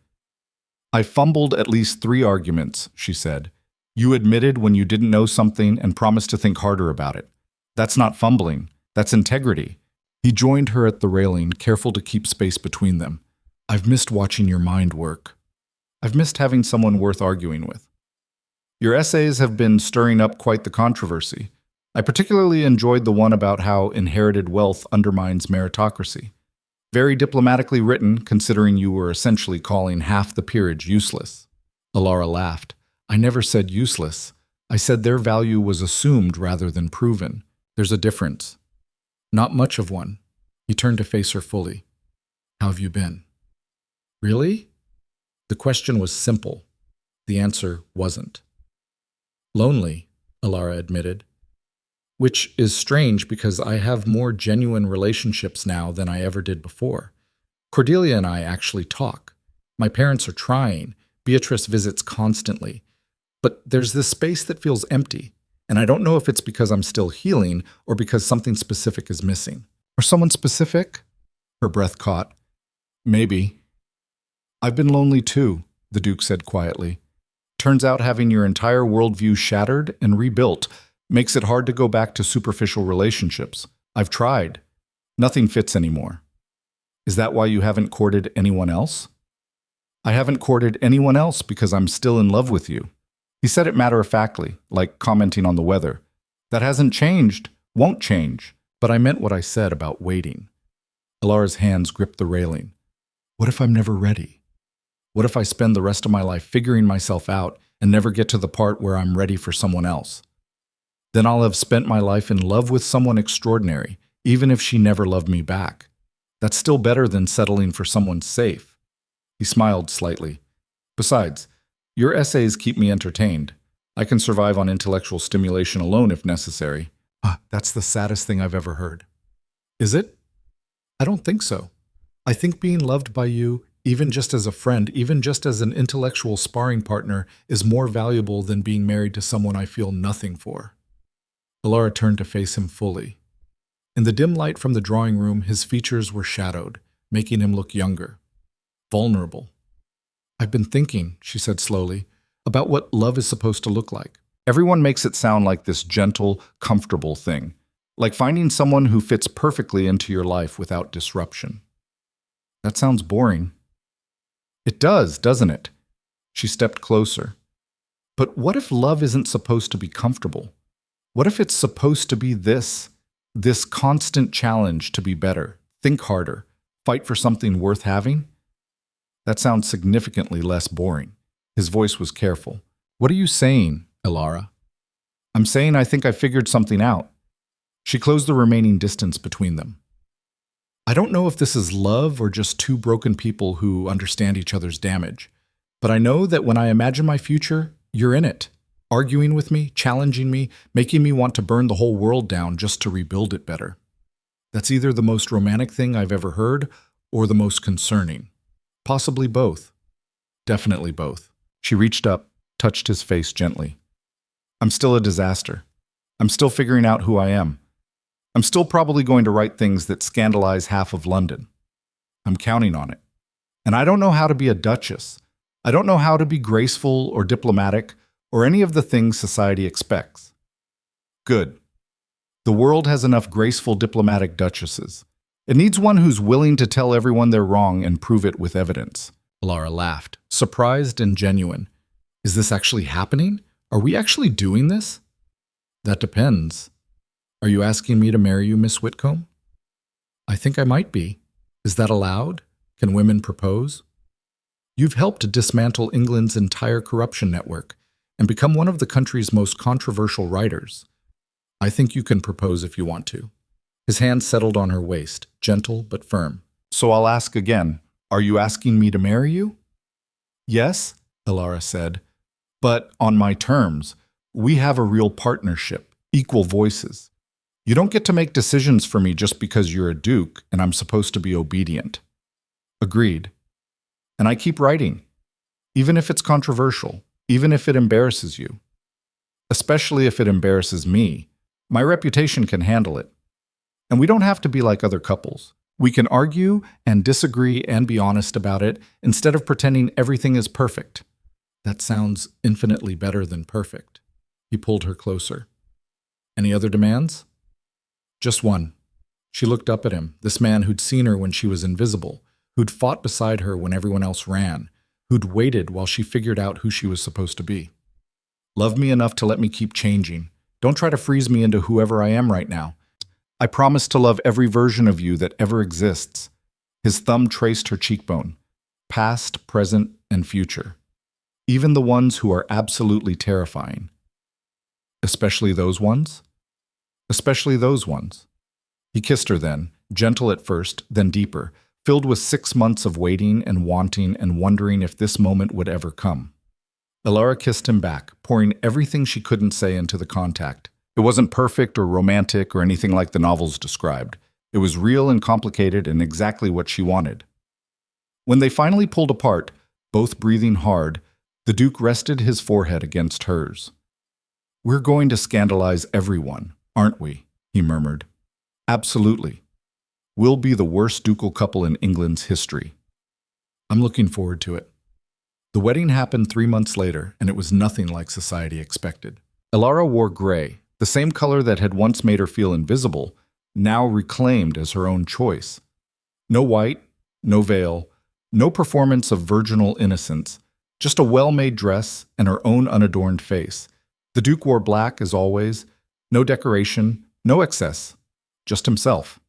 "I fumbled at least 3 arguments," she said. "You admitted when you didn't know something and promised to think harder about it. That's not fumbling. That's integrity." He joined her at the railing, careful to keep space between them. "I've missed watching your mind work. I've missed having someone worth arguing with. Your essays have been stirring up quite the controversy. I particularly enjoyed the one about how inherited wealth undermines meritocracy. Very diplomatically written, considering you were essentially calling half the peerage useless." Alara laughed. "I never said useless. I said their value was assumed rather than proven. There's a difference." "Not much of one." He turned to face her fully. "How have you been?" "Really?" The question was simple. The answer wasn't. "Lonely," Alara admitted. "Which is strange because I have more genuine relationships now than I ever did before. Cordelia and I actually talk. My parents are trying. Beatrice visits constantly. But there's this space that feels empty, and I don't know if it's because I'm still healing or because something specific is missing." "Or someone specific?" Her breath caught. "Maybe." "I've been lonely too," the Duke said quietly. "Turns out having your entire worldview shattered and rebuilt makes it hard to go back to superficial relationships. I've tried. Nothing fits anymore." "Is that why you haven't courted anyone else?" "I haven't courted anyone else because I'm still in love with you." He said it matter-of-factly, like commenting on the weather. "That hasn't changed, won't change, but I meant what I said about waiting." Alara's hands gripped the railing. "What if I'm never ready? What if I spend the rest of my life figuring myself out and never get to the part where I'm ready for someone else? Then I'll have spent my life in love with someone extraordinary, even if she never loved me back. That's still better than settling for someone safe." He smiled slightly. "Besides, your essays keep me entertained. I can survive on intellectual stimulation alone if necessary." That's the saddest thing I've ever heard." "Is it?" "I don't think so. I think being loved by you, even just as a friend, even just as an intellectual sparring partner, is more valuable than being married to someone I feel nothing for." Alara turned to face him fully. In the dim light from the drawing room, his features were shadowed, making him look younger, vulnerable. "I've been thinking," she said slowly, "about what love is supposed to look like. Everyone makes it sound like this gentle, comfortable thing, like finding someone who fits perfectly into your life without disruption." "That sounds boring." "It does, doesn't it?" She stepped closer. "But what if love isn't supposed to be comfortable? What if it's supposed to be this constant challenge to be better, think harder, fight for something worth having?" "That sounds significantly less boring." His voice was careful. "What are you saying, Alara?" "I'm saying I think I figured something out." She closed the remaining distance between them. "I don't know if this is love or just two broken people who understand each other's damage, but I know that when I imagine my future, you're in it, arguing with me, challenging me, making me want to burn the whole world down just to rebuild it better. That's either the most romantic thing I've ever heard or the most concerning. Possibly both. Definitely both." She reached up, touched his face gently. "I'm still a disaster. I'm still figuring out who I am. I'm still probably going to write things that scandalize half of London. I'm counting on it. And I don't know how to be a duchess. I don't know how to be graceful or diplomatic or any of the things society expects." "Good. The world has enough graceful diplomatic duchesses. It needs one who's willing to tell everyone they're wrong and prove it with evidence." Alara laughed, surprised and genuine. "Is this actually happening? Are we actually doing this?" "That depends. Are you asking me to marry you, Miss Whitcomb?" "I think I might be. Is that allowed? Can women propose?" "You've helped dismantle England's entire corruption network and become one of the country's most controversial writers. I think you can propose if you want to." His hand settled on her waist, gentle but firm. "So I'll ask again. Are you asking me to marry you?" "Yes," Alara said, "but on my terms. We have a real partnership, equal voices. You don't get to make decisions for me just because you're a duke and I'm supposed to be obedient. Agreed. And I keep writing, even if it's controversial, even if it embarrasses you. Especially if it embarrasses me. My reputation can handle it. And we don't have to be like other couples. We can argue and disagree and be honest about it instead of pretending everything is perfect. That sounds infinitely better than perfect. He pulled her closer. Any other demands? Just one. She looked up at him, this man who'd seen her when she was invisible, who'd fought beside her when everyone else ran, who'd waited while she figured out who she was supposed to be. Love me enough to let me keep changing. Don't try to freeze me into whoever I am right now. I promise to love every version of you that ever exists. His thumb traced her cheekbone. Past, present, and future. Even the ones who are absolutely terrifying. Especially those ones? Especially those ones. He kissed her then, gentle at first, then deeper, filled with 6 months of waiting and wanting and wondering if this moment would ever come. Elara kissed him back, pouring everything she couldn't say into the contact. It wasn't perfect or romantic or anything like the novels described. It was real and complicated and exactly what she wanted. When they finally pulled apart, both breathing hard, the Duke rested his forehead against hers. "We're going to scandalize everyone, aren't we?" he murmured. "Absolutely. We'll be the worst ducal couple in England's history. I'm looking forward to it." The wedding happened 3 months later, and it was nothing like society expected. Elara wore gray, the same color that had once made her feel invisible, now reclaimed as her own choice. No white, no veil, no performance of virginal innocence, just a well-made dress and her own unadorned face. The Duke wore black as always, no decoration, no excess, just himself.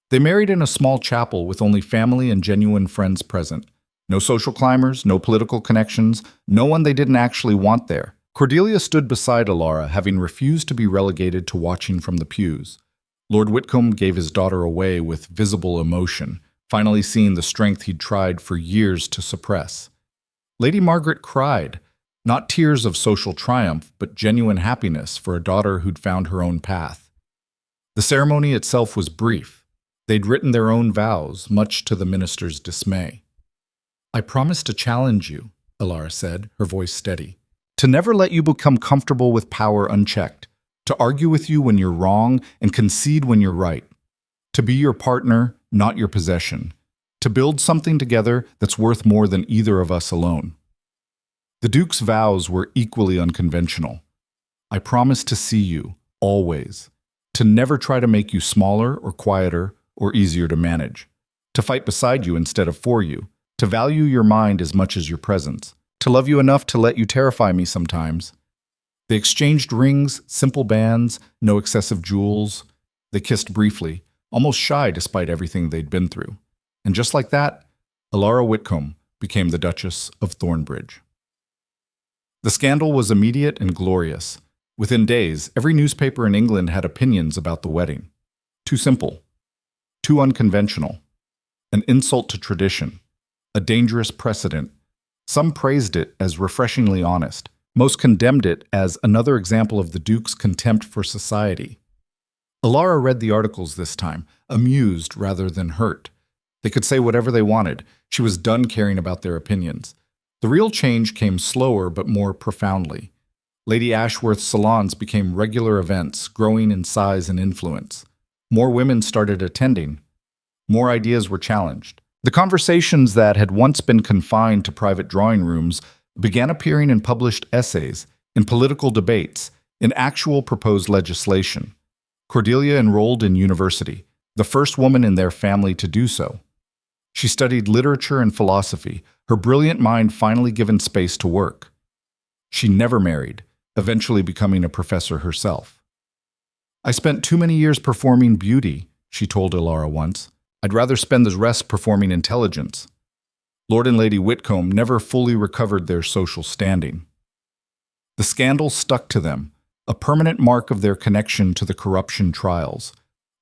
They married in a small chapel with only family and genuine friends present. No social climbers, no political connections, no one they didn't actually want there. Cordelia stood beside Elara, having refused to be relegated to watching from the pews. Lord Whitcomb gave his daughter away with visible emotion, finally seeing the strength he'd tried for years to suppress. Lady Margaret cried, not tears of social triumph, but genuine happiness for a daughter who'd found her own path. The ceremony itself was brief. They'd written their own vows, much to the minister's dismay. "I promise to challenge you," Elara said, her voice steady. "To never let you become comfortable with power unchecked. To argue with you when you're wrong and concede when you're right. To be your partner, not your possession. To build something together that's worth more than either of us alone." The Duke's vows were equally unconventional. "I promise to see you, always. To never try to make you smaller or quieter or easier to manage. To fight beside you instead of for you. To value your mind as much as your presence. To love you enough to let you terrify me sometimes." They exchanged rings, simple bands, no excessive jewels. They kissed briefly, almost shy despite everything they'd been through. And just like that, Elara Whitcomb became the Duchess of Thornbridge. The scandal was immediate and glorious. Within days, every newspaper in England had opinions about the wedding. Too simple. Too unconventional. An insult to tradition. A dangerous precedent. Some praised it as refreshingly honest. Most condemned it as another example of the Duke's contempt for society. Elara read the articles this time, amused rather than hurt. They could say whatever they wanted. She was done caring about their opinions. The real change came slower but more profoundly. Lady Ashworth's salons became regular events, growing in size and influence. More women started attending. More ideas were challenged. The conversations that had once been confined to private drawing rooms began appearing in published essays, in political debates, in actual proposed legislation. Cordelia enrolled in university, the first woman in their family to do so. She studied literature and philosophy, her brilliant mind finally given space to work. She never married, eventually becoming a professor herself. "I spent too many years performing beauty," she told Elara once. "I'd rather spend the rest performing intelligence." Lord and Lady Whitcomb never fully recovered their social standing. The scandal stuck to them, a permanent mark of their connection to the corruption trials,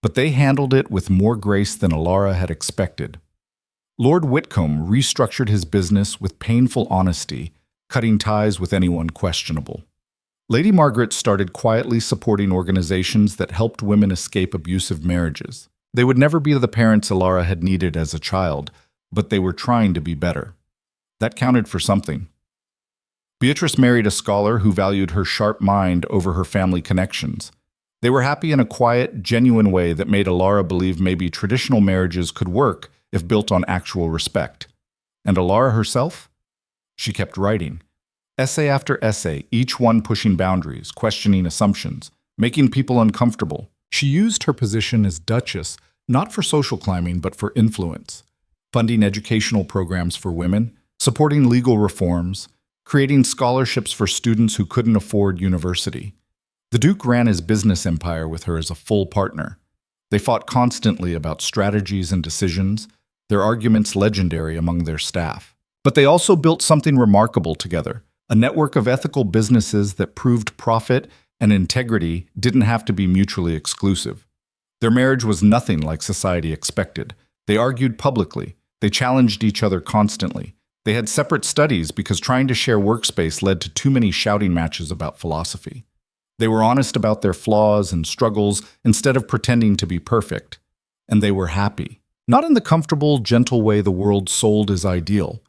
but they handled it with more grace than Elara had expected. Lord Whitcomb restructured his business with painful honesty, cutting ties with anyone questionable. Lady Margaret started quietly supporting organizations that helped women escape abusive marriages. They would never be the parents Alara had needed as a child, but they were trying to be better. That counted for something. Beatrice married a scholar who valued her sharp mind over her family connections. They were happy in a quiet, genuine way that made Alara believe maybe traditional marriages could work if built on actual respect. And Alara herself? She kept writing. Essay after essay, each one pushing boundaries, questioning assumptions, making people uncomfortable. She used her position as Duchess not for social climbing but for influence, funding educational programs for women, supporting legal reforms, creating scholarships for students who couldn't afford university. The Duke ran his business empire with her as a full partner. They fought constantly about strategies and decisions, their arguments legendary among their staff. But they also built something remarkable together, a network of ethical businesses that proved profit and integrity didn't have to be mutually exclusive. Their marriage was nothing like society expected. They argued publicly. They challenged each other constantly. They had separate studies because trying to share workspace led to too many shouting matches about philosophy. They were honest about their flaws and struggles instead of pretending to be perfect. And they were happy. Not in the comfortable, gentle way the world sold as ideal,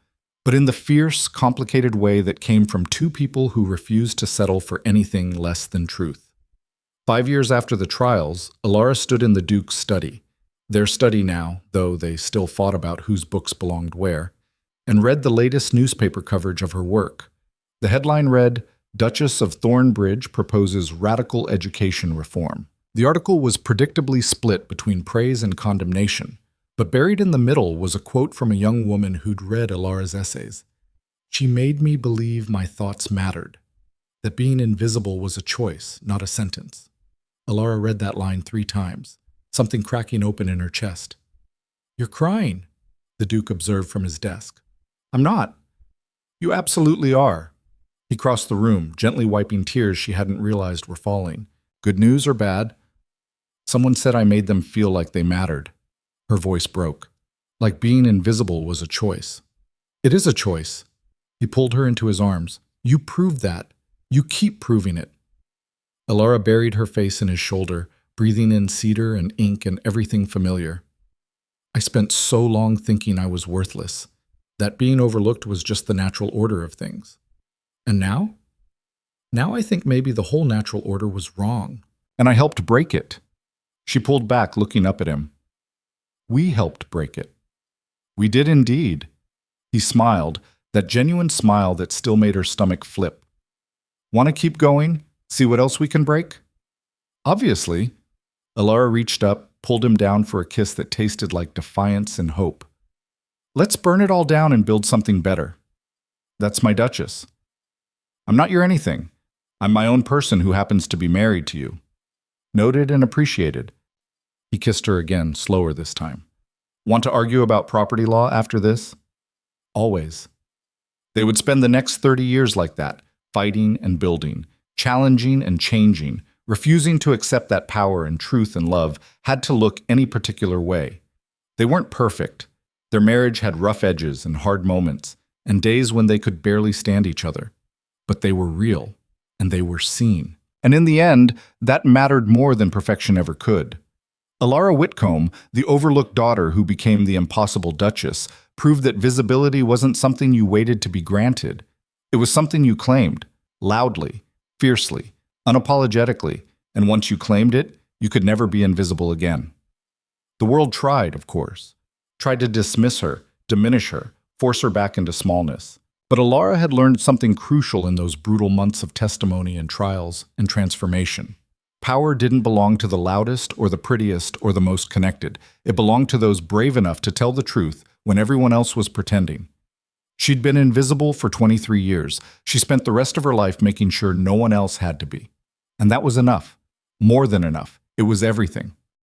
but in the fierce, complicated way that came from two people who refused to settle for anything less than truth. 5 years after the trials, Alara stood in the Duke's study, their study now, though they still fought about whose books belonged where, and read the latest newspaper coverage of her work. The headline read, "Duchess of Thornbridge proposes radical education reform." The article was predictably split between praise and condemnation, but buried in the middle was a quote from a young woman who'd read Alara's essays. "She made me believe my thoughts mattered, that being invisible was a choice, not a sentence." Alara read that line 3 times, something cracking open in her chest. "You're crying," the Duke observed from his desk. "I'm not." "You absolutely are." He crossed the room, gently wiping tears she hadn't realized were falling. "Good news or bad?" "Someone said I made them feel like they mattered." Her voice broke. "Like being invisible was a choice." "It is a choice." He pulled her into his arms. "You proved that. You keep proving it." Alara buried her face in his shoulder, breathing in cedar and ink and everything familiar. "I spent so long thinking I was worthless, that being overlooked was just the natural order of things. And now? Now I think maybe the whole natural order was wrong. And I helped break it." She pulled back, looking up at him. "We helped break it." "We did indeed." He smiled, that genuine smile that still made her stomach flip. "Want to keep going? See what else we can break?" "Obviously." Alara reached up, pulled him down for a kiss that tasted like defiance and hope. "Let's burn it all down and build something better." "That's my Duchess." "I'm not your anything. I'm my own person who happens to be married to you." "Noted and appreciated." He kissed her again, slower this time. "Want to argue about property law after this?" "Always." They would spend the next 30 years like that, fighting and building, challenging and changing, refusing to accept that power and truth and love had to look any particular way. They weren't perfect. Their marriage had rough edges and hard moments, and days when they could barely stand each other. But they were real, and they were seen. And in the end, that mattered more than perfection ever could. Alara Whitcomb, the overlooked daughter who became the impossible Duchess, proved that visibility wasn't something you waited to be granted. It was something you claimed, loudly, fiercely, unapologetically, and once you claimed it, you could never be invisible again. The world tried, of course, tried to dismiss her, diminish her, force her back into smallness. But Alara had learned something crucial in those brutal months of testimony and trials and transformation. Power didn't belong to the loudest or the prettiest or the most connected. It belonged to those brave enough to tell the truth when everyone else was pretending. She'd been invisible for 23 years. She spent the rest of her life making sure no one else had to be. And that was enough. More than enough. It was everything.